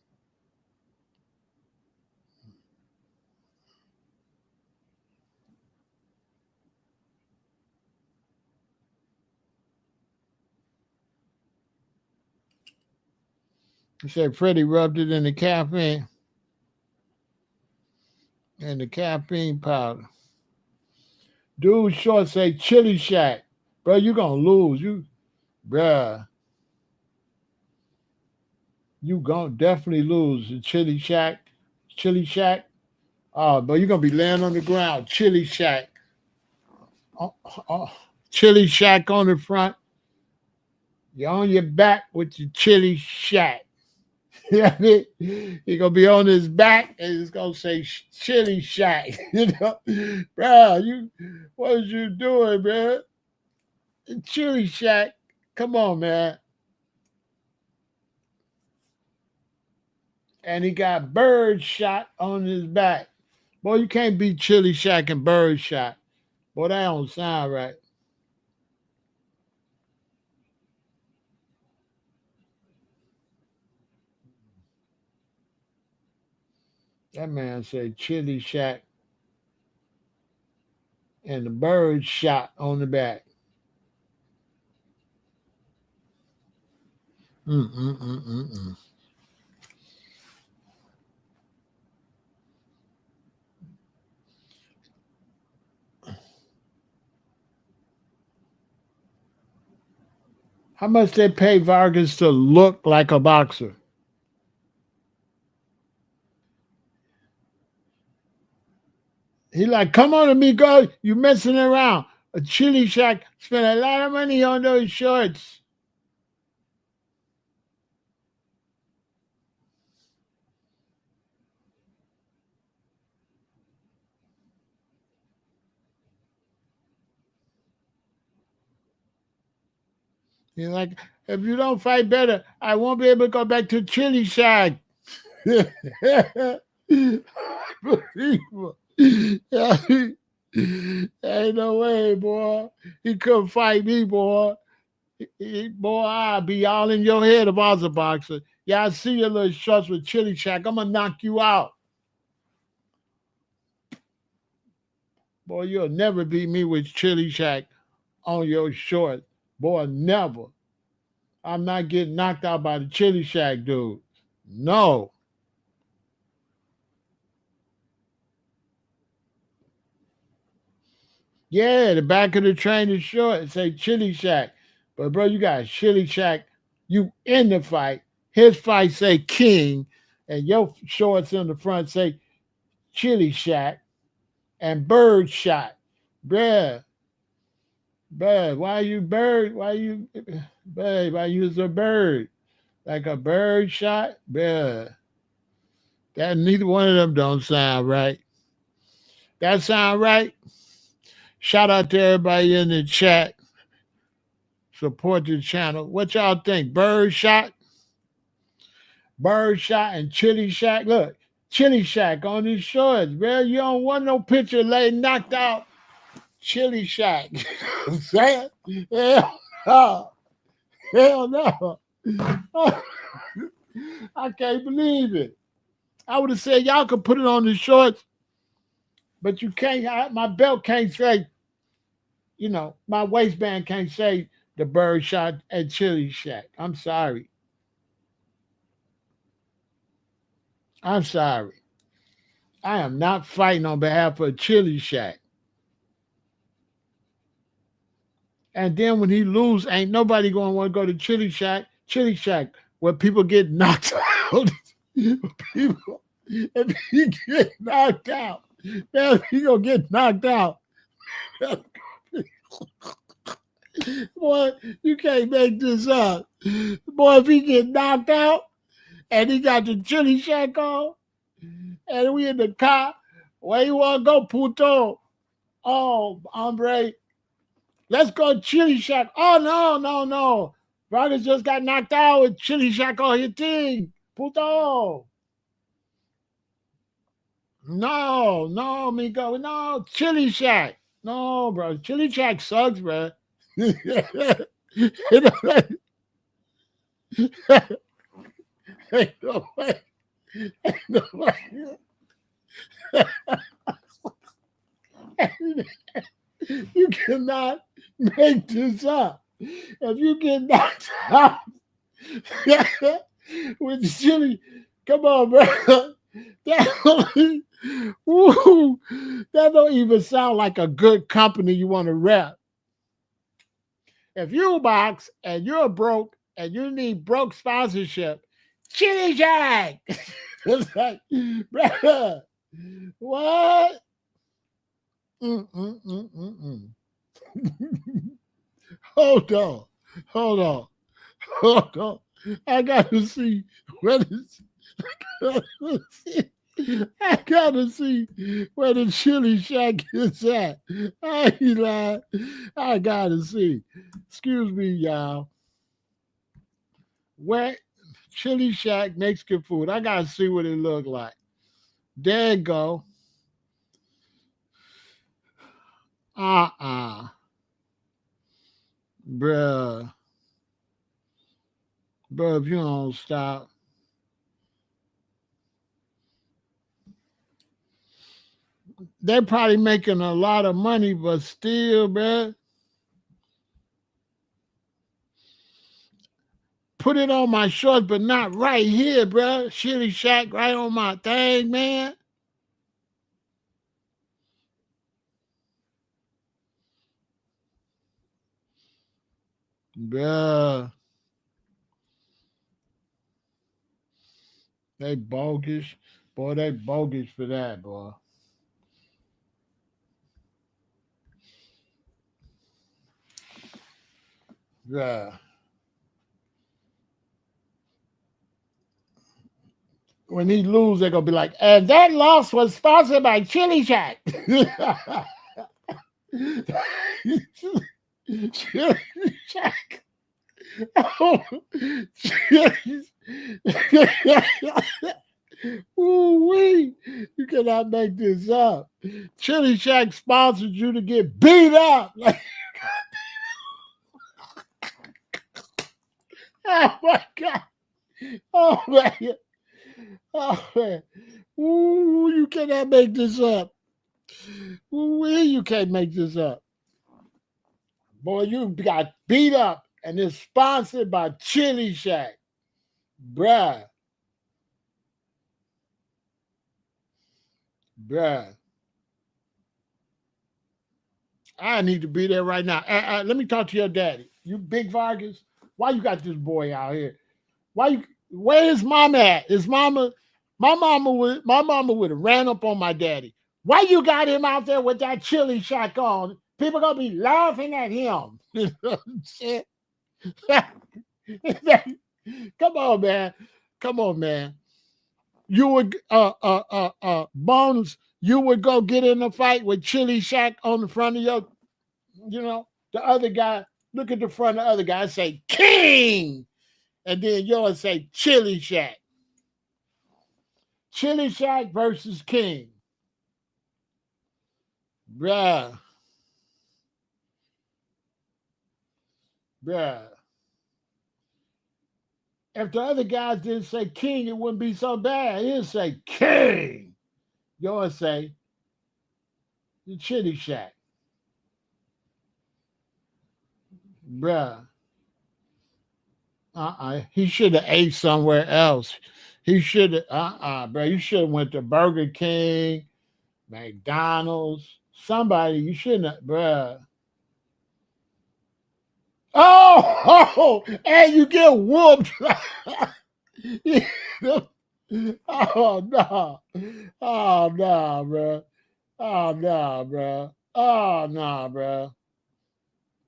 He said Freddie rubbed it in the caffeine powder. Dude short say Chili Shack. Bro, you gonna lose. Bruh, you gonna definitely lose. The Chili Shack. Oh, but you gonna be laying on the ground. Chili Shack. Oh, oh, Chili Shack on the front. You're on your back with your Chili Shack. Yeah, he gonna be on his back and it's gonna say Chili Shack. Bro, what is you doing, man? Chili Shack. Come on, man. And he got bird shot on his back. Boy, you can't beat Chili Shack and bird shot. Boy, that don't sound right. That man said Chili Shack and the bird shot on the back. Mm-mm-mm-mm-mm. How much they pay Vargas to look like a boxer? He like, come on, amigo, you messing around. A Chili Shack spent a lot of money on those shorts. He's like, if you don't fight better, I won't be able to go back to Chili Shack. Unbelievable. Ain't no way, boy. He couldn't fight me, boy. Boy, I'd be all in your head if I was a boxer. Yeah, I see your little shorts with Chili Shack. I'm gonna knock you out. Boy, you'll never beat me with Chili Shack on your shorts. Boy, never. I'm not getting knocked out by the Chili Shack dude. No. Yeah, the back of the train is short. It say Chili Shack. But bro, you got Chili Shack. You in the fight. His fight say King, and your shorts in the front say Chili Shack and Bird Shot. Bruh, bruh, why you bird? Why you, bruh, why use a bird? Like a bird shot? Bruh, that neither one of them don't sound right. That sound right? Shout out to everybody in the chat. Support the channel. What y'all think? Bird shot? Bird shot and Chili Shack? Look, Chili Shack on his shorts, bro. You don't want no picture lay knocked out Chili Shack. I'm saying? Hell no. Hell no. I can't believe it. I would have said y'all could put it on the shorts, but you can't. My belt can't say, my waistband can't say the bird shot at Chili Shack. I'm sorry. I'm sorry. I am not fighting on behalf of Chili Shack. And then when he lose, ain't nobody going to want to go to Chili Shack. Chili Shack, where people get knocked out. People, if he get knocked out, man, he gonna get knocked out. Boy, you can't make this up. Boy, if he get knocked out and he got the Chili Shack on, and we in the car, where you want to go, puto? Oh, hombre, let's go Chili Shack. Oh, no, no, no. Vargas just got knocked out with Chili Shack on his thing. Puto. No, no, amigo. No, Chili Shack. No, bro. Chili Shack sucks, bro. Ain't no way. Ain't no way. You cannot make this up. If you get knocked out with chili, come on, bro. That woo, that don't even sound like a good company you want to rep. If you box and you're broke and you need broke sponsorship, Chili Jack. It's like, bruh, what? Mm-mm-mm-mm-mm. Hold on, hold on, hold on. I got to see where this. I gotta see where the Chili Shack is at. I ain't lying. I gotta see. Excuse me, y'all. Where Chili Shack Mexican food. I gotta see what it look like. There you go. Uh-uh. Bruh. Bruh, if you don't stop. they're probably making a lot of money, but still, bruh, put it on my shorts, but not right here, bruh. Chili Shack right on my thing, man. Bruh, they bogus. Boy, they bogus for that, boy. Yeah. When he lose, they're gonna be like, and that loss was sponsored by Chili Shack. Chili Shack. Oh, ooh-wee. You cannot make this up. Chili Shack sponsored you to get beat up. Like, oh my God. Oh man. Oh man. Ooh, you cannot make this up. Ooh, you can't make this up. Boy, you got beat up and it's sponsored by Chili Shack. Bruh. Bruh. I need to be there right now. Let me talk to your daddy. You big Vargas. Why you got this boy out here? Why you where is mama at? Is mama my mama would have ran up on my daddy. Why you got him out there with that Chili Shack on? People gonna be laughing at him. Shit. Come on, man. Come on, man. You would Bones, you would go get in a fight with Chili Shack on the front of your, the other guy, look at the front of the other guy and say, King! And then yours say Chili Shack. Chili Shack versus King. Bruh. Bruh. If the other guys didn't say King, it wouldn't be so bad. He'd say King. Yours say the Chili Shack. Bruh. He should have ate somewhere else. He should have, bro. You should have went to Burger King, McDonald's, somebody. You shouldn't have, bruh. Oh, and you get whooped. Oh no. Oh no, bro. Oh no, bro. Oh no, bro.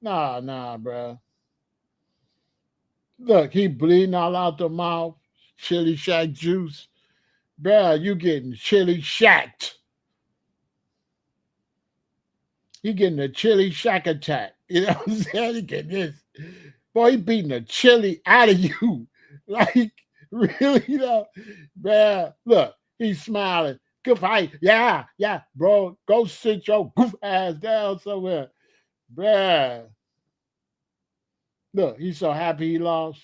No, bro. Look, he bleeding all out the mouth. Chili Shack juice. Bruh, you getting chili shacked. He getting a chili shack attack. You know what I'm saying? He getting this. Boy, he beating the chili out of you. Like, really, bruh. Look, he's smiling. Good fight. Yeah, bro. Go sit your goof ass down somewhere. Bruh. Look, he's so happy he lost.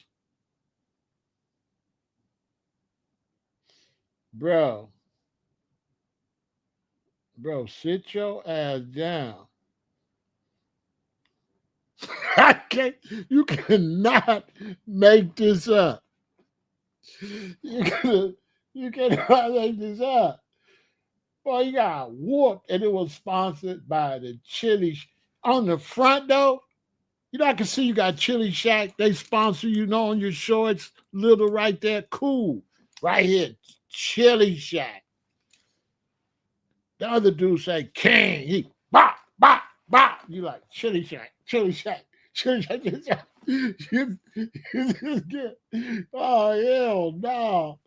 Bro. Bro, sit your ass down. I can't, you cannot make this up. You cannot make this up. Boy, you got whooped and it was sponsored by the Chili. On the front though, I can see you got Chili Shack. They sponsor you, on your shorts, little right there. Cool. Right here, Chili Shack. The other dude say King. He bop, bop, bop. You like Chili Shack, Chili Shack, Chili Shack. You just get, oh hell no.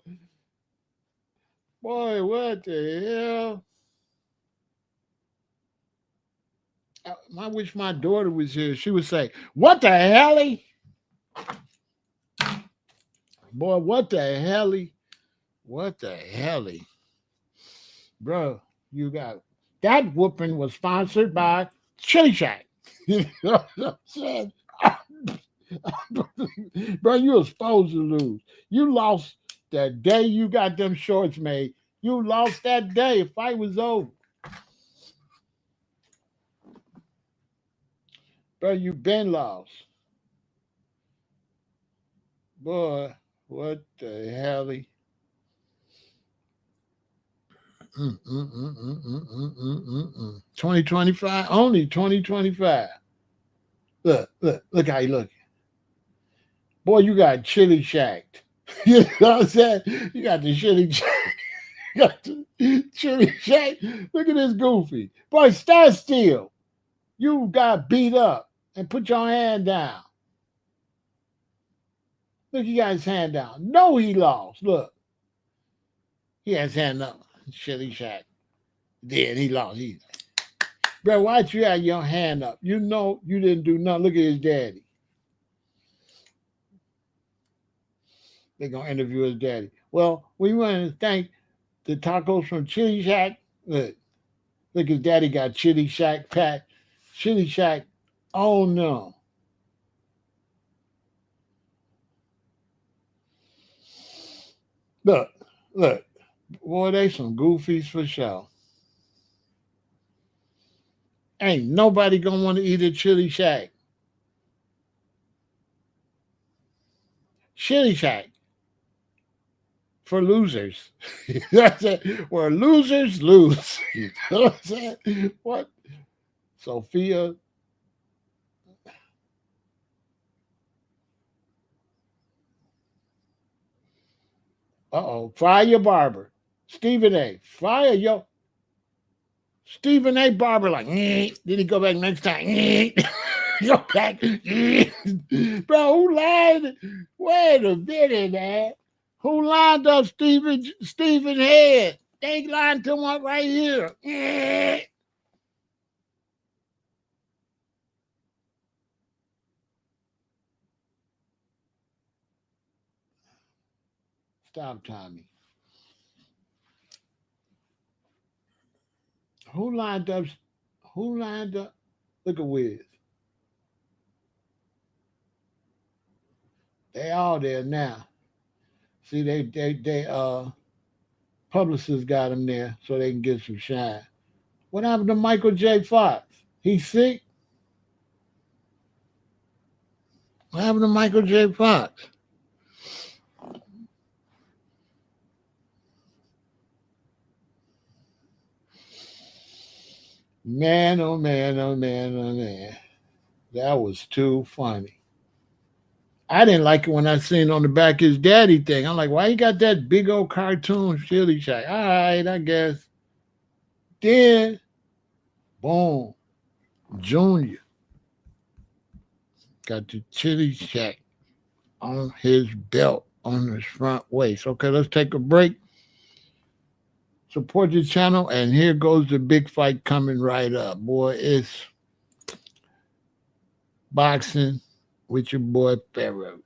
Boy, what the hell? I wish my daughter was here. She would say, what the hell? Boy, what the hell? What the hell? Bro, you got that whooping was sponsored by Chili Shack. You know what I'm saying? Bro, you were supposed to lose. You lost the day you got them shorts made. You lost that day. The fight was over. Bro, you been lost. Boy, what the hell? 2025? Only 2025. Look how you look. Boy, you got chili shacked. You know what I'm saying? You got the chili shack. You got the chili shack. Look at this goofy. Boy, stand still. You got beat up and put your hand down. Look, he got his hand down. No, he lost. Look, he has his hand up. Chili shack. Then he lost. Bro, why'd you have your hand up? You know you didn't do nothing. Look at his daddy. They're going to interview his daddy. Well, we want to thank the tacos from Chili Shack. Look, his daddy got Chili Shack pat. Chili Shack. Oh, no. Look. Boy, they some goofies for sure. Ain't nobody going to want to eat at Chili Shack. Chili Shack. For losers. That's it. Where losers lose. You know what I'm saying? What? Sophia. Uh-oh. Fire your barber. Stephen A. Fire your Stephen A. Barber like, then he go back next time. Go back. Bro, who lined? Wait a minute, man. Who lined up Stephen Head? They lined him up right here. Stop, Tommy. Who lined up? Who lined up? Look at Wiz. They all there now. See, they publicists got him there so they can get some shine. What happened to Michael J. Fox? He's sick. What happened to Michael J. Fox? Man, oh man, oh man, oh man. That was too funny. I didn't like it when I seen on the back his daddy thing. I'm like, why you got that big old cartoon Chili Shack? All right, I guess. Then, boom, Junior got the Chili Shack on his belt, on his front waist. Okay, let's take a break. Support the channel, and here goes the big fight coming right up. Boy, it's boxing with your boy Pharaoh.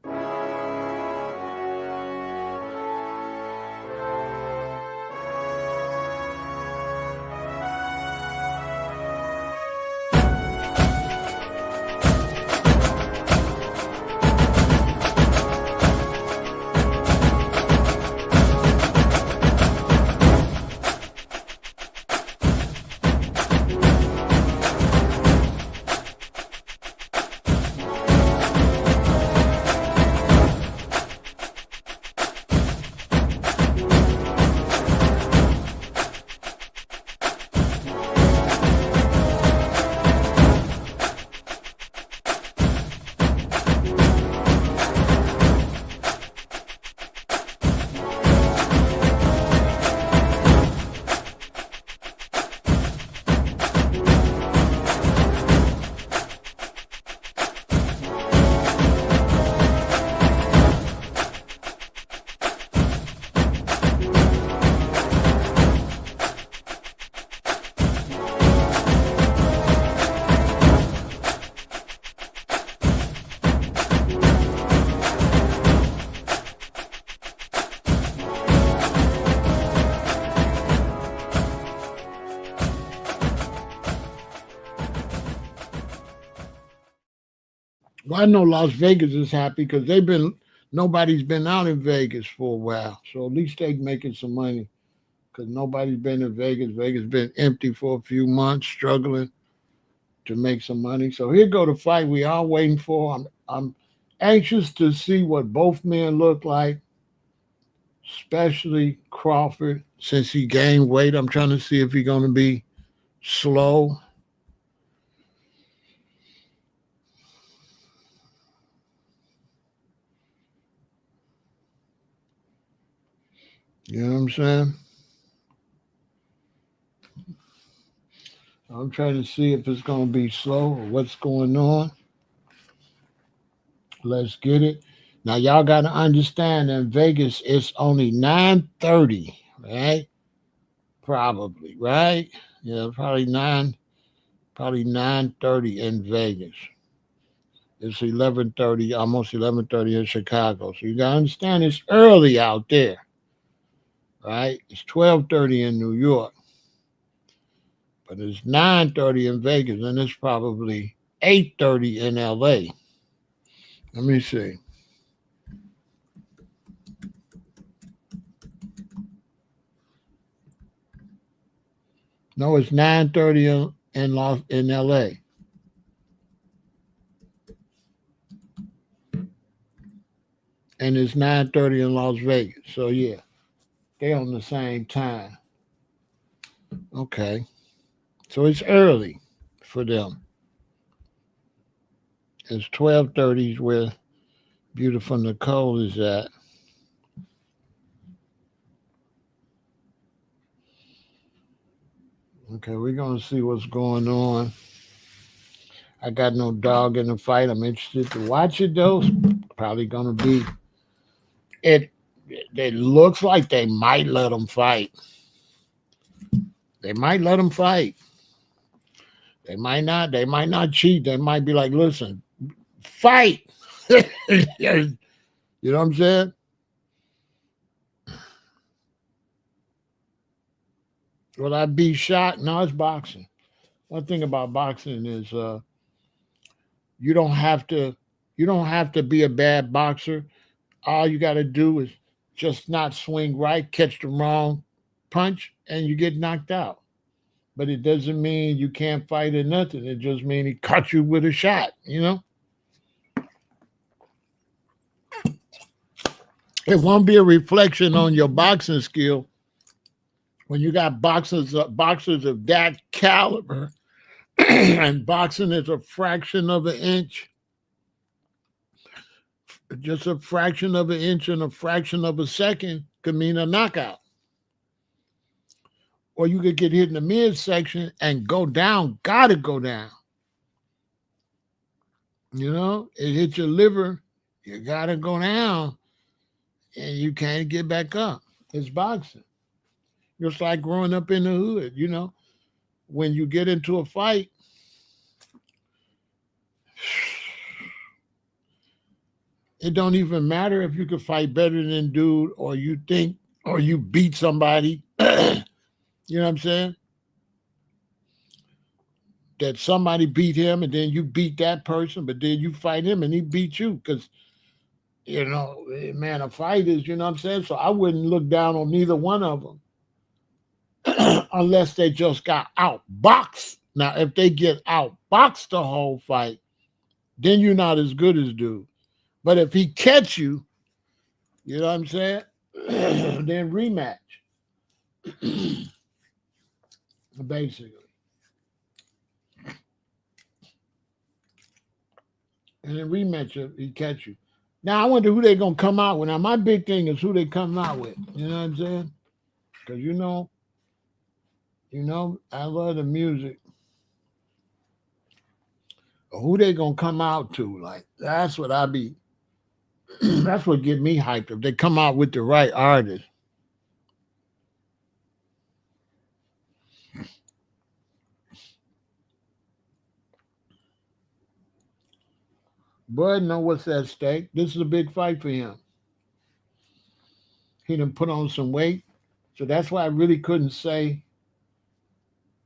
Well, I know Las Vegas is happy because nobody's been out in Vegas for a while. So at least they making some money because nobody's been in Vegas. Vegas been empty for a few months, struggling. to make some money. So here go the fight we all waiting for. I'm anxious to see what both men look like, especially Crawford since he gained weight. I'm trying to see if he's going to be slow. You know what I'm saying? I'm trying to see if it's going to be slow or what's going on. Let's get it. Now y'all got to understand in Vegas it's only 9:30, right? Probably, right? Yeah, probably 9:30 in Vegas. It's 11:30, almost 11:30 in Chicago. So you got to understand it's early out there, right? It's 12:30 in New York, but it's 9:30 in Vegas, and it's probably 8:30 in LA. Let me see. No, it's 9:30 in LA, and it's 9:30 in Las Vegas. So yeah, they on the same time. Okay, so it's early for them. It's 12:30 where beautiful Nicole is at. Okay, we're gonna see what's going on. I got no dog in the fight. I'm interested to watch it though. It's probably gonna be it. It looks like they might let them fight. They might let them fight. They might not. They might not cheat. They might be like, listen, fight. You know what I'm saying? Will I be shot? No, it's boxing. One thing about boxing is you don't have to you don't have to be a bad boxer. All you got to do is just not swing right, catch the wrong punch, and you get knocked out. But it doesn't mean you can't fight or nothing. It just means he caught you with a shot. You know, it won't be a reflection on your boxing skill when you got boxers of that caliber, and boxing is a fraction of an inch, just a fraction of an inch and a fraction of a second could mean a knockout. Or you could get hit in the midsection and go down, gotta go down. You know, it hit your liver, you gotta go down, and you can't get back up. It's boxing. Just like growing up in the hood, you know, when you get into a fight, it don't even matter if you can fight better than dude or you think or you beat somebody. You know what I'm saying? That somebody beat him and then you beat that person, but then you fight him and he beat you because, you know, man, a fight is, you know what I'm saying? So I wouldn't look down on neither one of them unless they just got outboxed. Now, if they get outboxed the whole fight, then you're not as good as dude. But if he catch you, you know what I'm saying? Then rematch. Basically. And then rematch if he catch you. Now I wonder who they gonna come out with. Now my big thing is who they come out with. You know what I'm saying? Because I love the music. Who they gonna come out to? Like that's what I be. That's what get me hyped. If they come out with the right artist. Bud know what's at stake. This is a big fight for him. He done put on some weight. So that's why I really couldn't say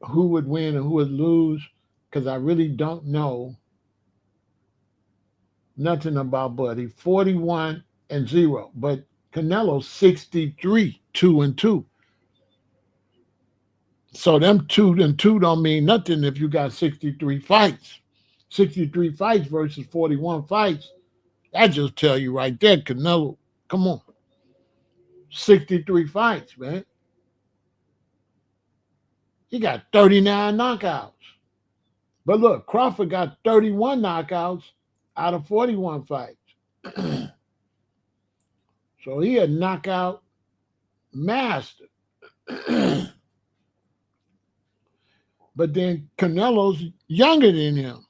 who would win and who would lose. Because I really don't know nothing about Bud. He's 41-0. But Canelo 63, 2-2. So them two don't mean nothing if you got 63 fights. 63 fights versus 41 fights. That just tell you right there, Canelo, come on. 63 fights, man. He got 39 knockouts. But look, Crawford got 31 knockouts out of 41 fights. So he a knockout master. But then Canelo's younger than him.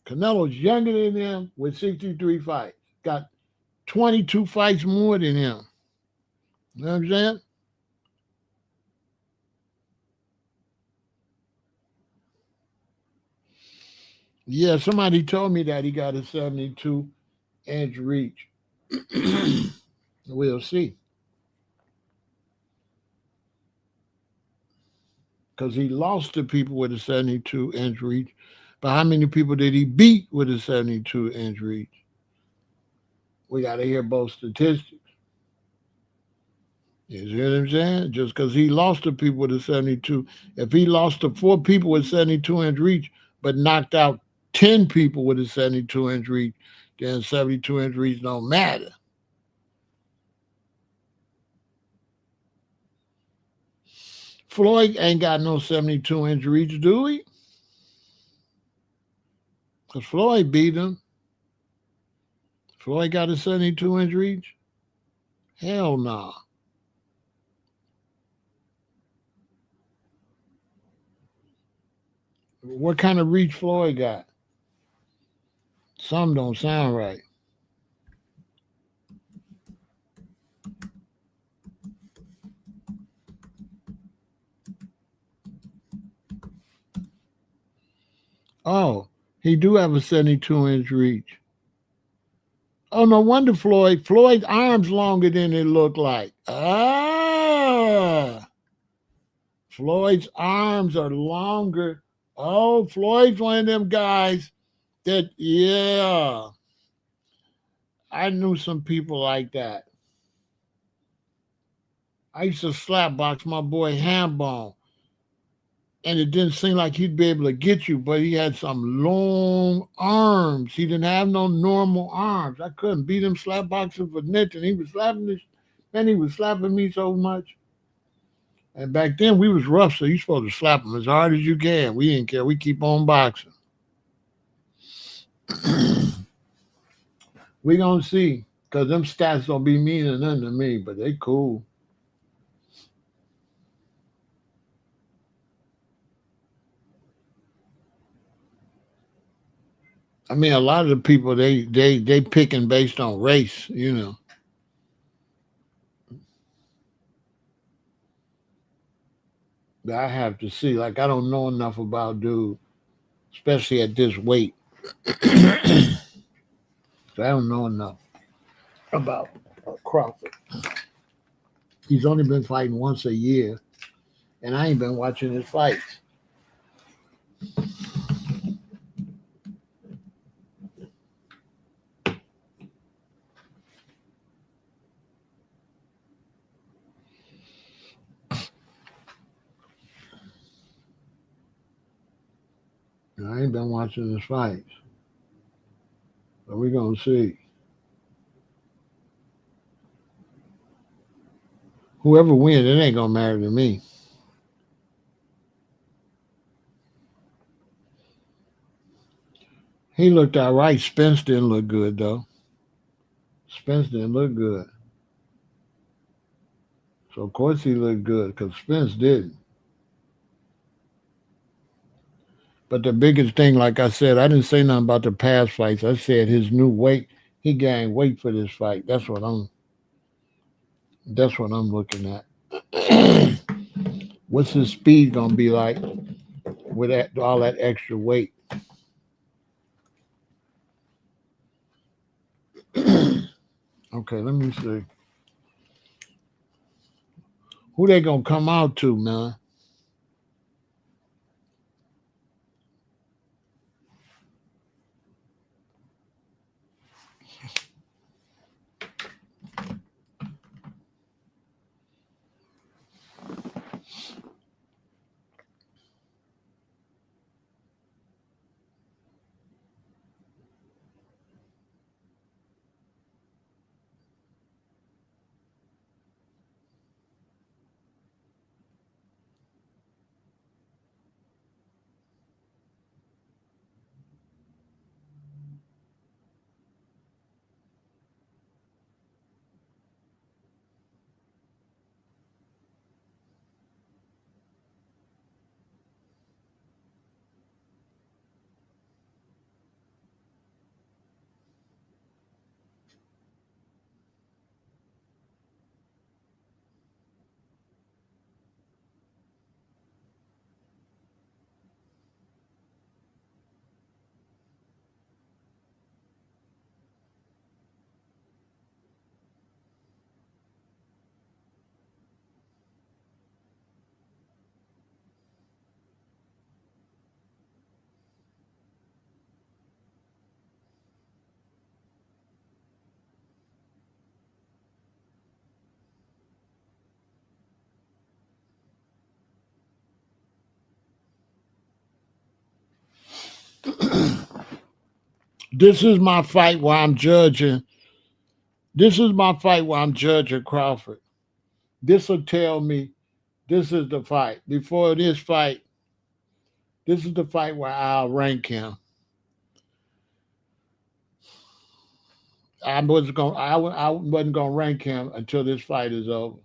Canelo's younger than him with 63 fights. Got 22 fights more than him. You know what I'm saying? Yeah, somebody told me that he got a 72-inch reach. We'll see. Because he lost to people with a 72-inch reach. But how many people did he beat with a 72-inch reach? We got to hear both statistics. You see what I'm saying? Just because he lost to people with a 72, if he lost to 4 people with 72-inch reach, but knocked out 10 people with a 72-inch reach, then 72-inch reach don't matter. Floyd ain't got no 72-inch reach, do he? Because Floyd beat him. Floyd got a 72-inch reach? Hell nah. What kind of reach Floyd got? Some don't sound right. Oh, he do have a 72-inch reach. Oh, no wonder Floyd's arms longer than it looked like. Ah, Floyd's arms are longer. Oh, Floyd's one of them guys that, yeah, I knew some people like that. I used to slap box my boy Hambone, and it didn't seem like he'd be able to get you, but he had some long arms. He didn't have no normal arms. I couldn't beat him slap boxing for nothing. He was slapping this, man, he was slapping me so much. And back then we was rough, so you supposed to slap him as hard as you can. We didn't care. We keep on boxing. We gonna see, cause them stats don't be meaning nothing to me, but they cool. I mean, a lot of the people they picking based on race, you know. But I have to see. Like I don't know enough about dude, especially at this weight. So I don't know enough about Crawford. He's only been fighting once a year, and I ain't been watching his fights. I ain't been watching his fights. So we're gonna see. Whoever wins, it ain't gonna matter to me. He looked all right. Spence didn't look good though. Spence didn't look good. So of course he looked good because Spence didn't. But the biggest thing, like I said, I didn't say nothing about the past fights. I said his new weight. He gained weight for this fight. That's what I'm looking at. What's his speed gonna be like with all that extra weight? Okay, let me see. Who they gonna come out to, man? This is my fight where I'm judging. This is my fight where I'm judging Crawford. This will tell me this is the fight. Before this fight, this is the fight where I'll rank him. I wasn't gonna rank him until this fight is over.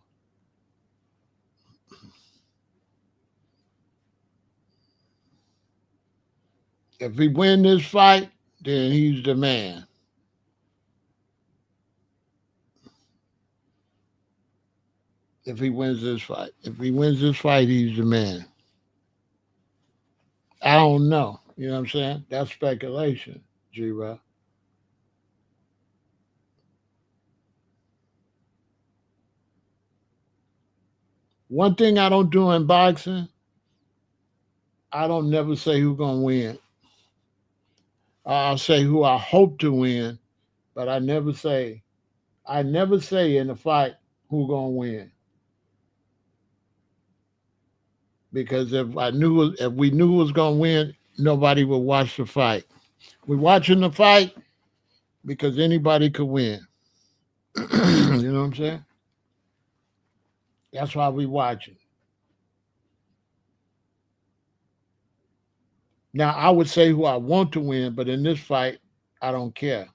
If he win this fight, then he's the man. If he wins this fight, if he wins this fight, he's the man. I don't know. You know what I'm saying? That's speculation, G. Rock. One thing I don't do in boxing, I don't never say who's gonna win. I'll say who I hope to win, but I never say in the fight who gonna win. Because if we knew who was gonna win, nobody would watch the fight. We're watching the fight because anybody could win. You know what I'm saying? That's why we watching. Now I would say who I want to win, but in this fight, I don't care.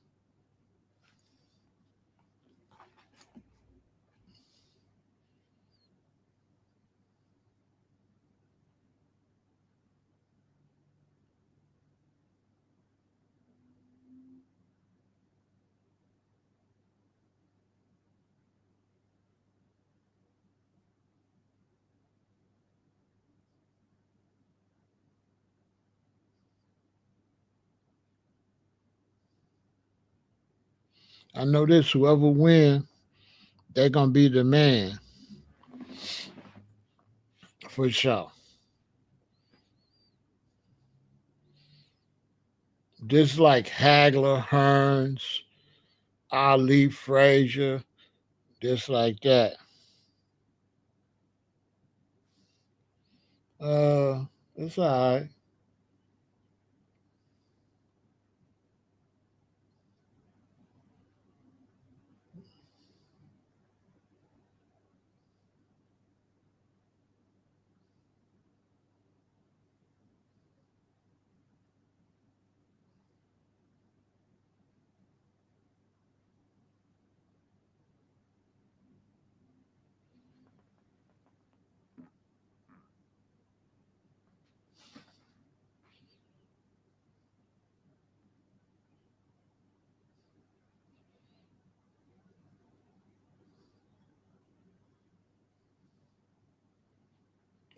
I know this: whoever win, they're gonna be the man for sure. Just like Hagler, Hearns, Ali, Frazier, just like that. It's all right.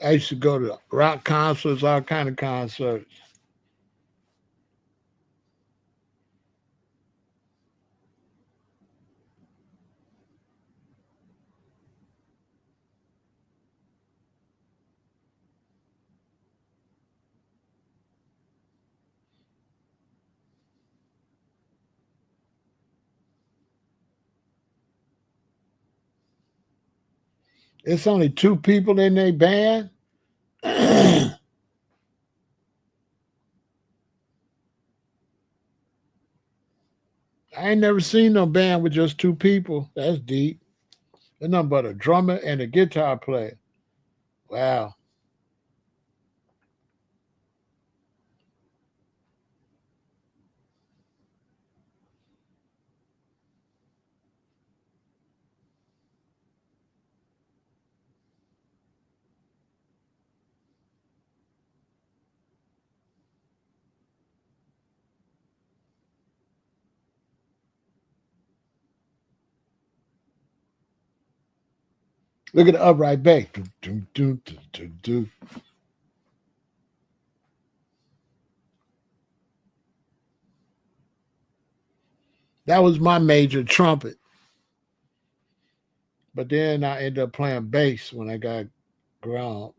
I used to go to rock concerts, all kind of concerts. It's only two people in their band. I ain't never seen no band with just two people. That's deep. There's nothing but a drummer and a guitar player. Wow. Look at the upright bass. Do, do, do, do, do. That was my major trumpet. But then I ended up playing bass when I got ground.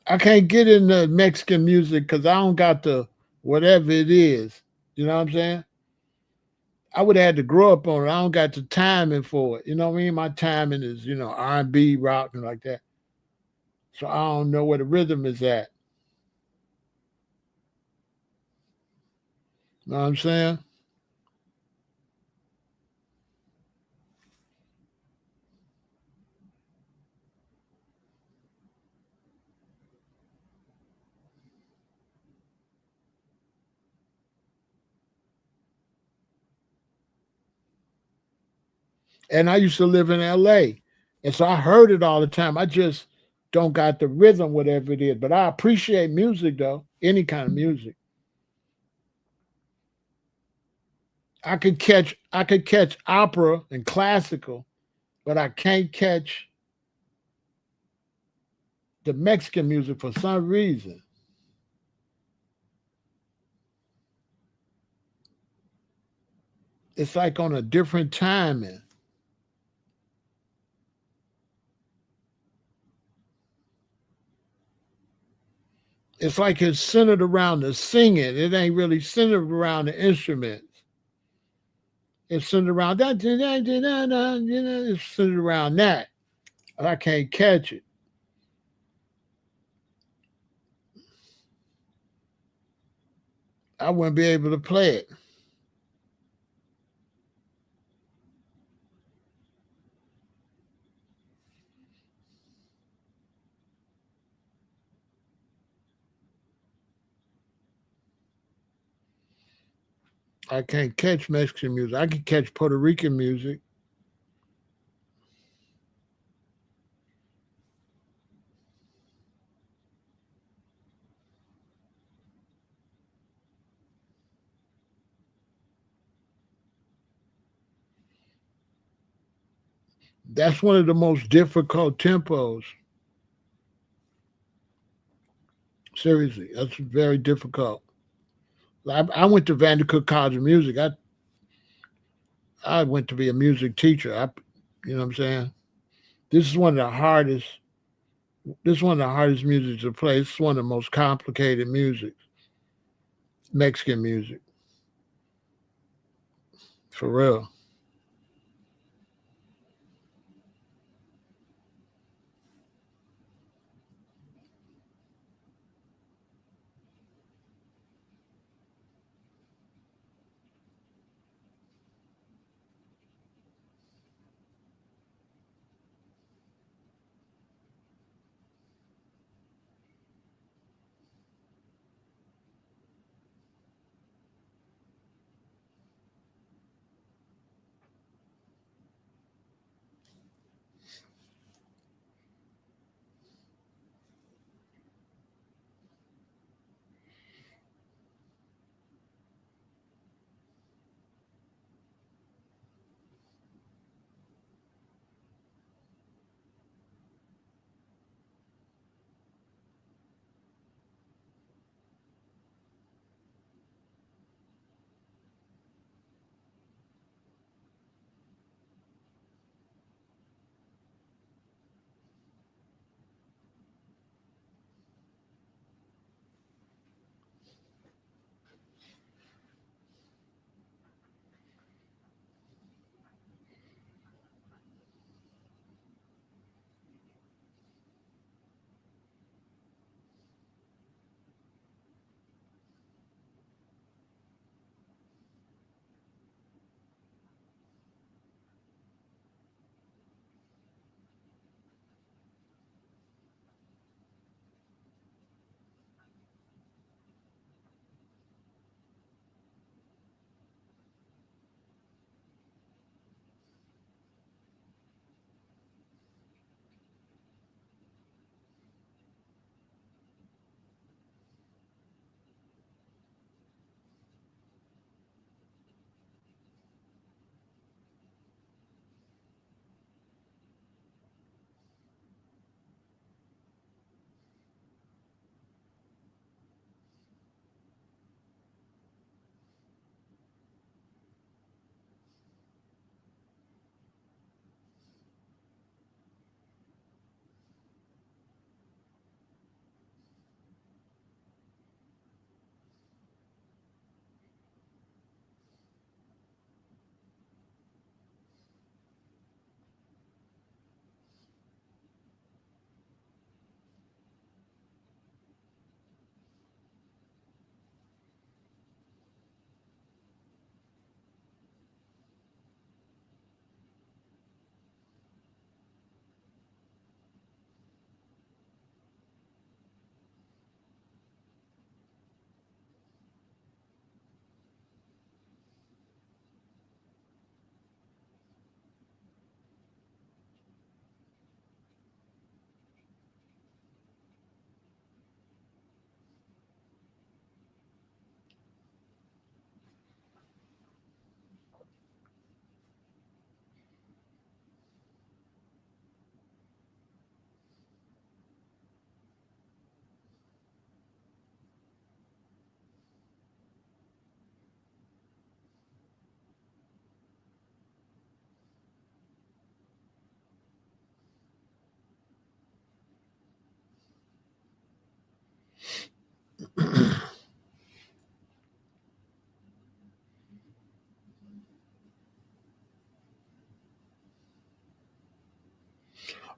I can't get into Mexican music because I don't got the whatever it is. You know what I'm saying? I would have had to grow up on it. I don't got the timing for it. You know what I mean? My timing is, R&B, rock, and like that. So I don't know where the rhythm is at. You know what I'm saying? And I used to live in LA. And so I heard it all the time. I just don't got the rhythm, whatever it is. But I appreciate music though, any kind of music. I could catch opera and classical, but I can't catch the Mexican music for some reason. It's like on a different timing. It's like it's centered around the singing. It ain't really centered around the instruments. It's centered around that. It's centered around that. I can't catch it. I wouldn't be able to play it. I can't catch Mexican music. I can catch Puerto Rican music. That's one of the most difficult tempos. Seriously, that's very difficult. I went to Vandercook College of Music. I went to be a music teacher. You know what I'm saying? This is one of the hardest. This is one of the hardest music to play. It's one of the most complicated music, Mexican music, for real.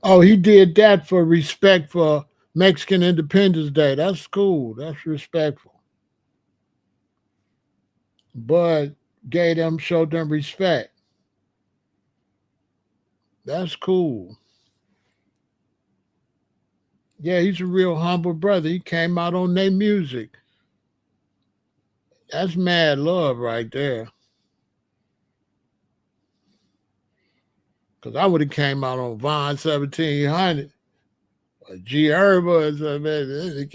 Oh, he did that for respect for Mexican Independence Day. That's cool. That's respectful. But showed them respect. That's cool. Yeah, he's a real humble brother. He came out on their music. That's mad love right there. Cause I would have came out on Vaughn 1700 or G Herba or something.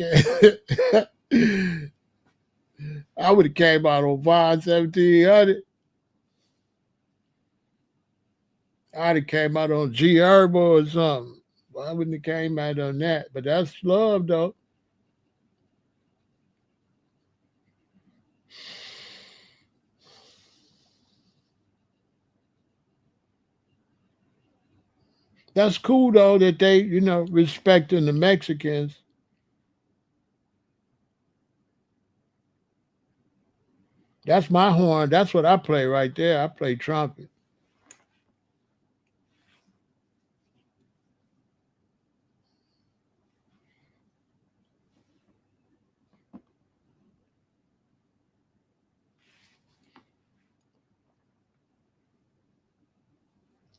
I would have came out on Vaughn 1700. I'd have came out on G Herba or something. Well, I wouldn't have came out on that. But that's love though. That's cool though that they, respecting the Mexicans. That's my horn. That's what I play right there. I play trumpet.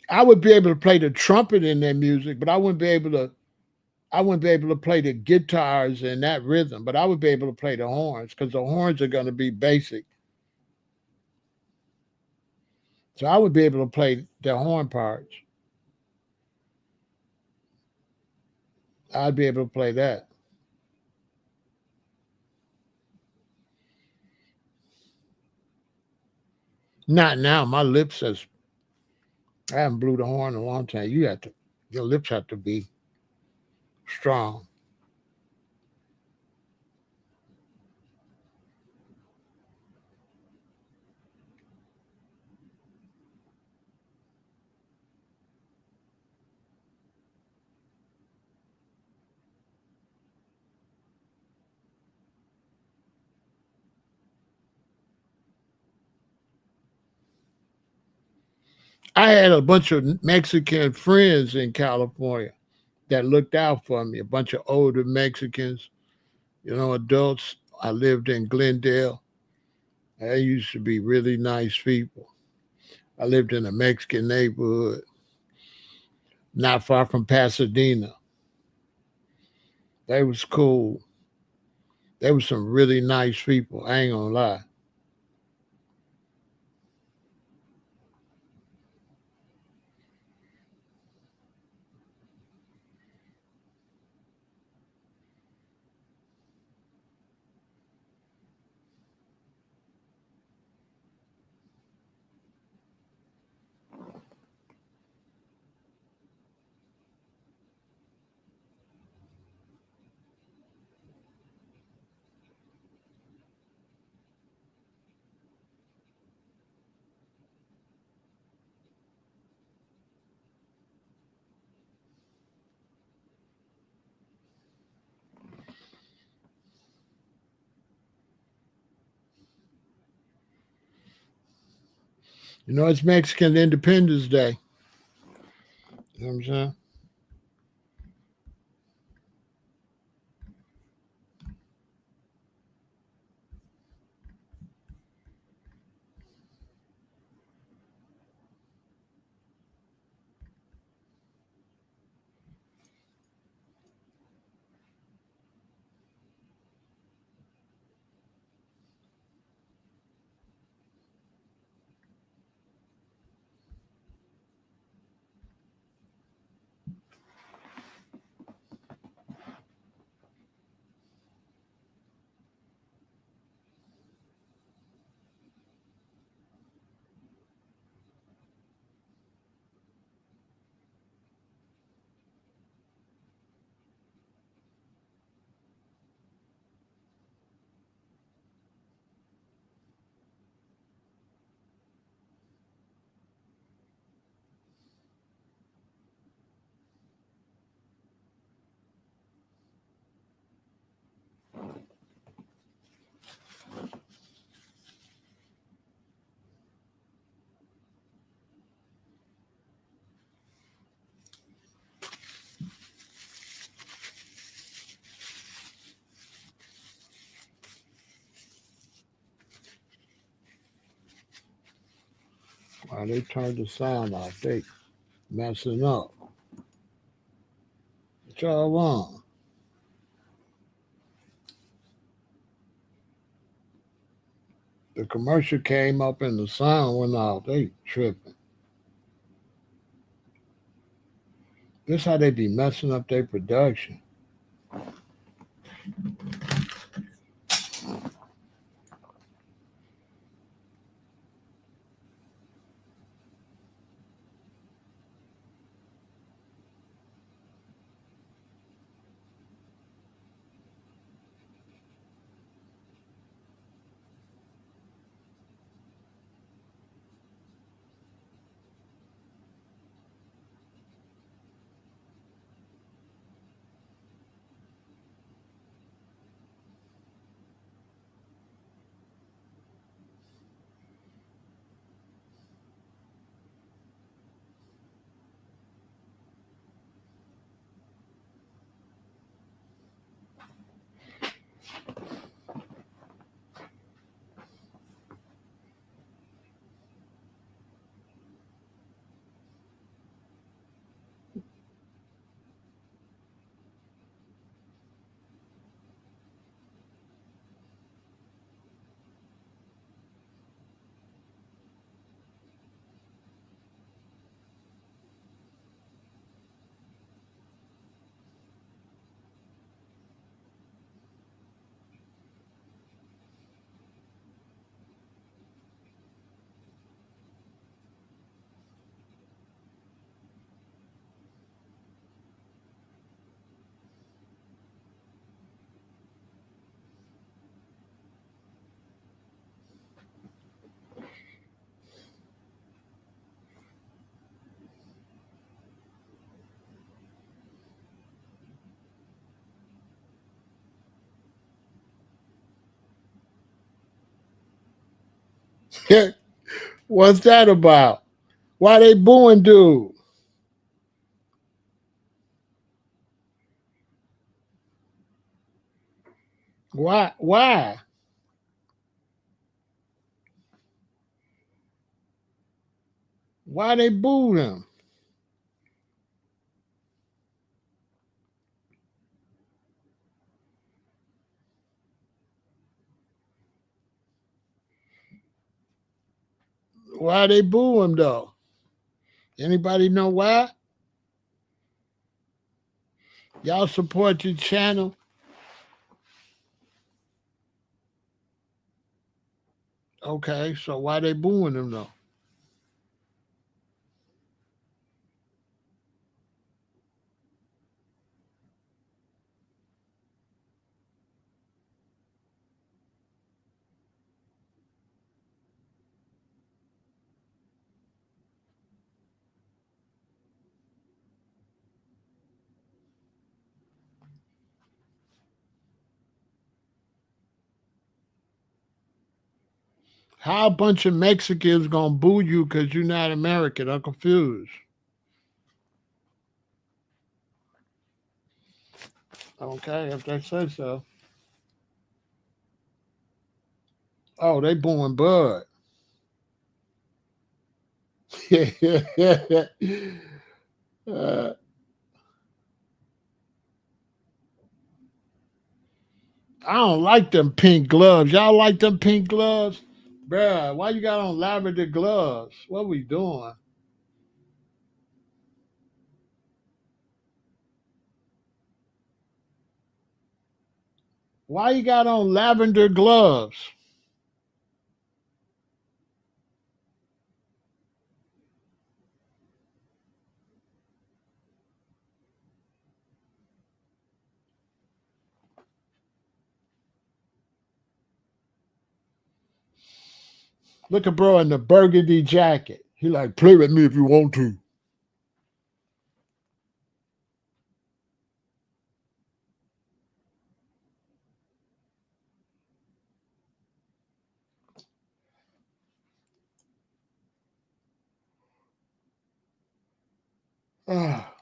I would be able to play the trumpet in their music, but I wouldn't be able to play the guitars in that rhythm, but I would be able to play the horns because the horns are going to be basic. So I would be able to play the horn parts. I'd be able to play that. Not now. My lips has I haven't blew the horn in a long time. Your lips have to be strong. I had a bunch of Mexican friends in California that looked out for me. A bunch of older Mexicans, adults. I lived in Glendale. They used to be really nice people. I lived in a Mexican neighborhood not far from Pasadena. They was cool. They was some really nice people. I ain't gonna lie. It's Mexican Independence Day. You know what I'm saying? They turned the sound off. They messing up. What y'all want? The commercial came up and the sound went off. They tripping. This how they be messing up their production. What's that about? Why they booing dude? Why? Why? Why they boo him? Why they boo him though? Anybody know why? Y'all support your channel? Okay, so why they booing him though? How a bunch of Mexicans gonna boo you because you're not American? I'm confused. Okay, if they say so. Oh, they booing Bud. uh, I don't like them pink gloves. Y'all like them pink gloves? Bruh, why you got on lavender gloves? What we doing? Why you got on lavender gloves? Look at bro in the burgundy jacket. He like, play with me if you want to. Ah,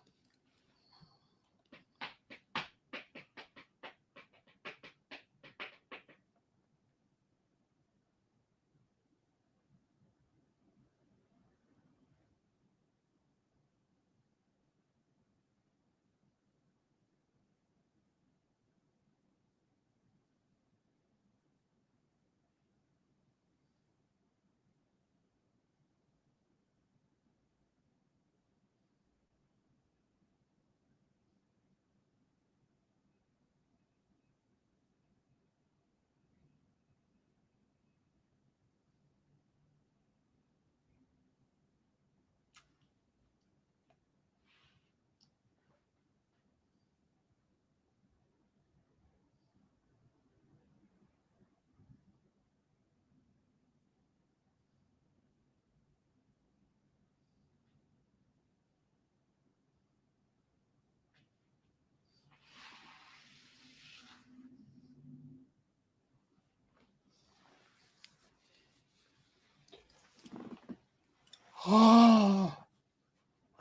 Oh,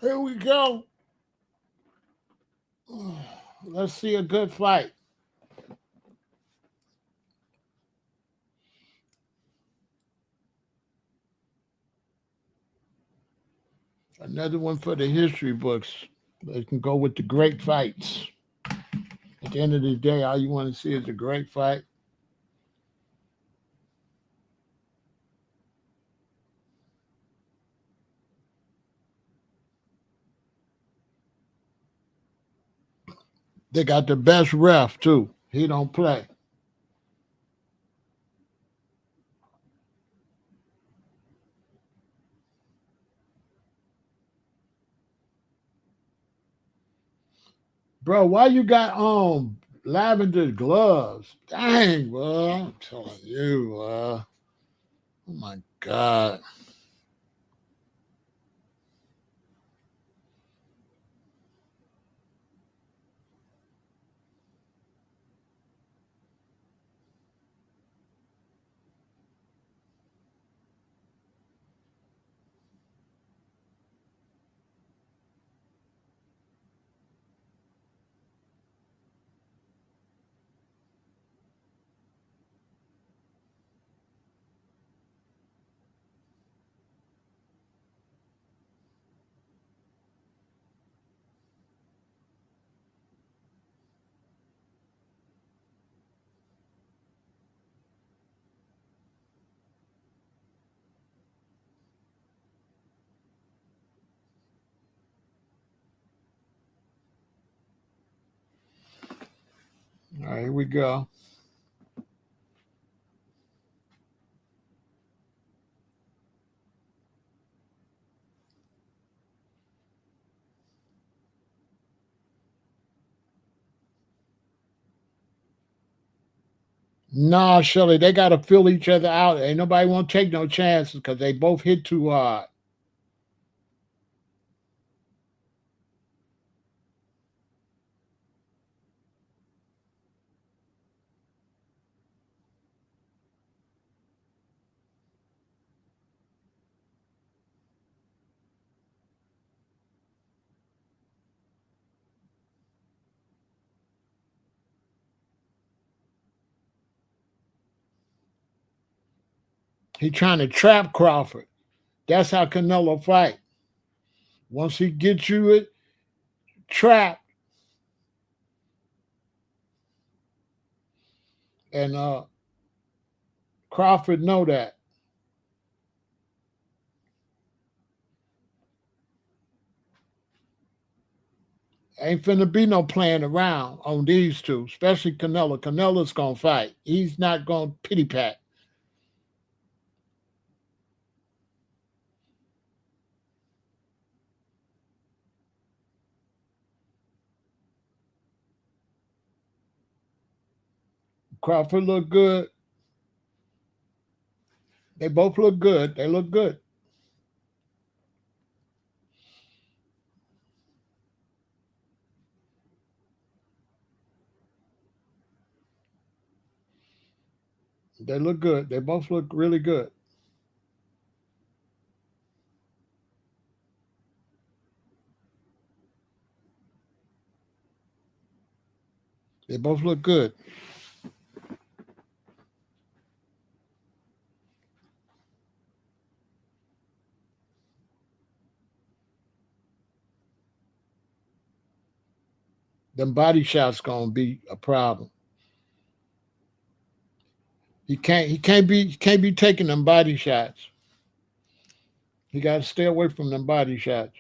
here we go. Let's see a good fight. Another one for the history books. They can go with the great fights. At the end of the day, all you want to see is a great fight. They got the best ref too. He don't play. Bro, why you got on lavender gloves? Dang, bro. I'm telling you, oh my God. All right, here we go. Nah, Shelly, they got to fill each other out. Ain't nobody want to take no chances because they both hit too hard. He trying to trap Crawford. That's how Canelo fight. Once he gets you it trapped, and Crawford know that. Ain't finna be no playing around on these two, especially Canelo. Canelo's gonna fight. He's not gonna pity pat. Crawford look good. They both look good. They look good. They look good. They both look really good. They both look good. Them body shots gonna be a problem. He can't be taking them body shots. He got to stay away from them body shots.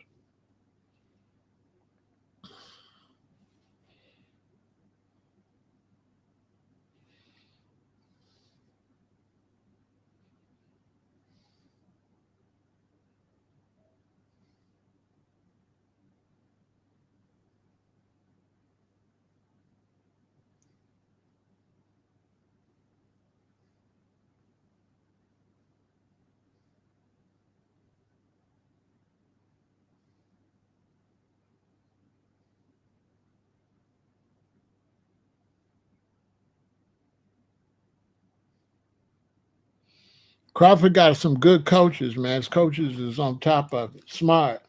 Crawford got some good coaches, man. His coaches is on top of it. Smart.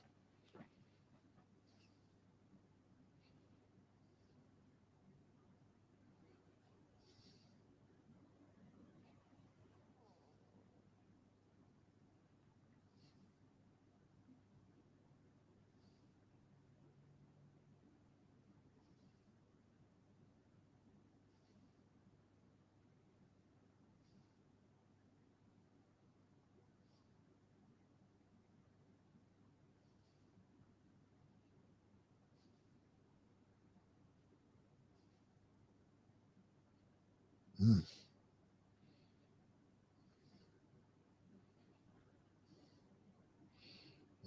Mm,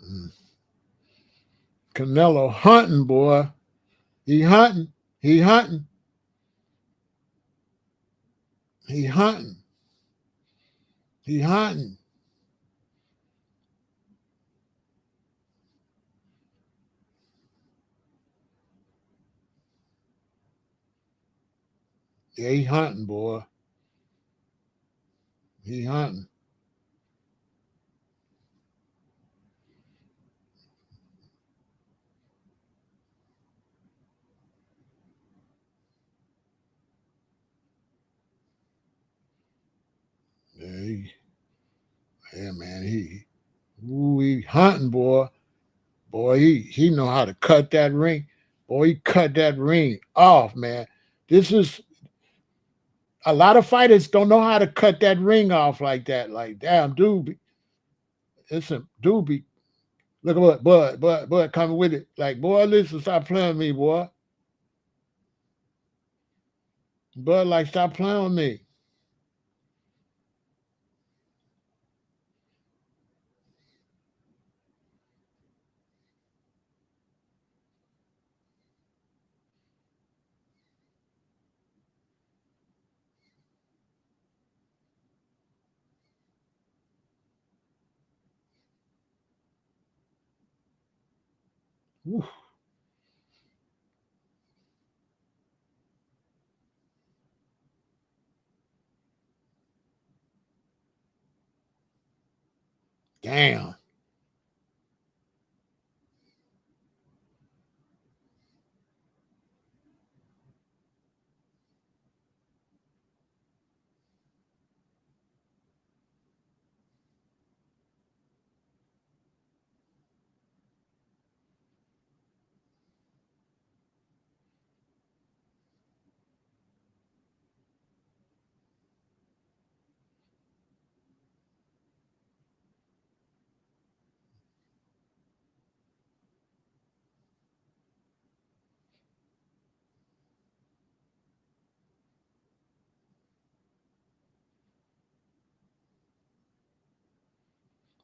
mm. Canelo hunting, boy. He hunting. He hunting. He hunting. He hunting. Yeah, he hunting, boy. He hunting. Yeah, yeah, man. He hunting, boy. Boy, he know how to cut that ring. Boy, he cut that ring off, man. This is a lot of fighters don't know how to cut that ring off like that. Like, damn, dude, listen, dude, look at what, Bud, coming with it. Like, boy, listen, stop playing with me, boy. Bud, like, stop playing with me. Whew, damn.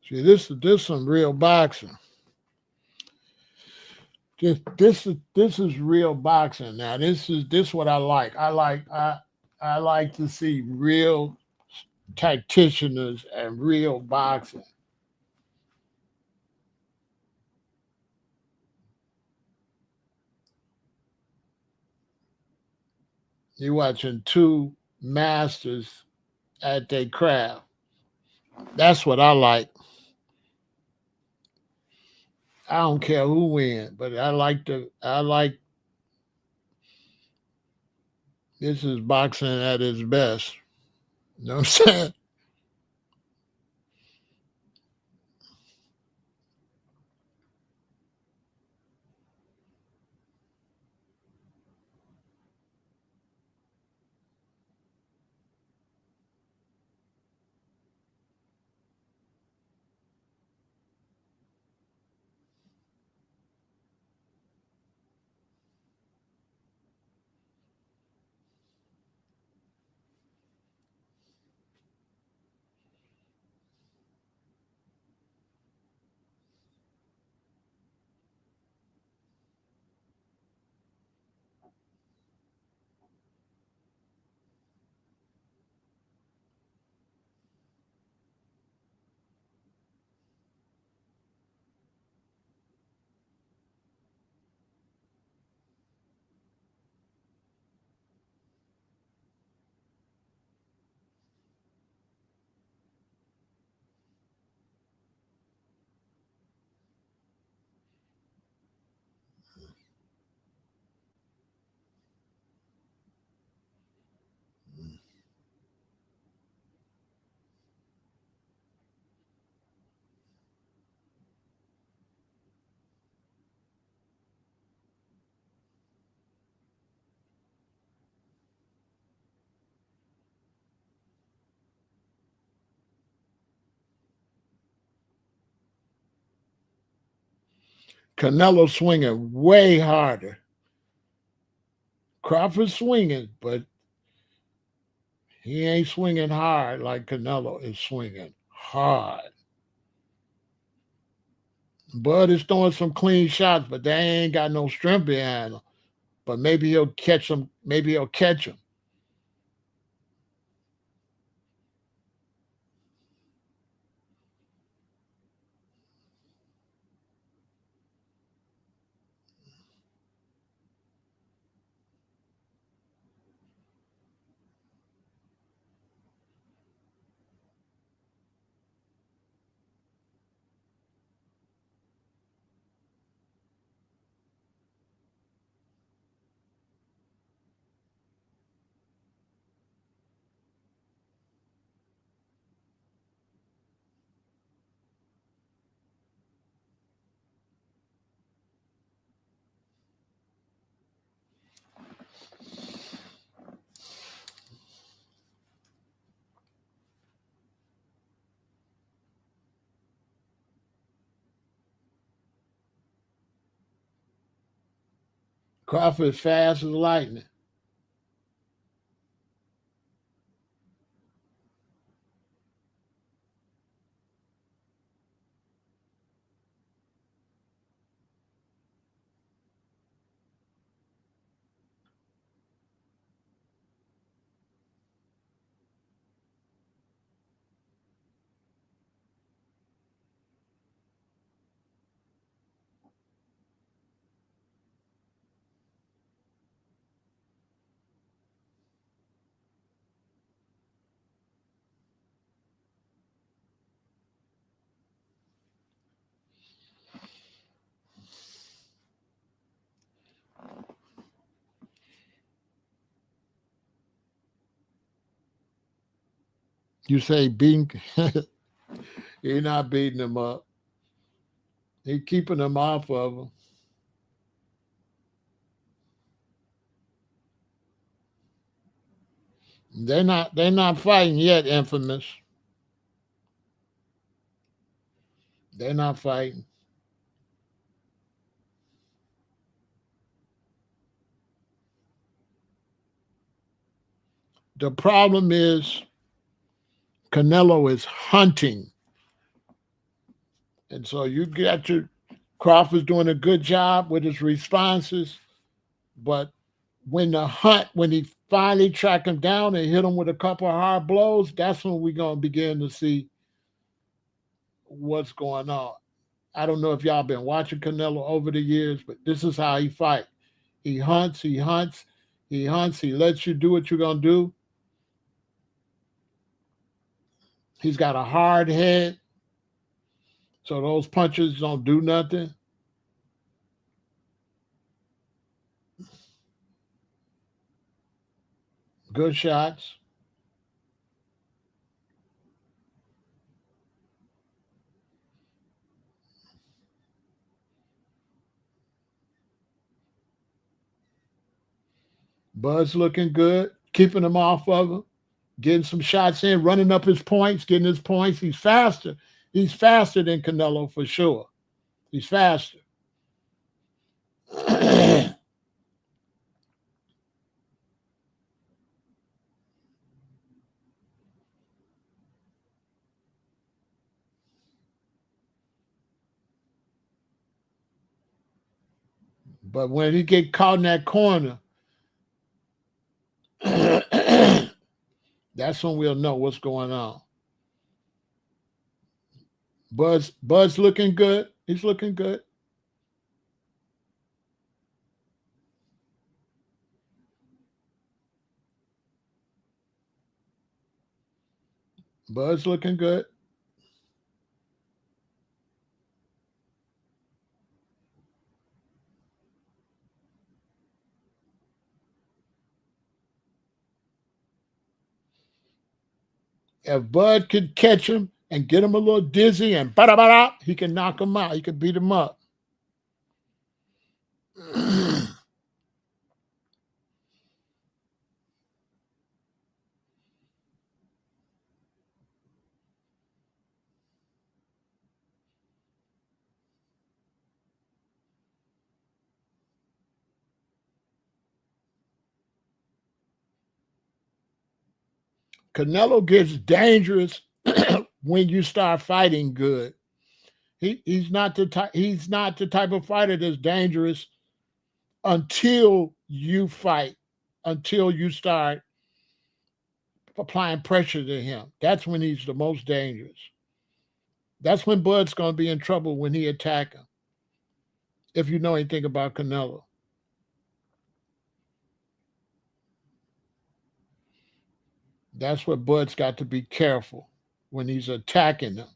See, this some real boxing. This is real boxing. Now, this what I like. I like to see real tacticians and real boxing. You watching two masters at their craft. That's what I like. I don't care who wins, but I like this is boxing at its best. You know what I'm saying? Canelo swinging way harder. Crawford swinging, but he ain't swinging hard like Canelo is swinging hard. Bud is throwing some clean shots, but they ain't got no strength behind him. But maybe he'll catch him. Maybe he'll catch him. Crawford is fast as lightning. You say beating, you're not beating him up. He's keeping them off of him. They're not fighting yet, infamous. They're not fighting. The problem is Canelo is hunting. And so you got your Crawford's doing a good job with his responses, but when he finally track him down and hit him with a couple of hard blows, that's when we're gonna begin to see what's going on. I don't know if y'all been watching Canelo over the years, but this is how he fight. He hunts, he hunts, he hunts, he lets you do what you're gonna do. He's got a hard head, so those punches don't do nothing. Good shots. Bud's looking good, keeping him off of him, getting some shots in, running up his points, getting his points. He's faster. He's faster than Canelo for sure. He's faster. But when he get caught in that corner, that's when we'll know what's going on. Bud's looking good. He's looking good. Bud's looking good. If Bud could catch him and get him a little dizzy and bada, he can knock him out. He can beat him up. Canelo gets dangerous when you start fighting good. He's not the type of fighter that's dangerous until you fight, until you start applying pressure to him. That's when he's the most dangerous. That's when Bud's going to be in trouble when he attack him. If you know anything about Canelo. That's where Bud's got to be careful when he's attacking them.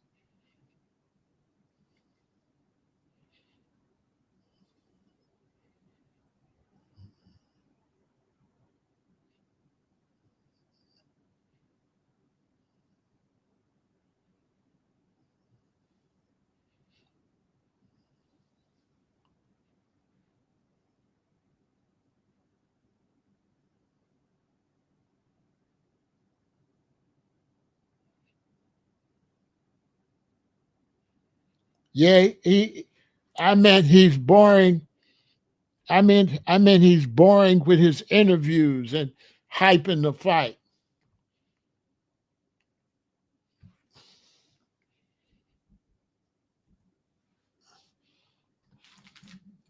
Yeah, I meant he's boring. I mean he's boring with his interviews and hyping the fight.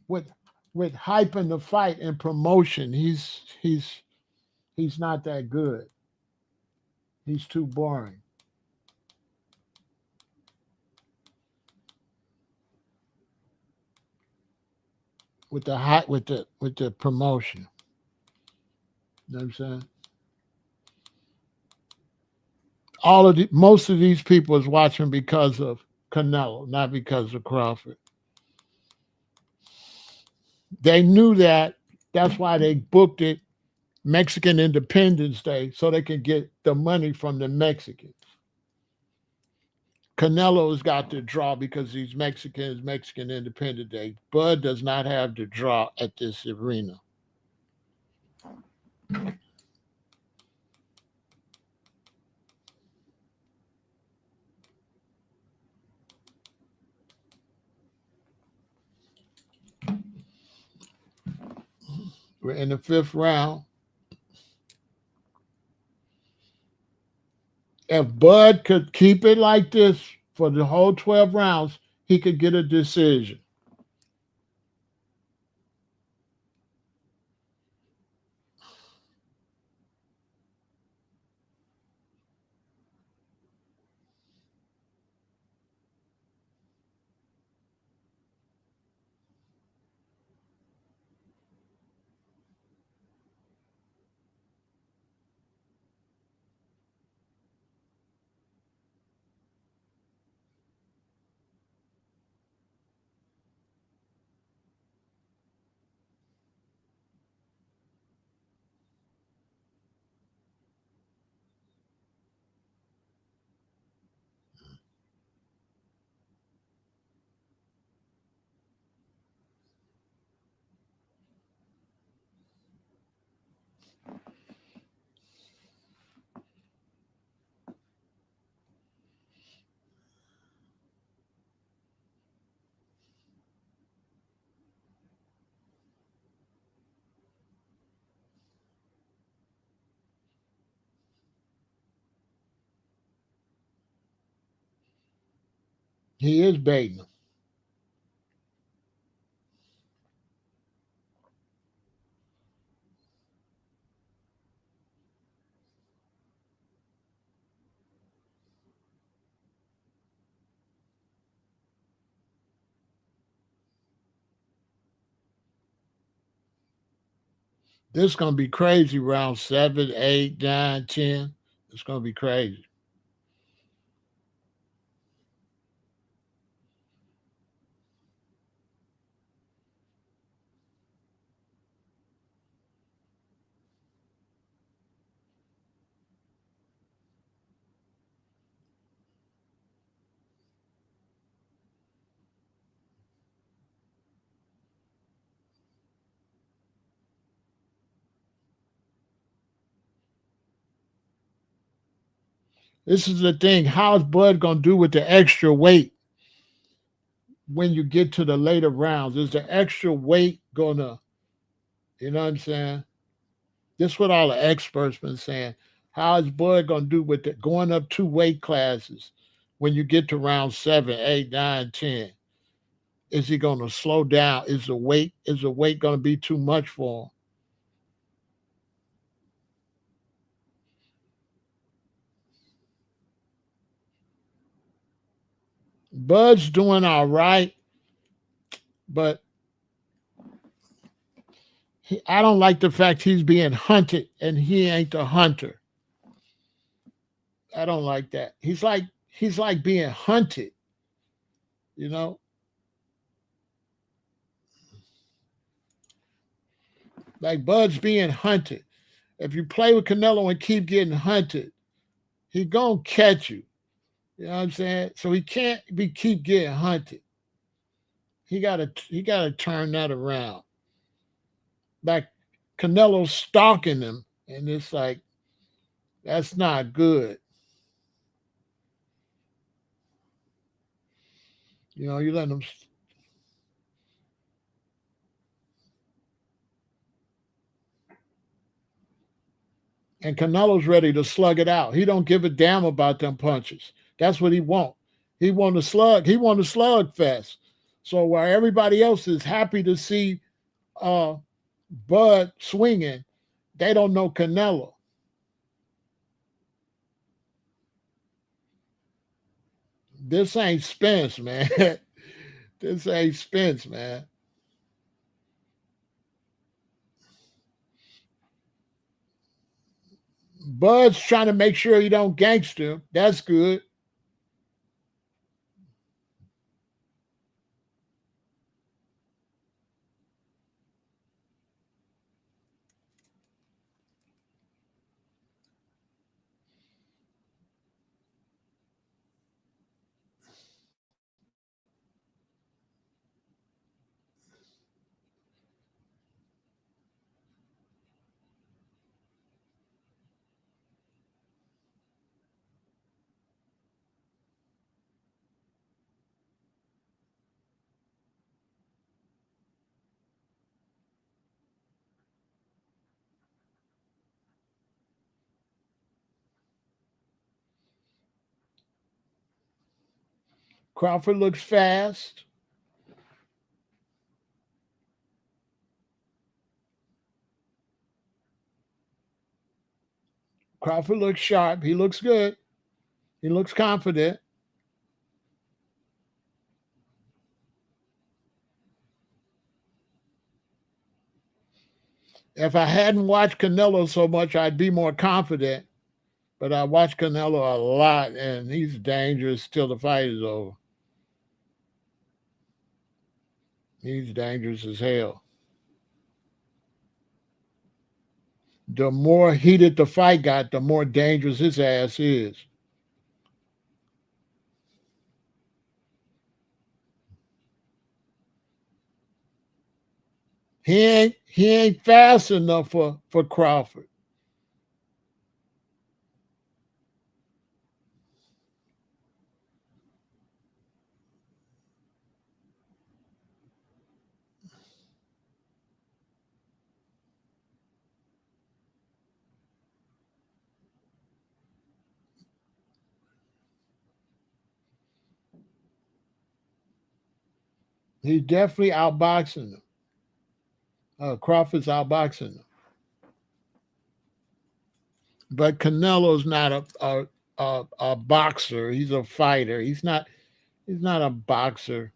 With with hyping the fight and promotion, he's not that good. He's too boring with the with the promotion. You know what I'm saying? Most of these people is watching because of Canelo, not because of Crawford. They knew that. That's why they booked it Mexican Independence Day so they can get the money from the Mexicans. Canelo's got the draw because he's Mexican, Mexican Independence Day. Bud does not have the draw at this arena. We're in the fifth round. If Bud could keep it like this for the whole 12 rounds, he could get a decision. He is baiting him. This is gonna be crazy. Round 7, 8, 9, 10. It's gonna be crazy. This is the thing. How's Bud gonna do with the extra weight when you get to the later rounds? Is the extra weight gonna, you know what I'm saying? This is what all the experts been saying. How is Bud gonna do with it going up 2 weight classes when you get to round 7, 8, 9, 10? Is he gonna slow down? Is the weight gonna be too much for him? Bud's doing all right, but I don't like the fact he's being hunted and he ain't the hunter. I don't like that. He's like being hunted, you know? Like Bud's being hunted. If you play with Canelo and keep getting hunted, he gonna catch you. You know what I'm saying? So he can't be keep getting hunted. He gotta turn that around. Like Canelo's stalking him, and it's like that's not good. You let him. And Canelo's ready to slug it out. He don't give a damn about them punches. That's what he want. He want to slug. He want a slug fest. So while everybody else is happy to see uh, Bud swinging, they don't know Canelo. This ain't Spence, man. This ain't Spence, man. Bud's trying to make sure he don't gangster. That's good. Crawford looks fast. Crawford looks sharp. He looks good. He looks confident. If I hadn't watched Canelo so much, I'd be more confident. But I watch Canelo a lot, and he's dangerous till the fight is over. He's dangerous as hell. The more heated the fight got, the more dangerous his ass is. He ain't fast enough for Crawford. He's definitely outboxing him. Crawford's outboxing him. But Canelo's not a boxer. He's a fighter. He's not a boxer.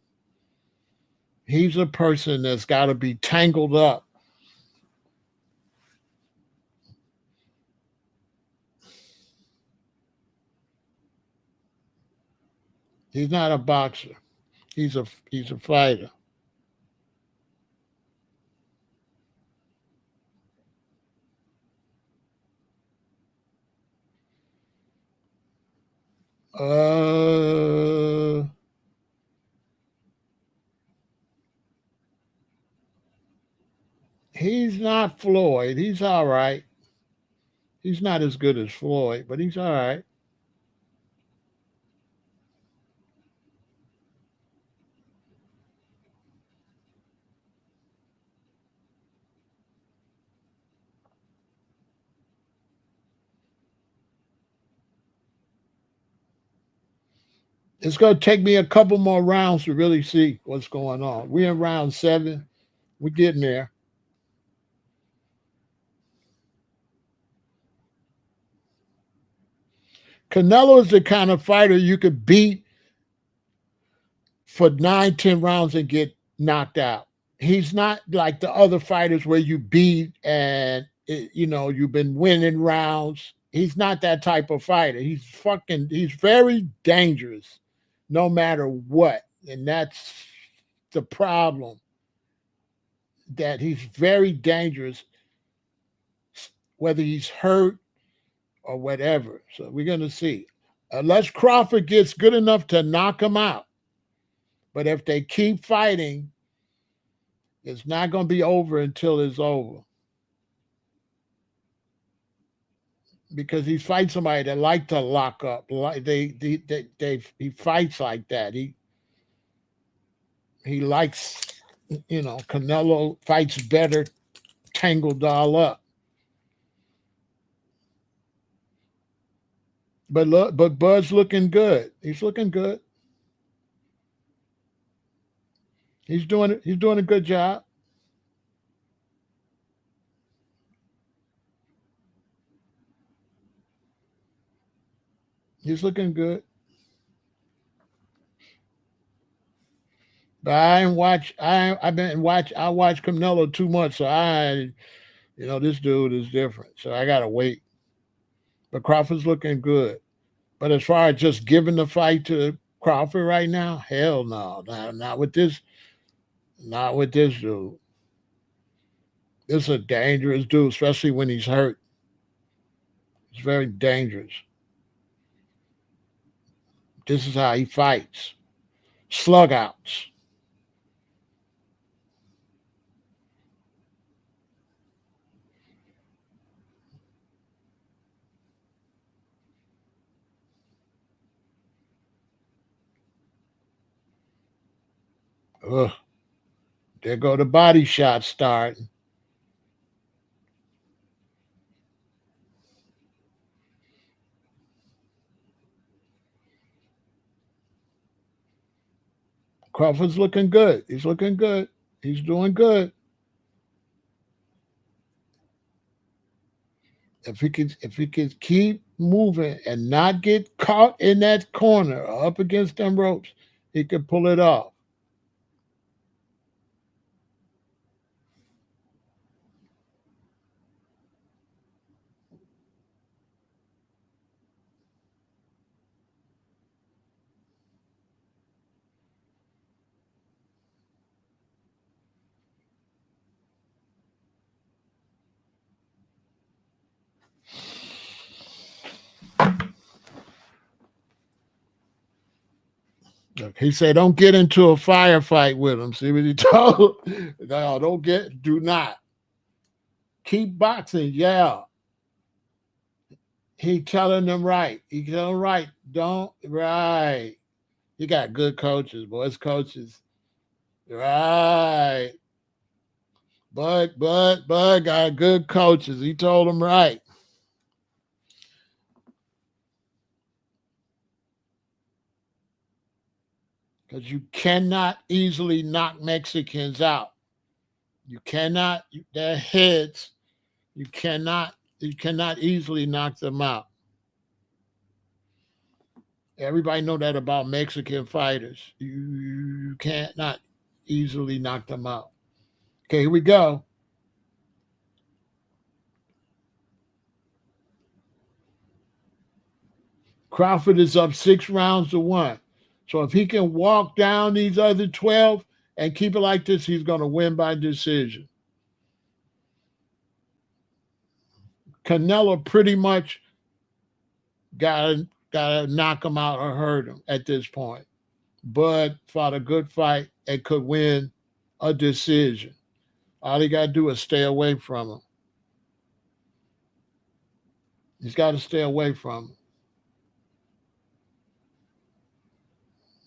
He's a person that's got to be tangled up. He's not a boxer. He's a fighter. Uh, he's not Floyd. He's all right. He's not as good as Floyd, but he's all right. It's going to take me a couple more rounds to really see what's going on. We're in round 7. We're getting there. Canelo is the kind of fighter you could beat for 9, 10 rounds and get knocked out. He's not like the other fighters where you beat and you've been winning rounds. He's not that type of fighter. He's very dangerous no matter what. And that's the problem, that he's very dangerous whether he's hurt or whatever. So we're going to see. Unless Crawford gets good enough to knock him out. But if they keep fighting, it's not going to be over until it's over. Because he's fighting somebody that like to lock up. He fights like that. He likes, Canelo fights better tangled all up. But Bud's looking good. He's looking good. He's doing a good job. He's looking good. But I watch Canelo too much, so this dude is different. So I gotta wait. But Crawford's looking good. But as far as just giving the fight to Crawford right now, hell no. Not with this. Not with this dude. This is a dangerous dude, especially when he's hurt. It's very dangerous. This is how he fights. Slug outs. Ugh. There go the body shots starting. Crawford's looking good. He's looking good. He's doing good. If he can keep moving and not get caught in that corner or up against them ropes, he could pull it off. Look, he said, "Don't get into a firefight with him." See what he told? No, do not. Keep boxing. Yeah. He telling them right. He telling them right. Don't right. He got good coaches, boys. Coaches. Right. Bud got good coaches. He told them right. Because you cannot easily knock Mexicans out. You cannot, their heads, you cannot easily knock them out. Everybody know that about Mexican fighters. You can't not easily knock them out. Okay, here we go. Crawford is up 6 rounds to 1. So if he can walk down these other 12 and keep it like this, he's going to win by decision. Canelo pretty much got to knock him out or hurt him at this point. Bud fought a good fight and could win a decision. All he got to do is stay away from him. He's got to stay away from him.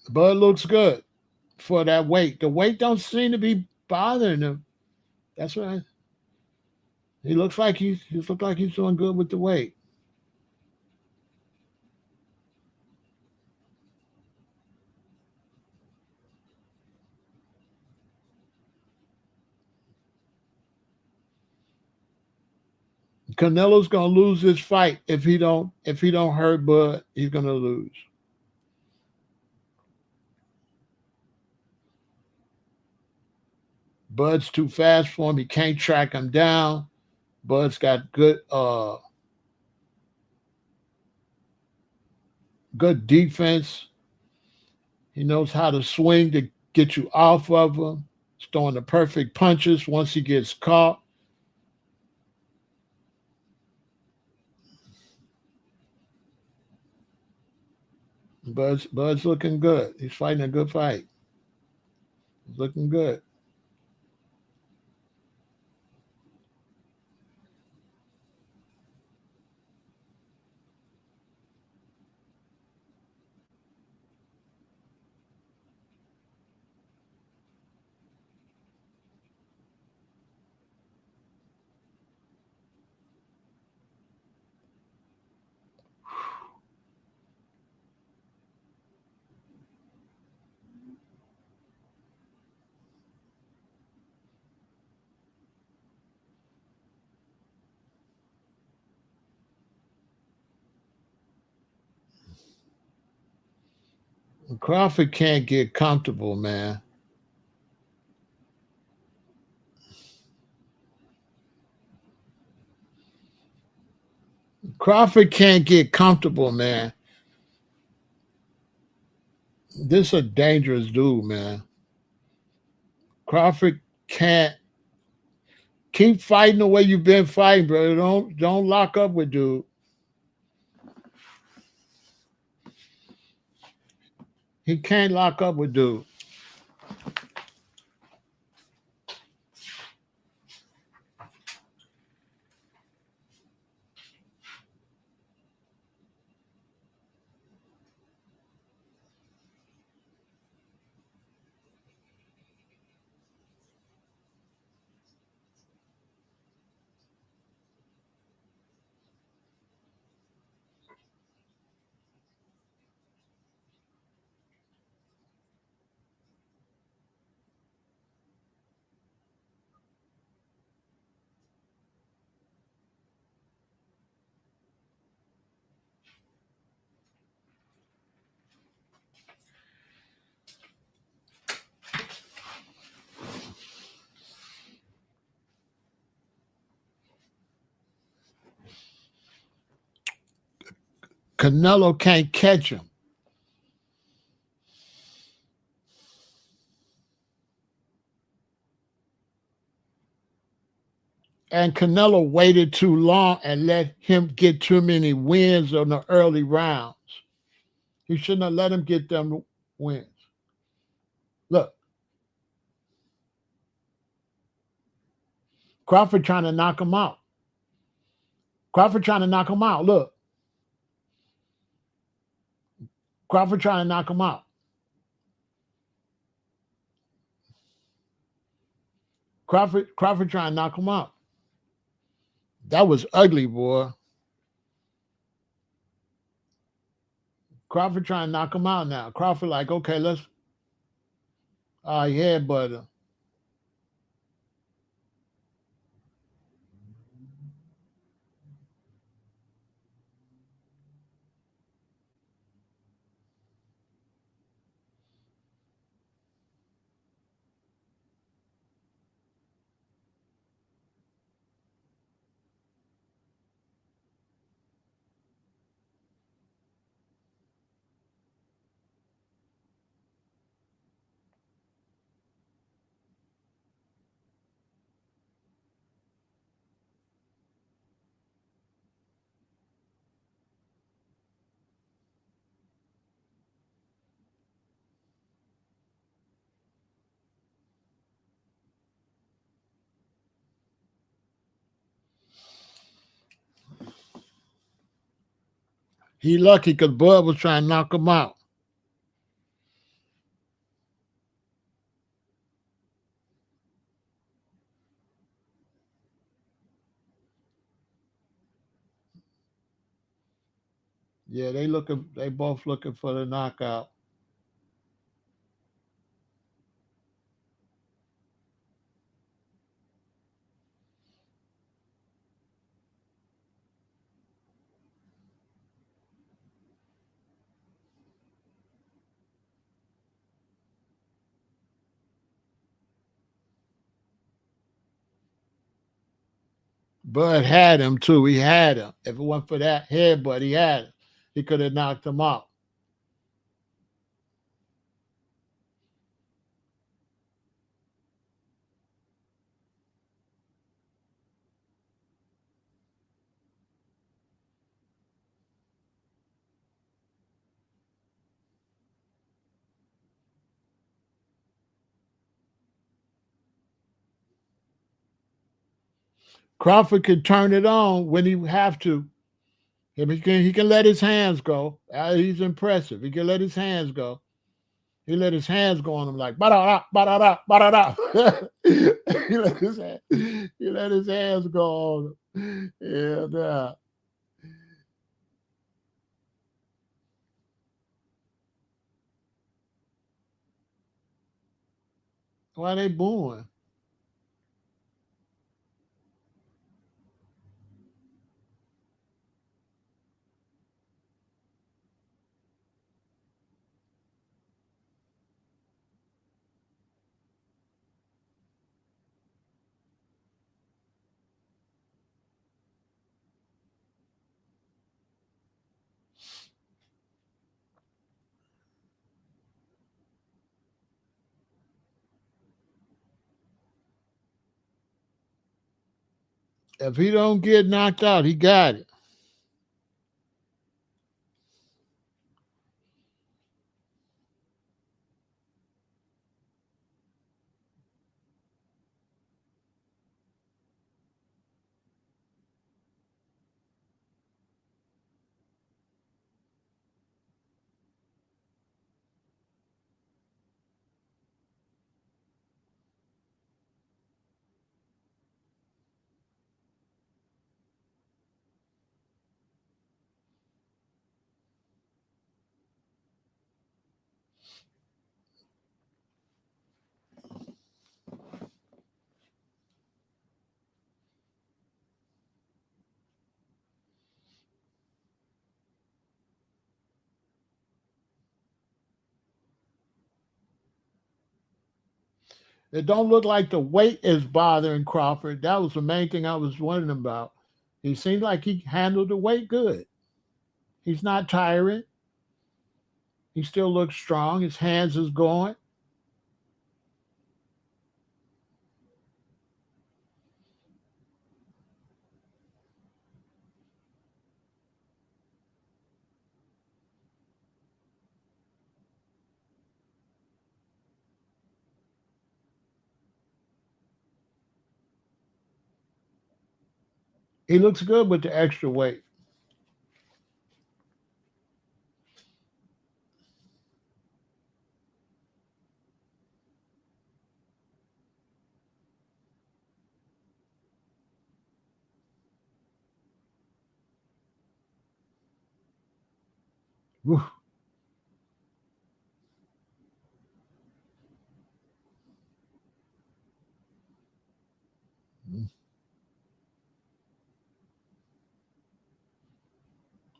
Bud looks good for that weight. The weight don't seem to be bothering him. That's right. He looks like he's doing good with the weight. Canelo's gonna lose this fight if he don't hurt Bud. He's gonna lose. Bud's too fast for him. He can't track him down. Bud's got good defense. He knows how to swing to get you off of him. He's throwing the perfect punches once he gets caught. Bud's looking good. He's fighting a good fight. He's looking good. Crawford can't get comfortable, man. Crawford can't get comfortable, man. This is a dangerous dude, man. Crawford can't keep fighting the way you've been fighting, bro. Don't lock up with dude. He can't lock up with dude. Canelo can't catch him. And Canelo waited too long and let him get too many wins on the early rounds. He shouldn't have let him get them wins. Look, Crawford trying to knock him out. Crawford trying to knock him out. Look, Crawford trying to knock him out. Crawford trying to knock him out. That was ugly, boy. Crawford trying to knock him out now. Crawford like, okay, let's. Yeah, but he lucky because Bud was trying to knock him out. Yeah, they both looking for the knockout. Bud had him too. He had him. If it wasn't for that headbutt, he had him. He could have knocked him out. Crawford could turn it on when he have to. He can let his hands go. He's impressive. He can let his hands go. He let his hands go on him like ba da da da da da. He let his hands go on him. And why they booing? If he don't get knocked out, he got it. It don't look like the weight is bothering Crawford. That was the main thing I was wondering about. He seemed like he handled the weight good. He's not tiring. He still looks strong. His hands is going. He looks good with the extra weight. Whew.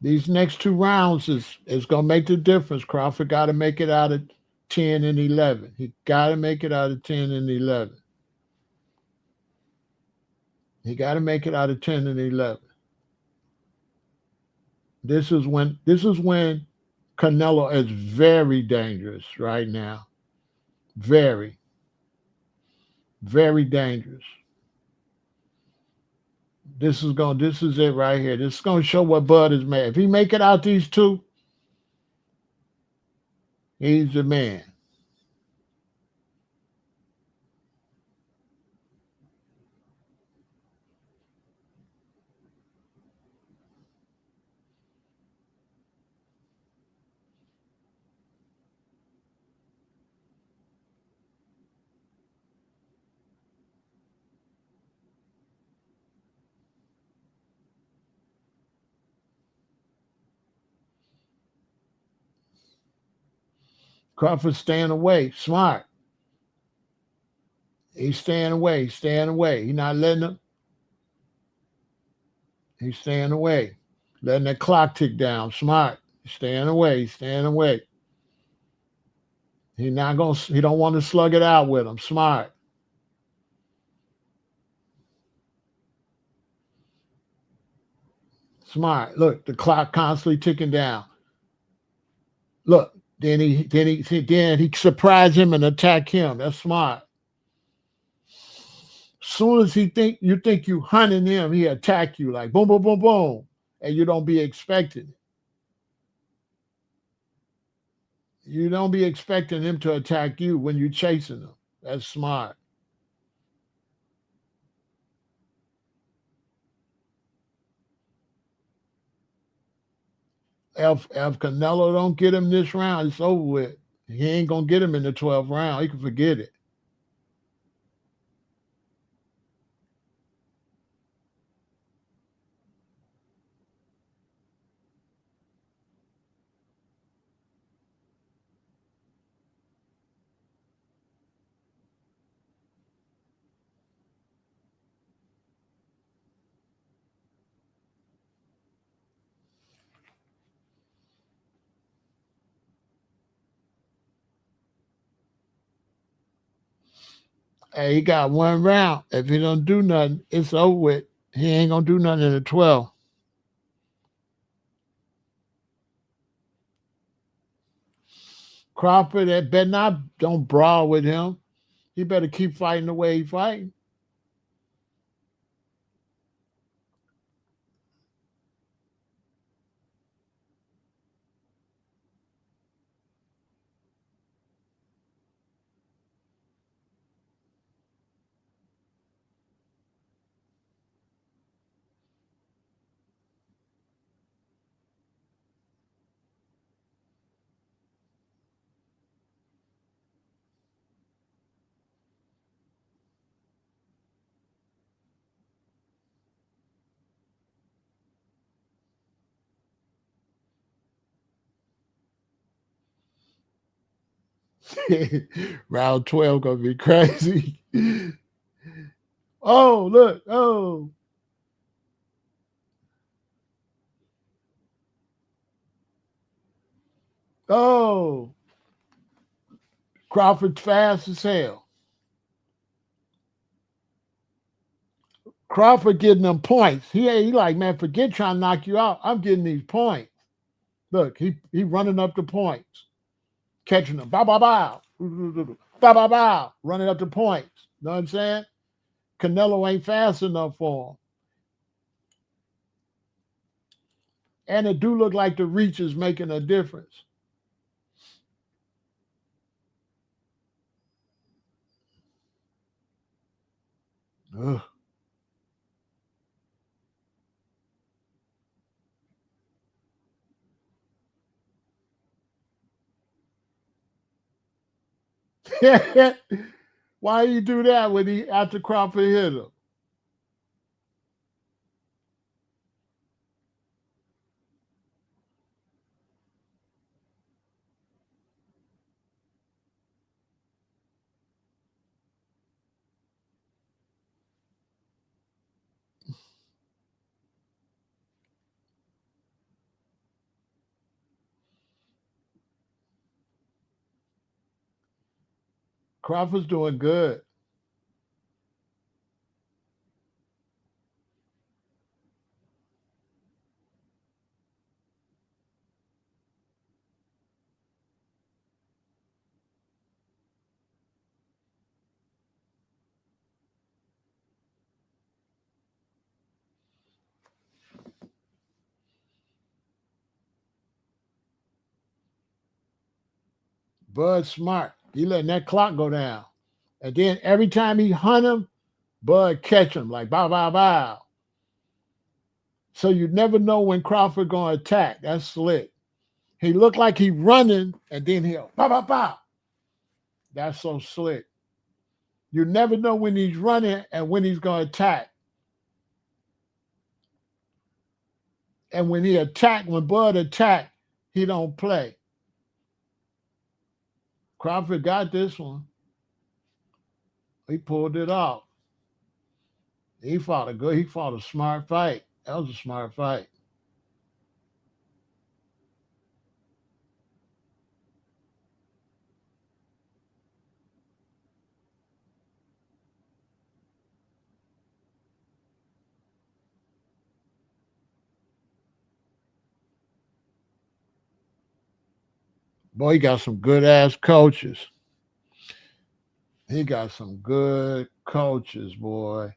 These next two rounds is gonna make the difference. Crawford got to make it out of 10 and 11. He got to make it out of 10 and 11. He got to make it out of 10 and 11. This is when Canelo is very dangerous right now. Very, very dangerous. This is it right here. This is gonna show what Bud is made. If he make it out these two, he's the man. Crawford staying away. Smart. He's staying away. He's staying away. He's not letting him. He's staying away. Letting that clock tick down. Smart. He's staying away. He's staying away. He not gonna. He don't want to slug it out with him. Smart. Smart. Look, the clock constantly ticking down. Look, then he surprise him and attack him. That's smart. Soon as you think you hunting him, he attack you like boom, boom, boom, boom, and you don't be expecting it. You don't be expecting him to attack you when you chasing him. That's smart. If Canelo don't get him this round, it's over with. He ain't gonna get him in the 12th round. He can forget it. Hey, he got one round. If he don't do nothing, it's over with. He ain't gonna do nothing in the 12th. Crawford, that better not don't brawl with him. He better keep fighting the way he fighting. Round 12 gonna be crazy. Oh, look. Oh. Oh. Crawford fast as hell. Crawford getting them points. He like, man, forget trying to knock you out. I'm getting these points. Look, he running up the points, catching them. Bow, bow, bow. Bow, bow, bow. Running up the points. Know what I'm saying? Canelo ain't fast enough for him. And it do look like the reach is making a difference. Ugh. Why you do that when he after Crawford hit him? Crawford's doing good. Bud smart. He letting that clock go down. And then every time he hunt him, Bud catch him like bow bow bow. So you never know when Crawford gonna attack. That's slick. He looked like he running and then he'll bow bow bow. That's so slick. You never know when he's running and when he's gonna attack. And when Bud attack, he don't play. Crawford got this one. He pulled it off. He fought a smart fight. That was a smart fight. Boy, he got some good ass coaches. He got some good coaches, boy.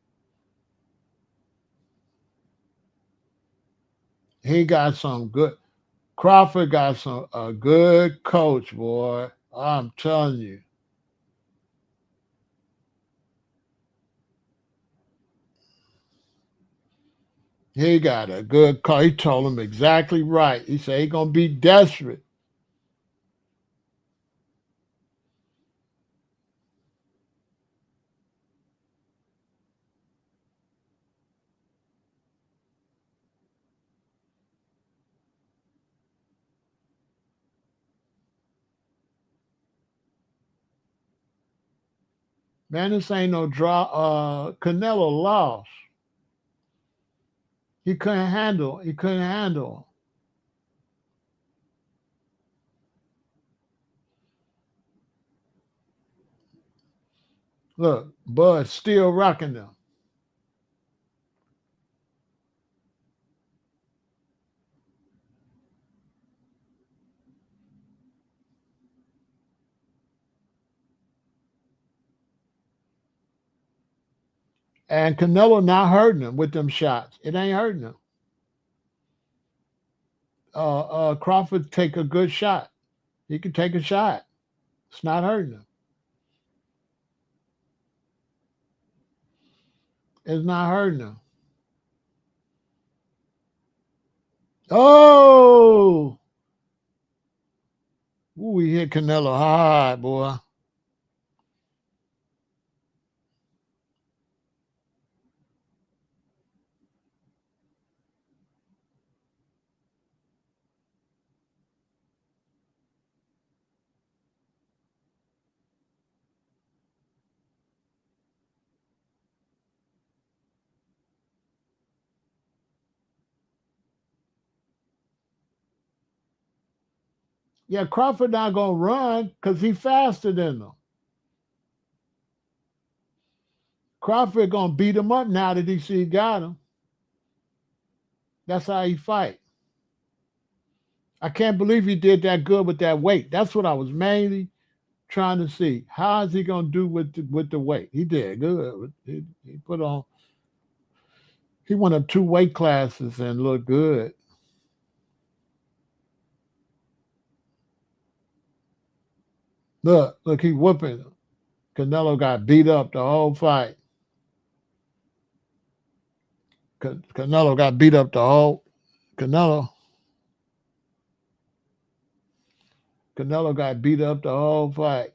He got some good. Crawford got some a good coach, boy. I'm telling you. He got a good coach. He told him exactly right. He said he gonna be desperate. Man, this ain't no draw. Canelo lost. He couldn't handle. He couldn't handle. Look, Bud's still rocking them. And Canelo not hurting him with them shots. It ain't hurting him. Crawford take a good shot. He can take a shot. It's not hurting him. It's not hurting him. Oh, ooh, we hit Canelo hard, boy. Yeah, Crawford not gonna run because he faster than them. Crawford gonna beat him up now that he see he got him. That's how he fight. I can't believe he did that good with that weight. That's what I was mainly trying to see. How is he gonna do with the weight? He did good. He put on. He went up 2 weight classes and looked good. Look, he whooping him. Canelo got beat up the whole fight. Canelo got beat up the whole. Canelo. Canelo got beat up the whole fight.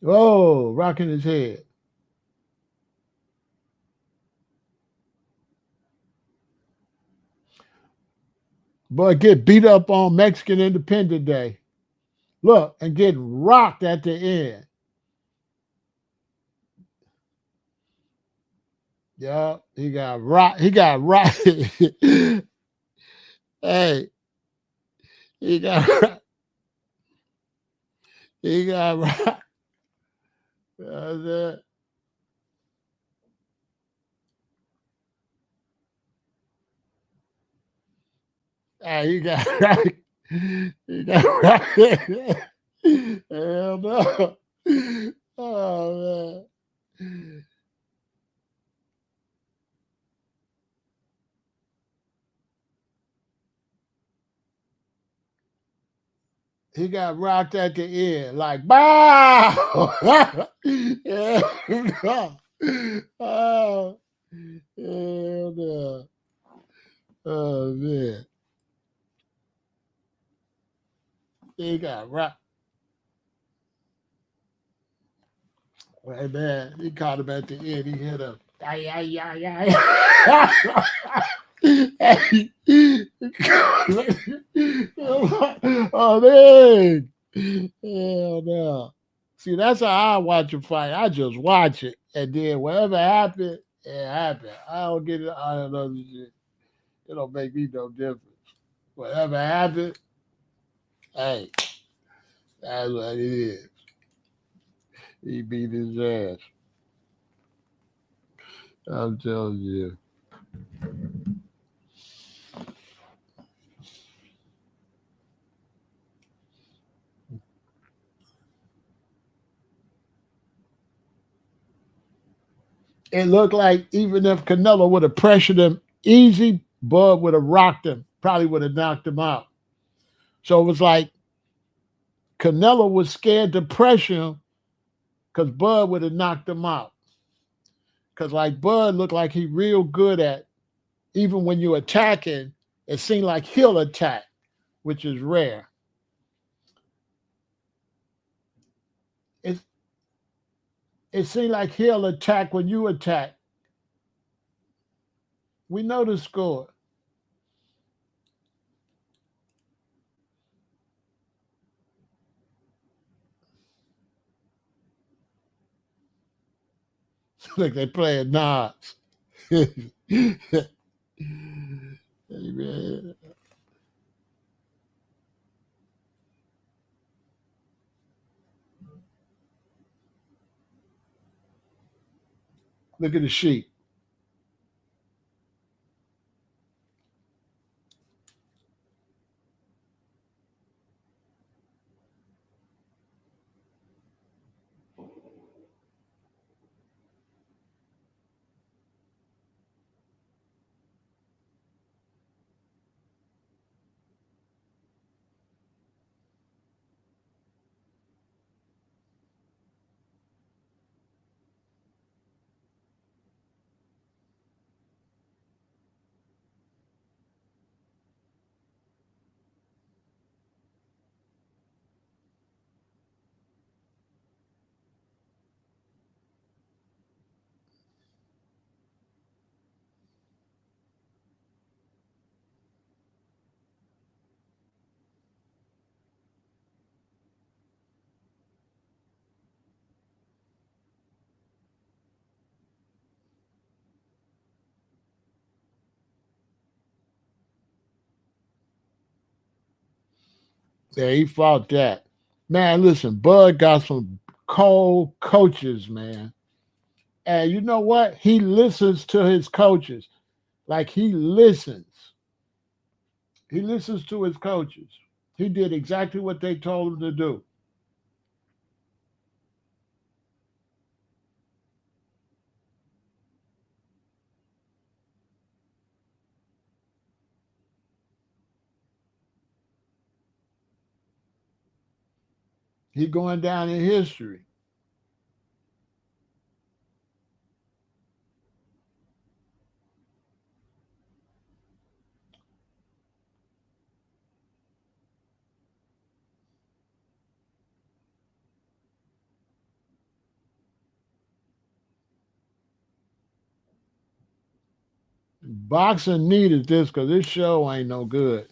Oh, rocking his head. Boy, get beat up on Mexican Independent Day. Look, and get rocked at the end. Yeah, he got rocked. He got rocked. Hey, he got rocked. He got rocked. That's it. Hey, he got rocked. He got rocked. Hell no. Oh man. He got rocked at the end, like bow. Yeah, no. Oh, hell no. Oh man. He got rocked. Hey man, he caught him at the end. He hit him. Ay, ay, ay, ay. Hey. Oh man. Hell no. See, that's how I watch a fight. I just watch it. And then whatever happened, it happened. I don't get it. I don't know this shit. It don't make me no difference. Whatever happened, hey, That's what it is. He beat his ass. I'm telling you. It looked like even if Canelo would have pressured him easy, Bud would have rocked him, probably would have knocked him out. So it was like Canelo was scared to pressure him because Bud would have knocked him out. Because like Bud looked like he real good at, even when you're attacking, it seemed like he'll attack, which is rare. It, it seemed like he'll attack when you attack. We know the score. Look, they playing Nas. Amen. Look at the sheep. Yeah, he fought that. Man, listen, Bud got some cold coaches, man. And you know what? He listens to his coaches. Like he listens. He listens to his coaches. He did exactly what they told him to do. He going down in history. Boxing needed this because this show ain't no good.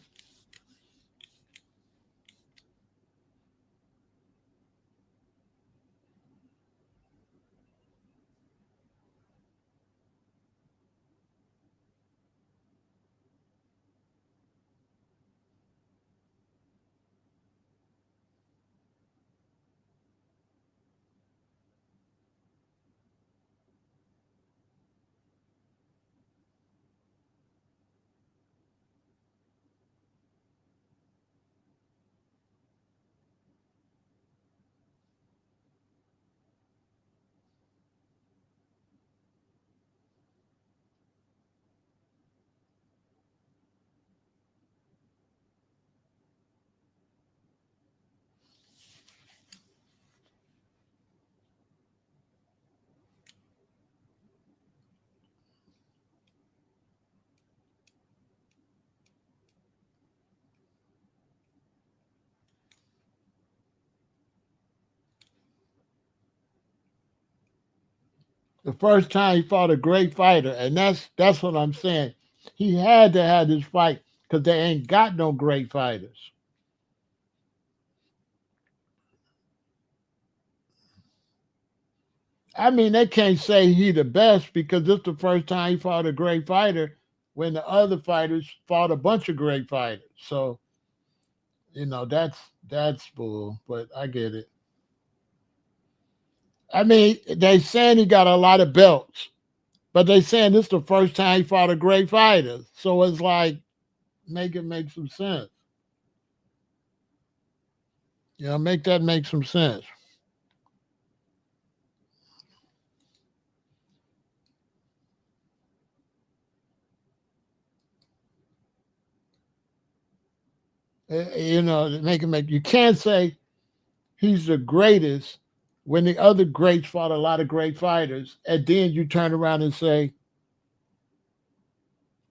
The first time he fought a great fighter, and that's what I'm saying. He had to have this fight because they ain't got no great fighters. I mean, they can't say he the best because this the first time he fought a great fighter when the other fighters fought a bunch of great fighters. So That's bull, but I get it. I mean, they saying he got a lot of belts, but they saying this the first time he fought a great fighter. So it's like make it make some sense. Make that make some sense. Make it make. You can't say he's the greatest when the other greats fought a lot of great fighters, and then you turn around and say,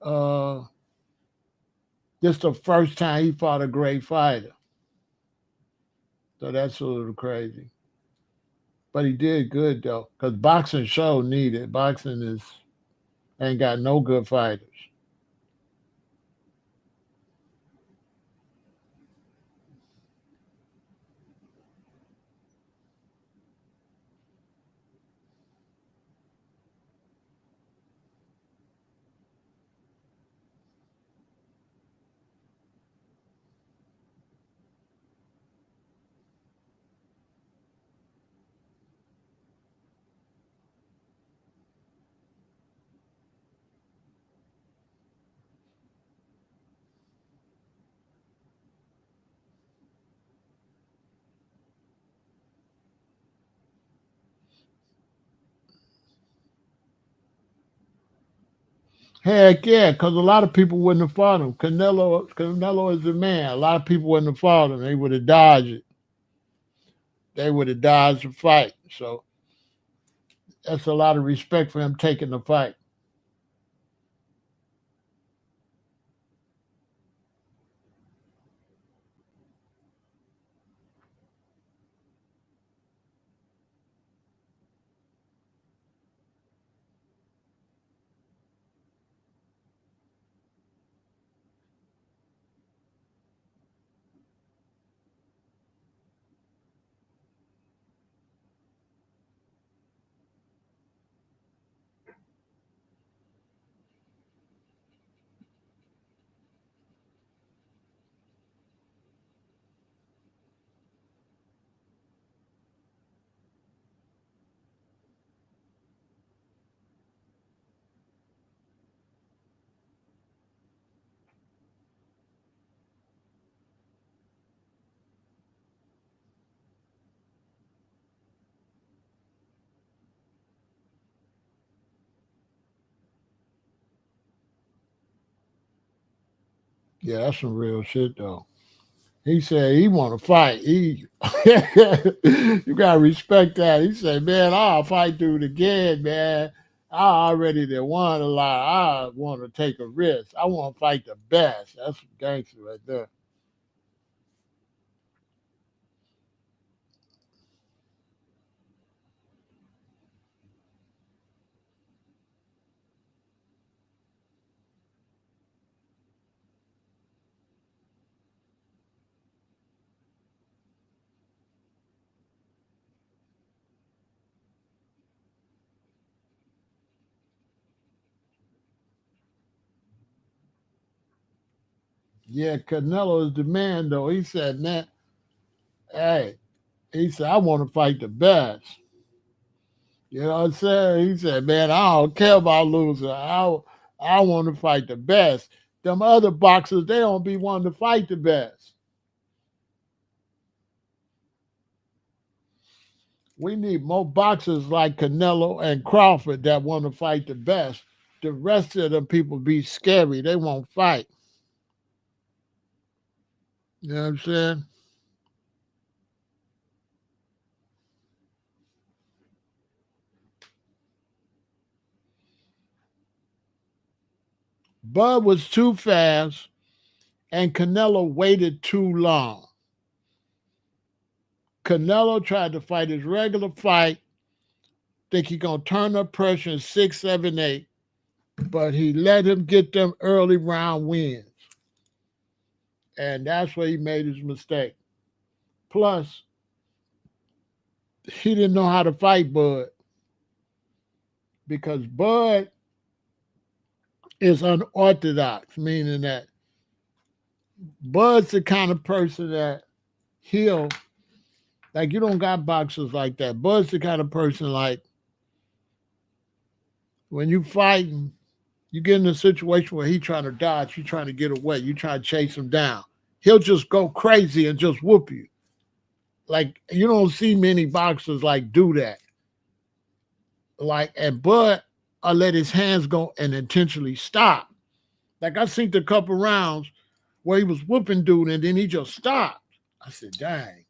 uh, this the first time he fought a great fighter. So that's a little crazy. But he did good though, because boxing show needed. Boxing is ain't got no good fighters. Heck yeah, because a lot of people wouldn't have fought him. Canelo is the man. A lot of people wouldn't have fought him. They would have dodged it. They would have dodged the fight. So that's a lot of respect for him taking the fight. Yeah, that's some real shit though. He said he want to fight. You gotta respect that. He said, "Man, I'll fight dude again, man. I already did won a lot. I want to take a risk. I want to fight the best." That's some gangster right there. Yeah, Canelo is the man though. He said, "Man, hey," he said, "I want to fight the best." You know what I'm saying? He said, "Man, I don't care about losing. I want to fight the best." Them other boxers, they don't be wanting to fight the best. We need more boxers like Canelo and Crawford that want to fight the best. The rest of them people be scary. They won't fight. You know what I'm saying? Bud was too fast, and Canelo waited too long. Canelo tried to fight his regular fight, think he gonna turn up pressure in 6, 7, 8, but he let him get them early round wins, and that's where he made his mistake. Plus, he didn't know how to fight Bud because Bud is unorthodox, meaning that Bud's the kind of person that he'll like. You don't got boxers like that. Bud's the kind of person like when you fighting, you get in a situation where he trying to dodge, you trying to get away, you trying to chase him down. He'll just go crazy and just whoop you. Like you don't see many boxers like do that. Like and Bud, I let his hands go and intentionally stop. Like I seen a couple rounds where he was whooping dude and then he just stopped. I said, dang.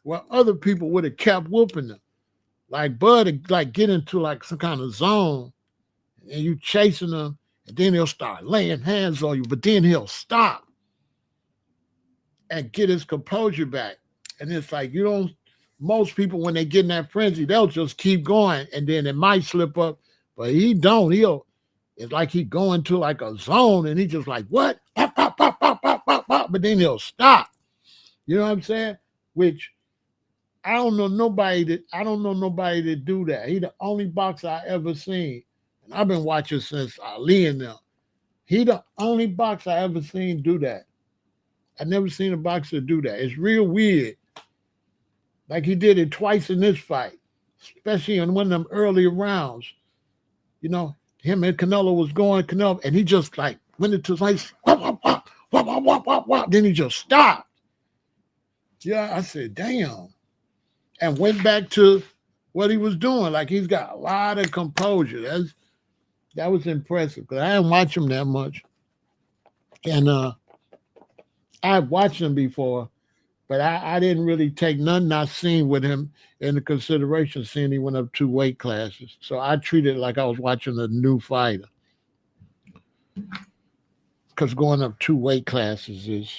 Well, other people would have kept whooping them. Like Bud would like get into like some kind of zone and you chasing him, and then he'll start laying hands on you, but then he'll stop and get his composure back. And it's like you don't most people when they get in that frenzy, they'll just keep going and then it might slip up, but he don't. He'll it's like he going to like a zone and he just like what? Pop, pop, pop, pop, pop, pop, pop, but then he'll stop. You know what I'm saying? Which I don't know nobody that do that. He the only boxer I ever seen. And I've been watching since Ali and them. He the only boxer I ever seen do that. I never seen a boxer do that. It's real weird. Like he did it twice in this fight, especially in one of them earlier rounds. You know, him and Canelo was going Canelo, and he just like went into like whop, whop, whop, whop, whop, whop, whop, whop. Then he just stopped. Yeah, I said, damn. And went back to what he was doing. Like he's got a lot of composure. That was impressive because I didn't watch him that much. And I've watched him before, but I didn't really take nothing I seen with him into consideration, seeing he went up 2 weight classes. So I treated it like I was watching a new fighter. Because going up 2 weight classes is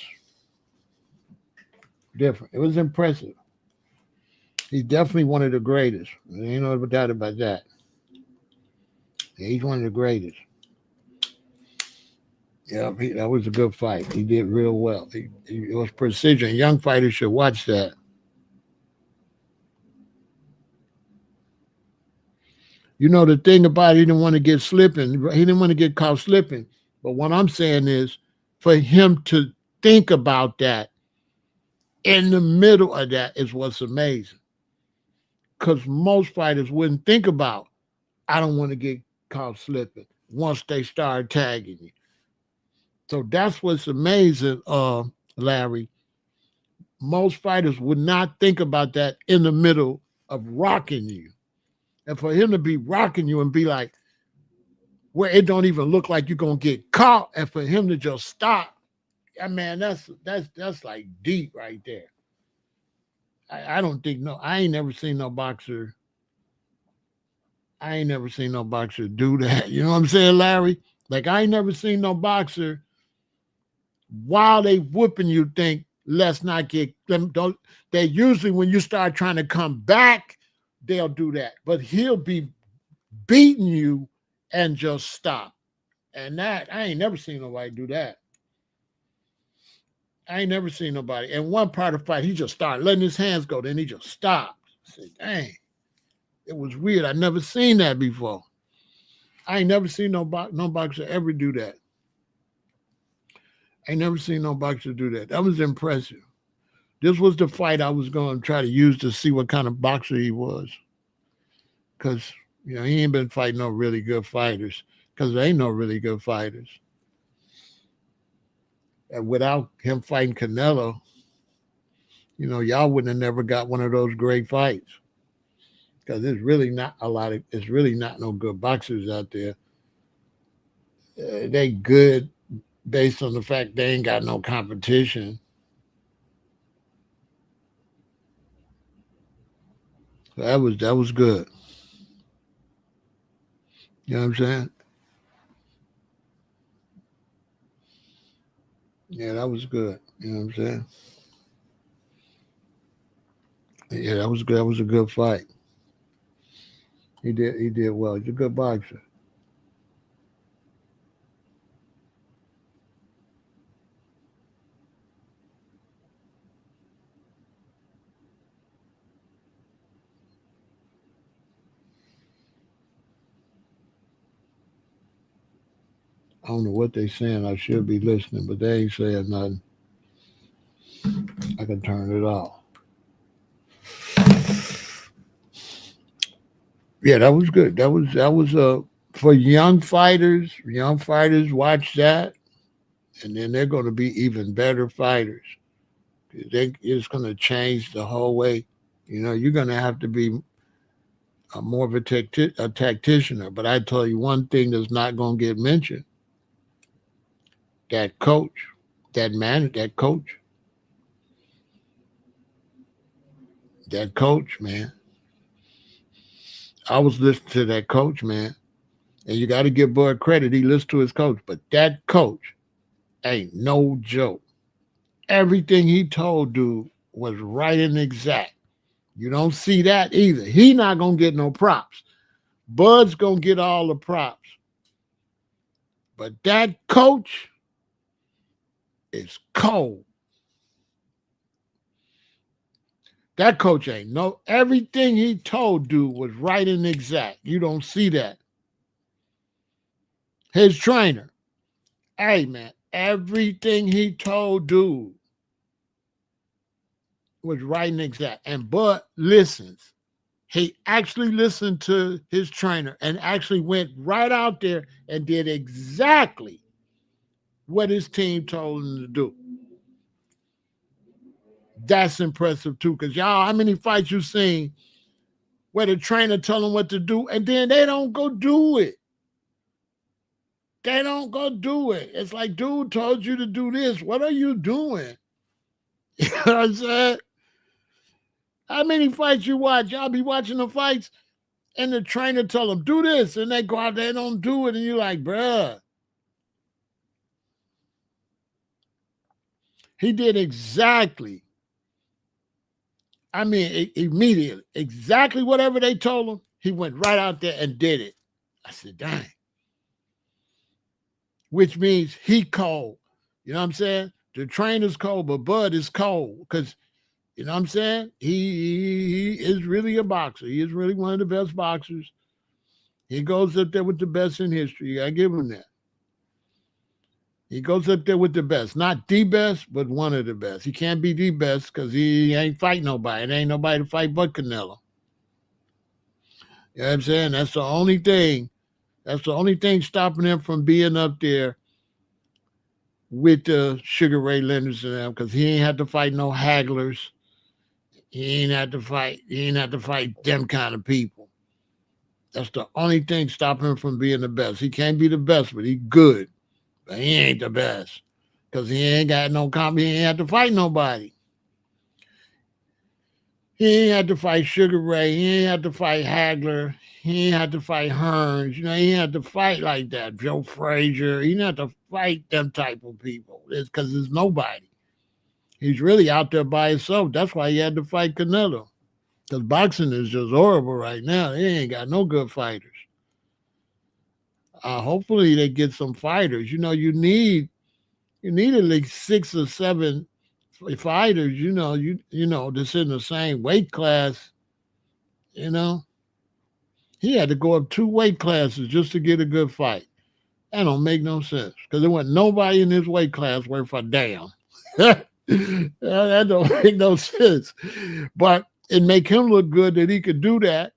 different. It was impressive. He's definitely one of the greatest. There ain't no doubt about that. Yeah, he's one of the greatest. Yeah, that was a good fight. He did real well. It was precision. Young fighters should watch that. You know, the thing about it, he didn't want to get slipping. He didn't want to get caught slipping. But what I'm saying is for him to think about that in the middle of that is what's amazing. Because most fighters wouldn't think about, I don't want to get caught slipping once they start tagging you. So that's what's amazing, Larry. Most fighters would not think about that in the middle of rocking you. And for him to be rocking you and be like, where it don't even look like you're gonna get caught, and for him to just stop, yeah, man, that's like deep right there. I don't think no, I ain't never seen no boxer. I ain't never seen no boxer do that. You know what I'm saying, Larry? Like I ain't never seen no boxer while they whooping you think let's not get them. Don't they usually when you start trying to come back, they'll do that. But he'll be beating you and just stop. And that I ain't never seen nobody do that. I ain't never seen nobody. And one part of the fight, he just started letting his hands go. Then he just stopped. I said, dang, it was weird. I never seen that before. I ain't never seen no boxer ever do that. I ain't never seen no boxer do that. That was impressive. This was the fight I was going to try to use to see what kind of boxer he was. Because, you know, he ain't been fighting no really good fighters. Because there ain't no really good fighters. And without him fighting Canelo, you know, y'all wouldn't have never got one of those great fights. Because it's really not no good boxers out there. They good based on the fact they ain't got no competition. So that was good. You know what I'm saying? Yeah, that was good. You know what I'm saying? Yeah, that was good. That was a good fight. He did well. He's a good boxer. I don't know what they saying. I should be listening, but they ain't saying nothing. I can turn it off. Yeah, that was good. That was for young fighters. Young fighters watch that, and then they're going to be even better fighters. It's going to change the whole way. You're going to have to be more of a tactician. But I tell you one thing that's not going to get mentioned: that coach, that coach, that coach, man. I was listening to that coach, man, and you got to give Bud credit. He listened to his coach, but that coach ain't no joke. Everything he told dude was right and exact. You don't see that either. He not gonna get no props. Bud's gonna get all the props. But that coach is cold. That coach ain't no everything he told dude was right and exact. You don't see that. His trainer, hey man, everything he told dude was right and exact. And Bud listens. He actually listened to his trainer and actually went right out there and did exactly what his team told him to do. That's impressive too, because y'all, how many fights you seen where the trainer tell them what to do and then they don't go do it? They don't go do it. It's like, dude told you to do this. What are you doing? You know what I'm saying? How many fights you watch? Y'all be watching the fights and the trainer tell them, do this, and they go out there and don't do it, and you're like, bruh. He did exactly, immediately, exactly whatever they told him, he went right out there and did it. I said, dang. Which means he cold. You know what I'm saying? The trainer's cold, but Bud is cold because, you know what I'm saying? He is really a boxer. He is really one of the best boxers. He goes up there with the best in history. I give him that. He goes up there with the best. Not the best, but one of the best. He can't be the best because he ain't fight nobody. There ain't nobody to fight but Canelo. You know what I'm saying? That's the only thing. That's the only thing stopping him from being up there with the Sugar Ray Leonards and them, because he ain't had to fight no hagglers. He ain't had to fight. He ain't had to fight them kind of people. That's the only thing stopping him from being the best. He can't be the best, but he good. But he ain't the best because he ain't got no He ain't had to fight nobody. He ain't had to fight Sugar Ray. He ain't had to fight Hagler. He ain't had to fight Hearns. You know, he ain't had to fight like that. Joe Frazier. He didn't have to fight them type of people. It's because there's nobody. He's really out there by himself. That's why he had to fight Canelo. Because boxing is just horrible right now. They ain't got no good fighters. Hopefully they get some fighters. You need at least 6 or 7 fighters. That's in the same weight class. You know, he had to go up 2 weight classes just to get a good fight. That don't make no sense because there wasn't nobody in his weight class worth a damn. That don't make no sense. But it make him look good that he could do that.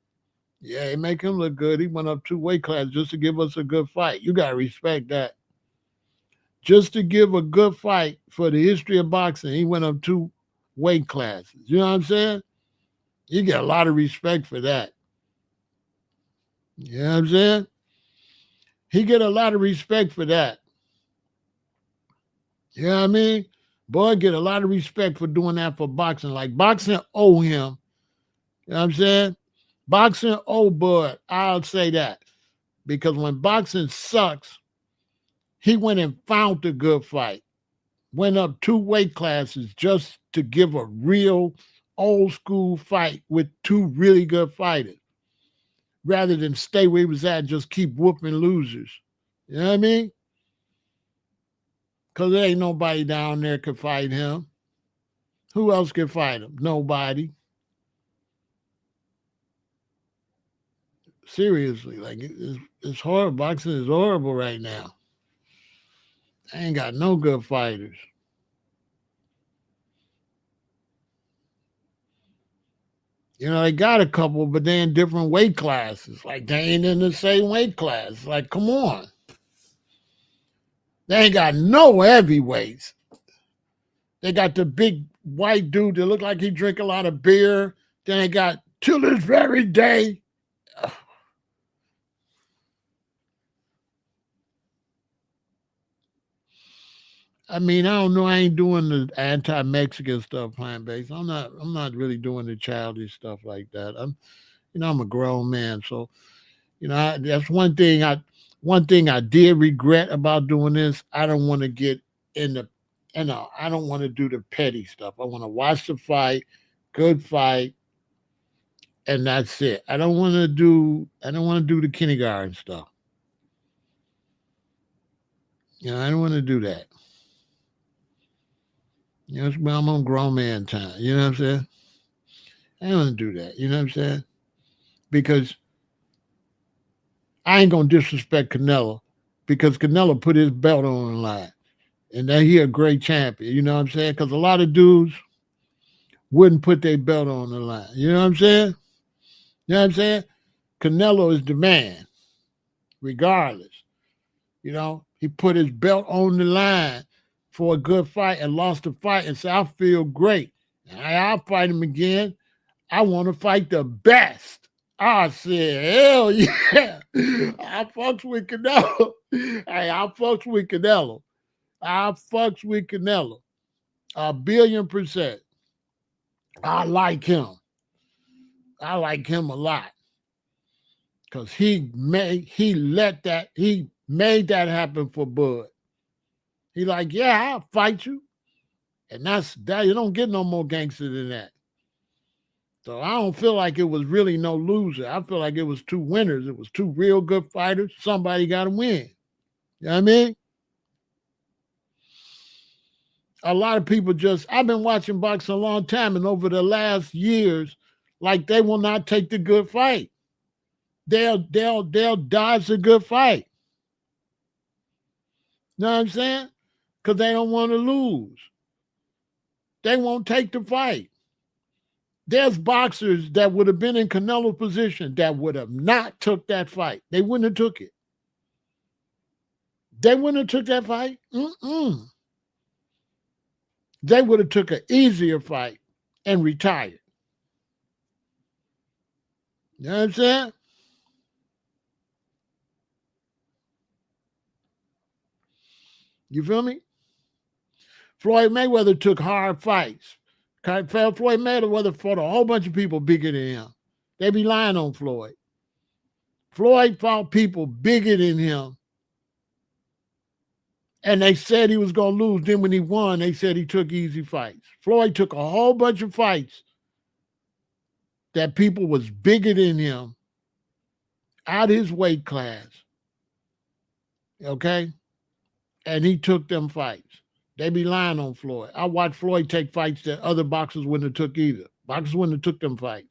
Yeah, it make him look good. He went up 2 weight classes just to give us a good fight. You got to respect that. Just to give a good fight for the history of boxing, he went up 2 weight classes. You know what I'm saying? You get a lot of respect for that. You know what I'm saying? He get a lot of respect for that. You know what I mean? Boy, get a lot of respect for doing that for boxing. Like boxing owe him. You know what I'm saying? Boxing owe Bud. I'll say that. Because when boxing sucks, he went and found a good fight. Went up 2 weight classes just to give a real old school fight with 2 really good fighters. Rather than stay where he was at and just keep whooping losers. You know what I mean? Because there ain't nobody down there could fight him. Who else can fight him? Nobody. Seriously, like it's horrible. Boxing is horrible right now. I ain't got no good fighters. You know, they got a couple, but they're in different weight classes. Like they ain't in the same weight class. Like, come on. They ain't got no heavyweights. They got the big white dude that look like he drink a lot of beer. Then they got till this very day. I mean, I don't know. I ain't doing the anti-Mexican stuff, plant based. I'm not. I'm not really doing the childish stuff like that. I'm a grown man, so that's one thing. One thing I did regret about doing this. I don't want to get in the, I don't want to do the petty stuff. I want to watch the fight, good fight, and that's it. I don't want to do. I don't want to do the kindergarten stuff. I don't want to do that. I'm on grown man time. You know what I'm saying? I don't want to do that. You know what I'm saying? Because I ain't gonna disrespect Canelo because Canelo put his belt on the line, and that he a great champion. You know what I'm saying? Because a lot of dudes wouldn't put their belt on the line. You know what I'm saying? You know what I'm saying? Canelo is the man, regardless. He put his belt on the line for a good fight and lost the fight and said, I feel great. I'll fight him again. I want to fight the best. I said, hell yeah. I fucks with Canelo. Hey, I fucks with Canelo. I fucks with Canelo. 1,000,000,000%. I like him. I like him a lot. Cause he made that happen for Bud. He like, yeah, I'll fight you. And that's that. You don't get no more gangster than that. So I don't feel like it was really no loser. I feel like it was two winners. It was two real good fighters. Somebody got to win. You know what I mean? A lot of people I've been watching boxing a long time, and over the last years, like they will not take the good fight. They'll dodge the good fight. You know what I'm saying? Because they don't want to lose. They won't take the fight. There's boxers that would have been in Canelo's position that would have not took that fight. They wouldn't have took it. They wouldn't have took that fight. They would have took an easier fight and retired. You know what I'm saying? You feel me? Floyd Mayweather took hard fights. Floyd Mayweather fought a whole bunch of people bigger than him. They be lying on Floyd. Floyd fought people bigger than him. And they said he was going to lose. Then when he won, they said he took easy fights. Floyd took a whole bunch of fights that people was bigger than him out of his weight class. Okay? And he took them fights. They be lying on Floyd. I watched Floyd take fights that other boxers wouldn't have took either. Boxers wouldn't have took them fights.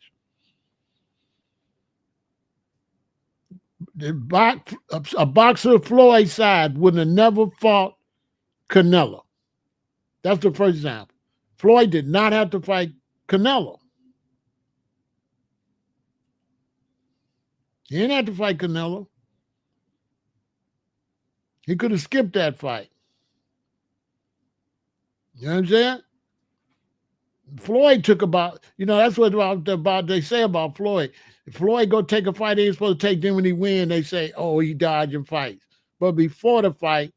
A boxer of Floyd's side wouldn't have never fought Canelo. That's the first example. Floyd did not have to fight Canelo. He didn't have to fight Canelo. He could have skipped that fight. You know what I'm saying? Floyd took that's what they say about Floyd. If Floyd go take a fight he ain't supposed to take, then when he win, they say, oh, he dodging fights. But before the fight,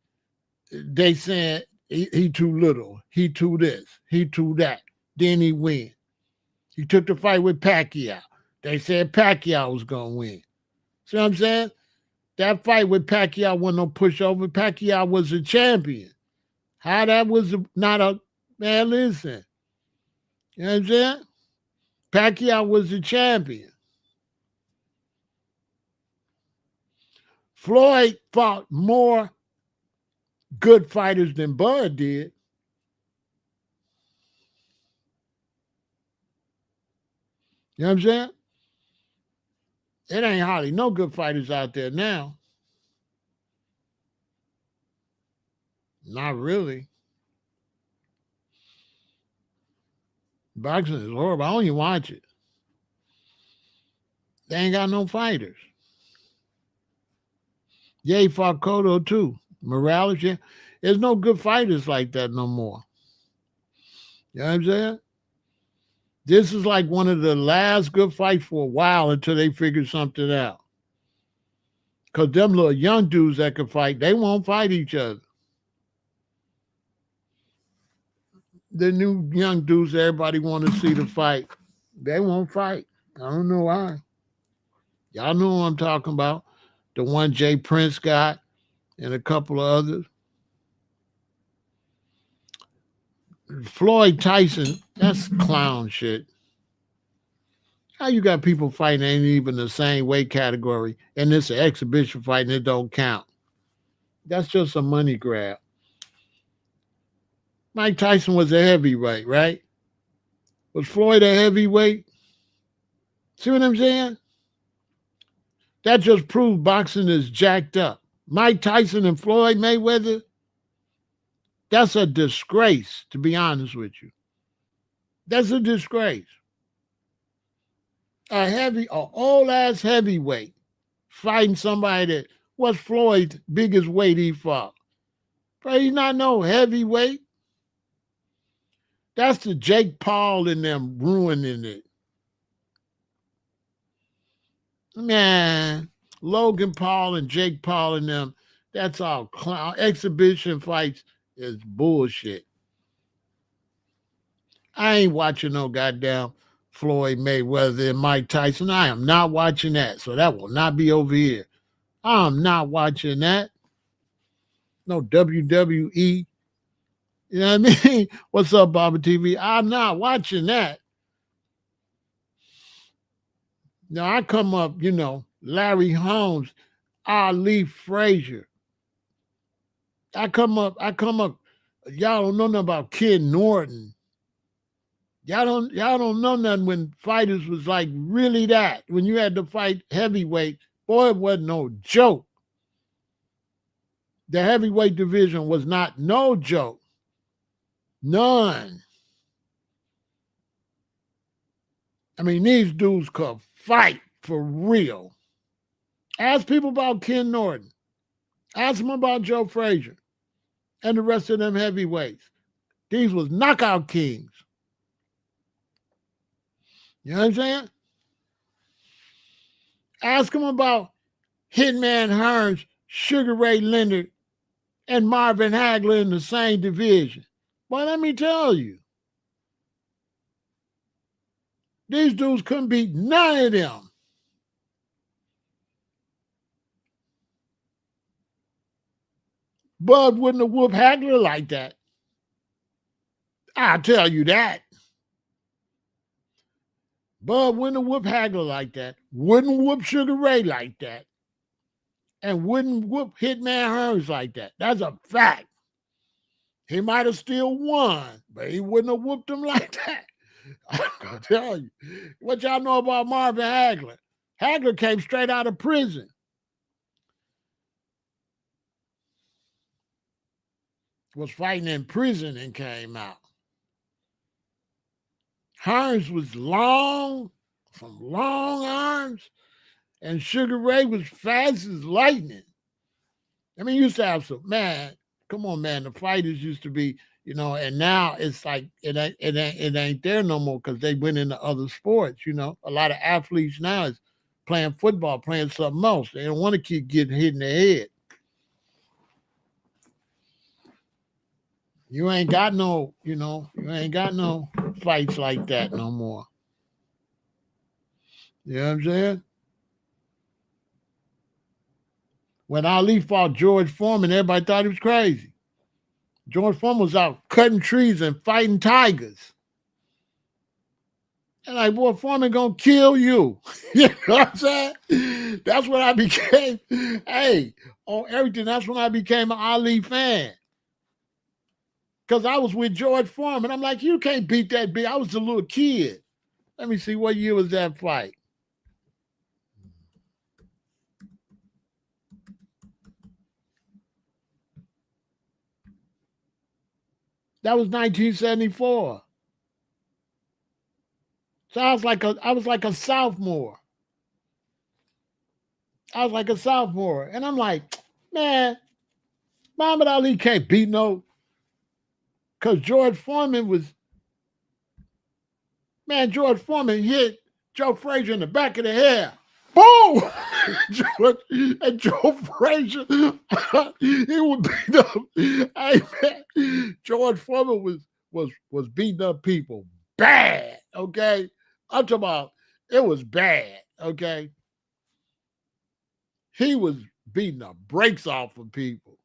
they said he too little, he too this, he too that. Then he win. He took the fight with Pacquiao. They said Pacquiao was gonna win. See what I'm saying? That fight with Pacquiao wasn't no pushover. Pacquiao was a champion. How that was not a man? Listen, you know what I'm saying? Pacquiao was the champion. Floyd fought more good fighters than Bud did. You know what I'm saying? It ain't hardly no good fighters out there now. Not really. Boxing is horrible. I don't even watch it. They ain't got no fighters. Yeah, he fought Cotto too. Morales, yeah. There's no good fighters like that no more. You know what I'm saying? This is like one of the last good fights for a while until they figure something out. Because them little young dudes that can fight, they won't fight each other. The new young dudes everybody want to see the fight, they won't fight. I don't know why. Y'all know what I'm talking about. The one Jay Prince got and a couple of others. Floyd Tyson, that's clown shit. How you got people fighting ain't even the same weight category and it's an exhibition fight and it don't count? That's just a money grab. Mike Tyson was a heavyweight, right? Was Floyd a heavyweight? See what I'm saying? That just proves boxing is jacked up. Mike Tyson and Floyd Mayweather, that's a disgrace, to be honest with you. That's a disgrace. An old ass heavyweight fighting somebody that what's Floyd's biggest weight he fought? But he's not no heavyweight. That's the Jake Paul and them ruining it. Man, Logan Paul and Jake Paul and them, that's all clown. Exhibition fights is bullshit. I ain't watching no goddamn Floyd Mayweather and Mike Tyson. I am not watching that. So that will not be over here. I'm not watching that. No WWE. You know what I mean? What's up, Baba TV? I'm not watching that. Now I come up, Larry Holmes, Ali Frazier. I come up, y'all don't know nothing about Ken Norton. Y'all don't know nothing when fighters was like really that. When you had to fight heavyweight, boy, it wasn't no joke. The heavyweight division was not no joke. None. I mean, these dudes could fight for real. Ask people about Ken Norton. Ask them about Joe Frazier and the rest of them heavyweights. These was knockout kings. You know what I'm saying? Ask them about Hitman Hearns, Sugar Ray Leonard, and Marvin Hagler in the same division. Well, let me tell you, these dudes couldn't beat none of them. Bud wouldn't have whooped Hagler like that. I'll tell you that. Bud wouldn't have whooped Hagler like that. Wouldn't whoop Sugar Ray like that. And wouldn't whoop Hitman Hearns like that. That's a fact. He might have still won, but he wouldn't have whooped him like that. I'm going to tell you. What y'all know about Marvin Hagler? Hagler came straight out of prison. Was fighting in prison and came out. Hearns was long, some long arms, and Sugar Ray was fast as lightning. I mean, you used to have some, man, come on, man, the fighters used to be, and now it's like it ain't there no more because they went into other sports, A lot of athletes now is playing football, playing something else. They don't want to keep getting hit in the head. You ain't got no, you ain't got no fights like that no more. You know what I'm saying? When Ali fought George Foreman, everybody thought he was crazy. George Foreman was out cutting trees and fighting tigers. And like, boy, Foreman gonna kill you. You know what I'm saying? That's when I became, on everything, that's when I became an Ali fan. Because I was with George Foreman. I'm like, you can't beat that big. I was a little kid. Let me see, what year was that fight? That was 1974. So I was like a sophomore. I was like a sophomore. And I'm like, man, Muhammad Ali can't beat no, because George Foreman was, man, George Foreman hit Joe Frazier in the back of the head. Boom! And Joe Frazier, he was beat up. Hey, man, George Foreman was beating up people bad, okay? I'm talking about it was bad, okay? He was beating the brakes off of people.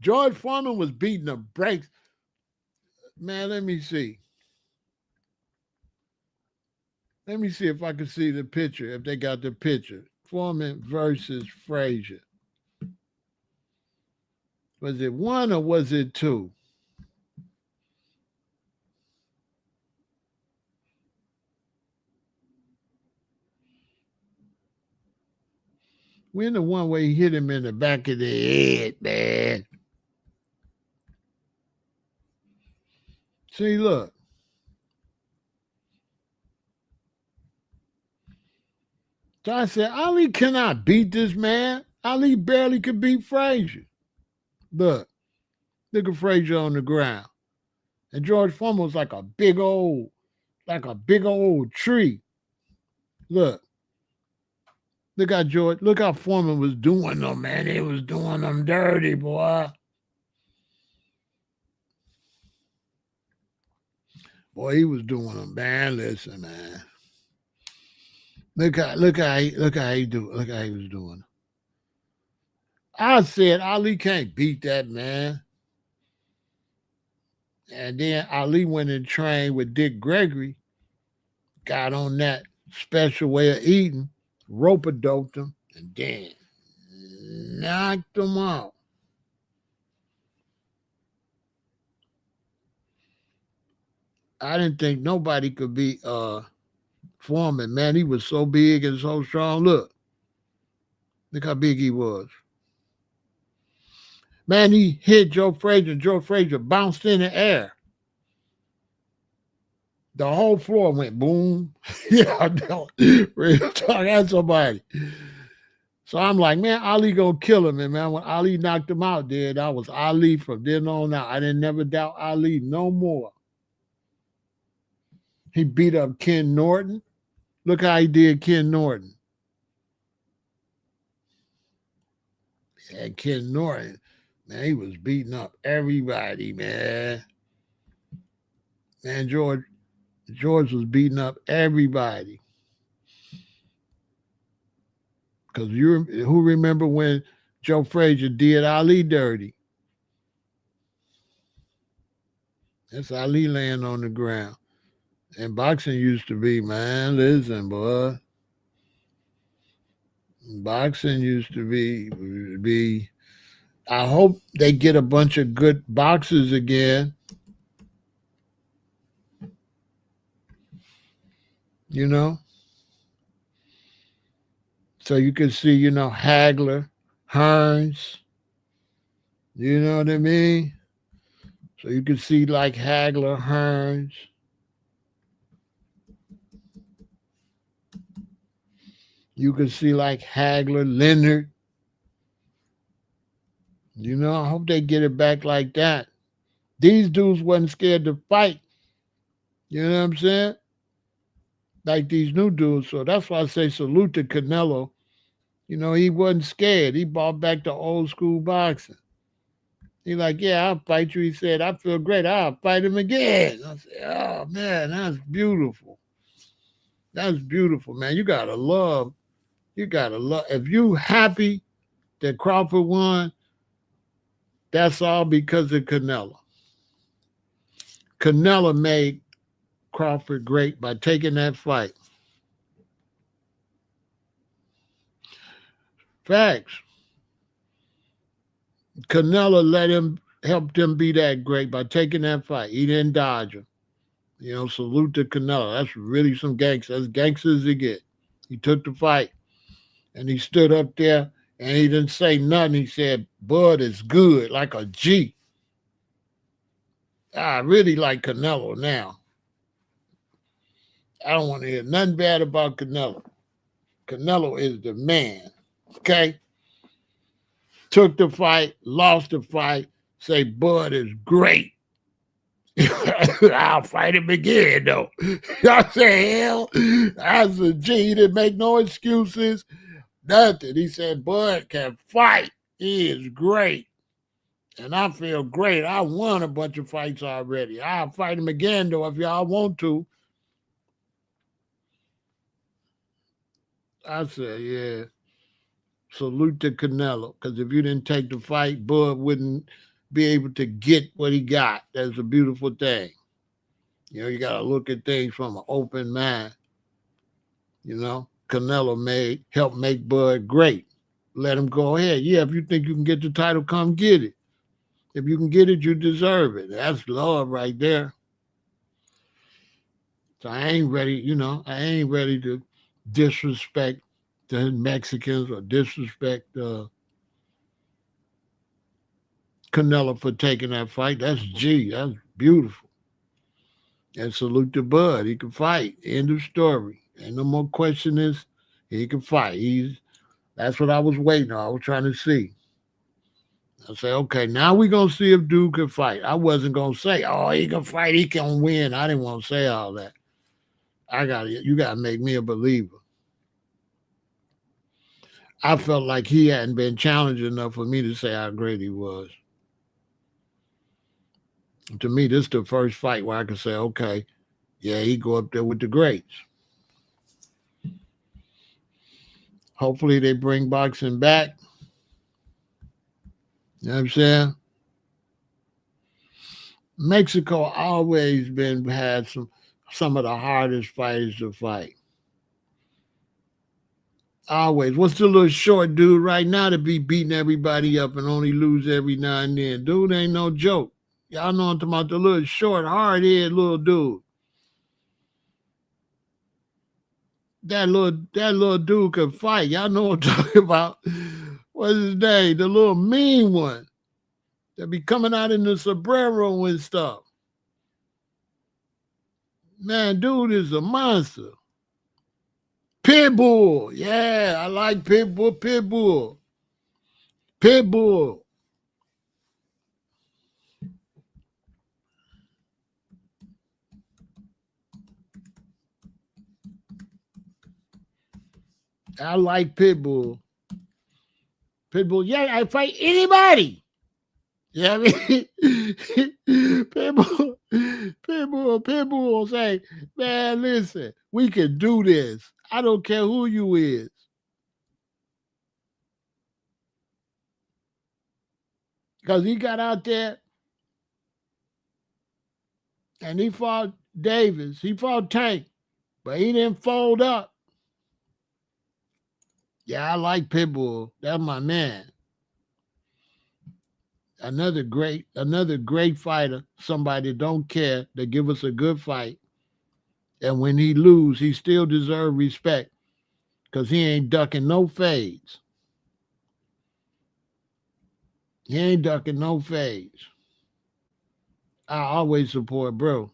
George Foreman was beating the brakes. Man, let me see. Let me see if I can see the picture, if they got the picture. Foreman versus Frazier. Was it one or was it two? When the one where he hit him in the back of the head, man. See, look. So I said, Ali cannot beat this man. Ali barely could beat Frazier. Look at Frazier on the ground. And George Foreman was like a big old tree. Look. Look how Foreman was doing them, man. He was doing them dirty, boy. Boy, he was doing them, man. Listen, man. Look how he was doing. I said Ali can't beat that, man. And then Ali went and trained with Dick Gregory, got on that special way of eating, rope doped him, and then knocked him out. I didn't think nobody could beat Foreman, man. He was so big and so strong. Look how big he was. Man, he hit Joe Frazier. Joe Frazier bounced in the air. The whole floor went boom. Yeah, real talk. That's somebody. So I'm like, man, Ali gonna kill him. And man, when Ali knocked him out, dude, I was Ali from then on out. I didn't never doubt Ali no more. He beat up Ken Norton. Look how he did Ken Norton. Yeah, Ken Norton, man, he was beating up everybody, man. Man, George was beating up everybody. Because who remember when Joe Frazier did Ali dirty? That's Ali laying on the ground. And boxing used to be, man, listen, boy. Boxing used to be. I hope they get a bunch of good boxers again. You know? So you can see, Hagler, Hearns. You know what I mean? So you can see like Hagler, Hearns. You can see like Hagler, Leonard. I hope they get it back like that. These dudes wasn't scared to fight. You know what I'm saying? Like these new dudes. So that's why I say salute to Canelo. He wasn't scared. He brought back the old school boxing. He like, yeah, I'll fight you. He said, I feel great. I'll fight him again. I said, oh man, that's beautiful. That's beautiful, man. You gotta love. If you happy that Crawford won, that's all because of Canelo. Canelo made Crawford great by taking that fight. Facts. Canelo helped him be that great by taking that fight. He didn't dodge him. Salute to Canelo. That's really some gangster. That's gangsters he get. He took the fight and he stood up there and he didn't say nothing. He said, Bud is good, like a G. I really like Canelo now. I don't want to hear nothing bad about Canelo. Canelo is the man. Okay? Took the fight, lost the fight, say Bud is great. I'll fight him again, though. I say, hell, I said, gee, he didn't make no excuses, nothing. He said, Bud can fight. He is great. And I feel great. I won a bunch of fights already. I'll fight him again, though, if y'all want to. I said, yeah. Salute to Canelo. Because if you didn't take the fight, Bud wouldn't be able to get what he got. That's a beautiful thing. You know, you got to look at things from an open mind. You know, Canelo helped make Bud great. Let him go ahead. Yeah, if you think you can get the title, come get it. If you can get it, you deserve it. That's love right there. So I ain't ready, you know, I ain't ready to disrespect the Mexicans or disrespect Canelo for taking that fight. That's beautiful. And salute to Bud. He can fight. End of story. Ain't no more question is he can fight. That's what I was waiting on. I was trying to see. I say, okay, now we're gonna see if dude can fight. I wasn't gonna say, oh, he can fight, he can win. I didn't want to say all that. You gotta make me a believer. I felt like he hadn't been challenged enough for me to say how great he was. To me, this is the first fight where I can say, okay, yeah, he go up there with the greats. Hopefully they bring boxing back. You know what I'm saying? Mexico always had some of the hardest fighters to fight. Always. What's the little short dude right now to be beating everybody up and only lose every now and then? Dude ain't no joke. Y'all know I'm talking about the little short, hard-head little dude. That little dude could fight. Y'all know what I'm talking about. What's his name? The little mean one. That be coming out in the sombrero and stuff. Man, dude is a monster. Pitbull. Yeah, I like Pitbull. Pitbull. I like Pitbull. Pitbull, yeah, I fight anybody. Yeah, you know I mean, Pitbull will say, man, listen, we can do this. I don't care who you is. Because he got out there and he fought Davis. He fought Tank, but he didn't fold up. Yeah, I like Pitbull. That's my man. Another great fighter, somebody that don't care, that give us a good fight. And when he lose, he still deserve respect because he ain't ducking no fades. He ain't ducking no fades. I always support bro.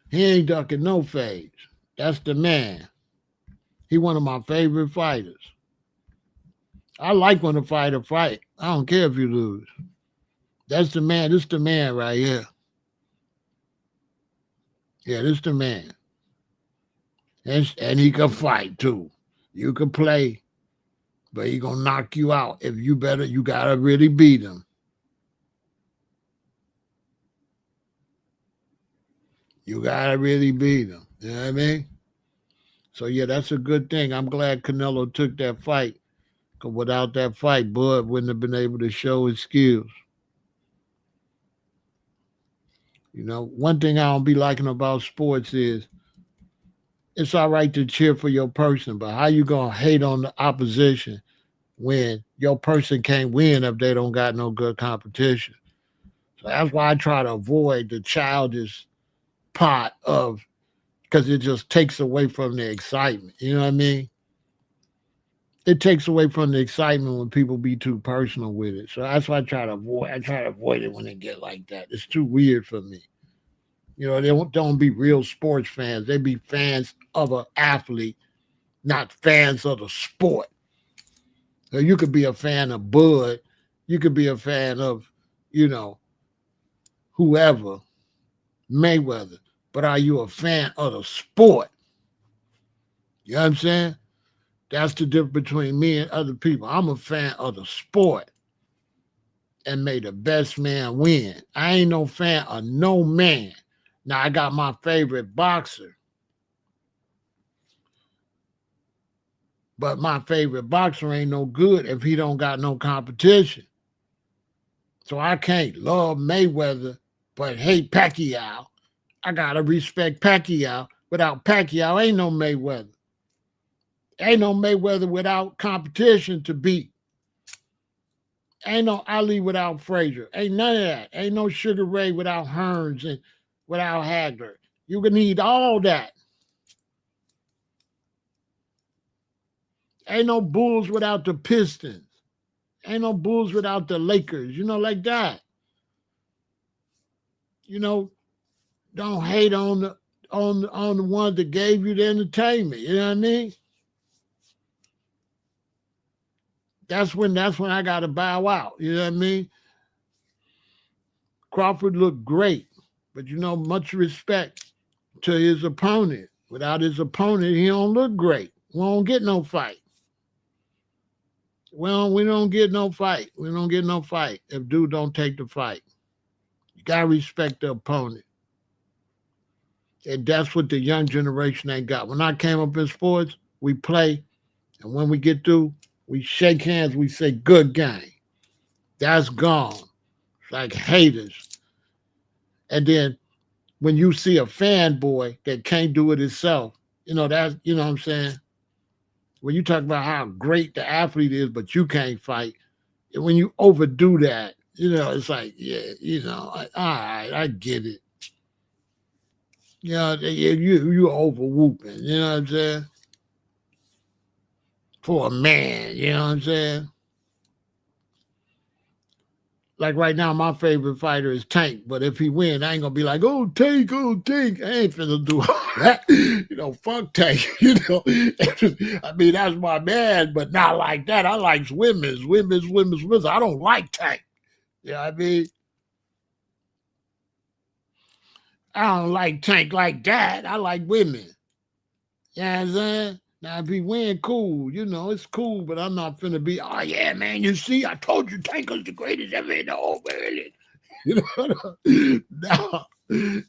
He ain't ducking no fades. That's the man. He one of my favorite fighters. I like when a fighter fight. I don't care if you lose. That's the man. This the man right here. Yeah, this the man. And he can fight too. You can play, but he gonna knock you out. You gotta really beat him. You gotta really beat him. You know what I mean? So yeah, that's a good thing. I'm glad Canelo took that fight. Because without that fight, Bud wouldn't have been able to show his skills. You know, one thing I don't be liking about sports is it's all right to cheer for your person, but how you gonna hate on the opposition when your person can't win if they don't got no good competition? So that's why I try to avoid the childish part of, because it just takes away from the excitement. You know what I mean? It takes away from the excitement when people be too personal with it. So that's why I try to avoid it when they get like that. It's too weird for me. You know, they don't be real sports fans. They be fans of an athlete, not fans of the sport. So you could be a fan of Bud, you could be a fan of, you know, whoever, Mayweather, but are you a fan of the sport? You know what I'm saying? That's the difference between me and other people. I'm a fan of the sport and may the best man win. I ain't no fan of no man. Now I got my favorite boxer, but my favorite boxer ain't no good if he don't got no competition. So I can't love Mayweather but hate Pacquiao. I gotta respect Pacquiao. Without Pacquiao, ain't no Mayweather. Ain't no Mayweather without competition to beat. Ain't no Ali without Frazier. Ain't none of that. Ain't no Sugar Ray without Hearns and without Hagler. You can need all that. Ain't no Bulls without the Pistons. Ain't no Bulls without the Lakers. You know, like that. You know, don't hate on the ones that gave you the entertainment. You know what I mean? That's when I gotta bow out. You know what I mean? Crawford looked great, but you know, much respect to his opponent. Without his opponent, he don't look great. We don't get no fight. We don't get no fight. We don't get no fight if dude don't take the fight. You gotta respect the opponent. And that's what the young generation ain't got. When I came up in sports, we play, and when we get through, we shake hands, we say good game. That's gone. It's like haters. And then when you see a fanboy that can't do it himself, you know, that's, you know what I'm saying? When you talk about how great the athlete is, but you can't fight, when you overdo that, you know, it's like, yeah, you know, all right, I get it. You know, you over whooping, you know what I'm saying? For a man, you know what I'm saying? Like right now, my favorite fighter is Tank, but if he win, I ain't gonna be like, oh Tank, oh Tank. I ain't finna do all that. You know, fuck Tank. You know, I mean that's my man, but not like that. I like women's. I don't like Tank. You know what I mean? I don't like Tank like that. I like women. You know what I'm saying? Now, if he win, cool. You know, it's cool, but I'm not finna be, oh, yeah, man, you see, I told you Tanker's the greatest ever in the whole world. You know?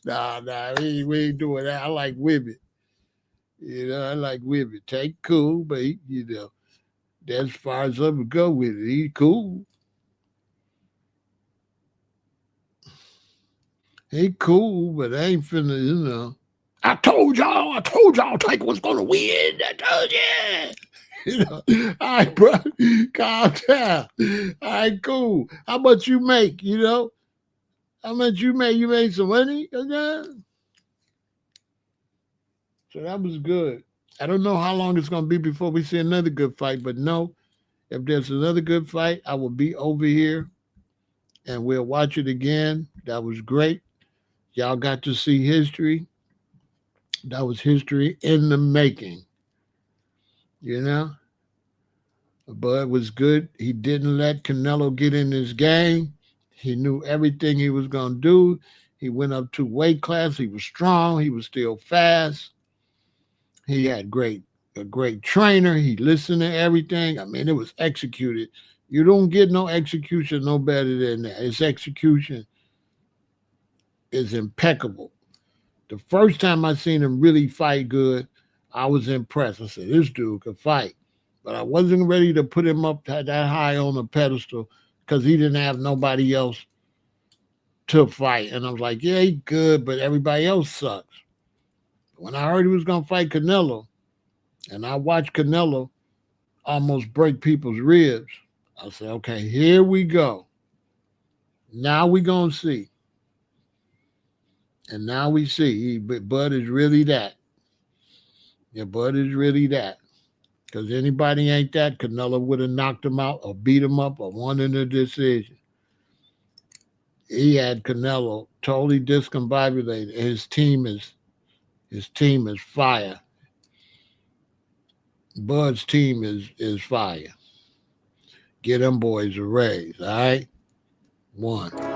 Nah, we ain't doing that. I like women. You know, I like women. Tank cool, but, you know, that's as far as I'm going to go with it. He cool. He cool, but I ain't finna, you know. I told y'all Tank was gonna win. I told you. You know, all right, bro, calm down. All right, cool. How much you make? You know, how much you make? You made some money? Okay? So that was good. I don't know how long it's gonna be before we see another good fight, but no, if there's another good fight, I will be over here and we'll watch it again. That was great. Y'all got to see history. That was history in the making. You know, but was good. He didn't let Canelo get in his game. He knew everything he was going to do. He went up to weight class. He was strong. He was still fast. He had a great trainer. He listened to everything. I mean, it was executed. You don't get no execution no better than that. His execution is impeccable. The first time I seen him really fight good, I was impressed. I said, this dude could fight. But I wasn't ready to put him up that high on a pedestal because he didn't have nobody else to fight. And I was like, yeah, he good, but everybody else sucks. When I heard he was going to fight Canelo, and I watched Canelo almost break people's ribs, I said, okay, here we go. Now we going to see. And now we see. Bud is really that. Yeah, Bud is really that. Because anybody ain't that, Canelo would have knocked him out or beat him up or won in a decision. He had Canelo totally discombobulated. His team is fire. Bud's team is fire. Get them boys a raise, all right? One.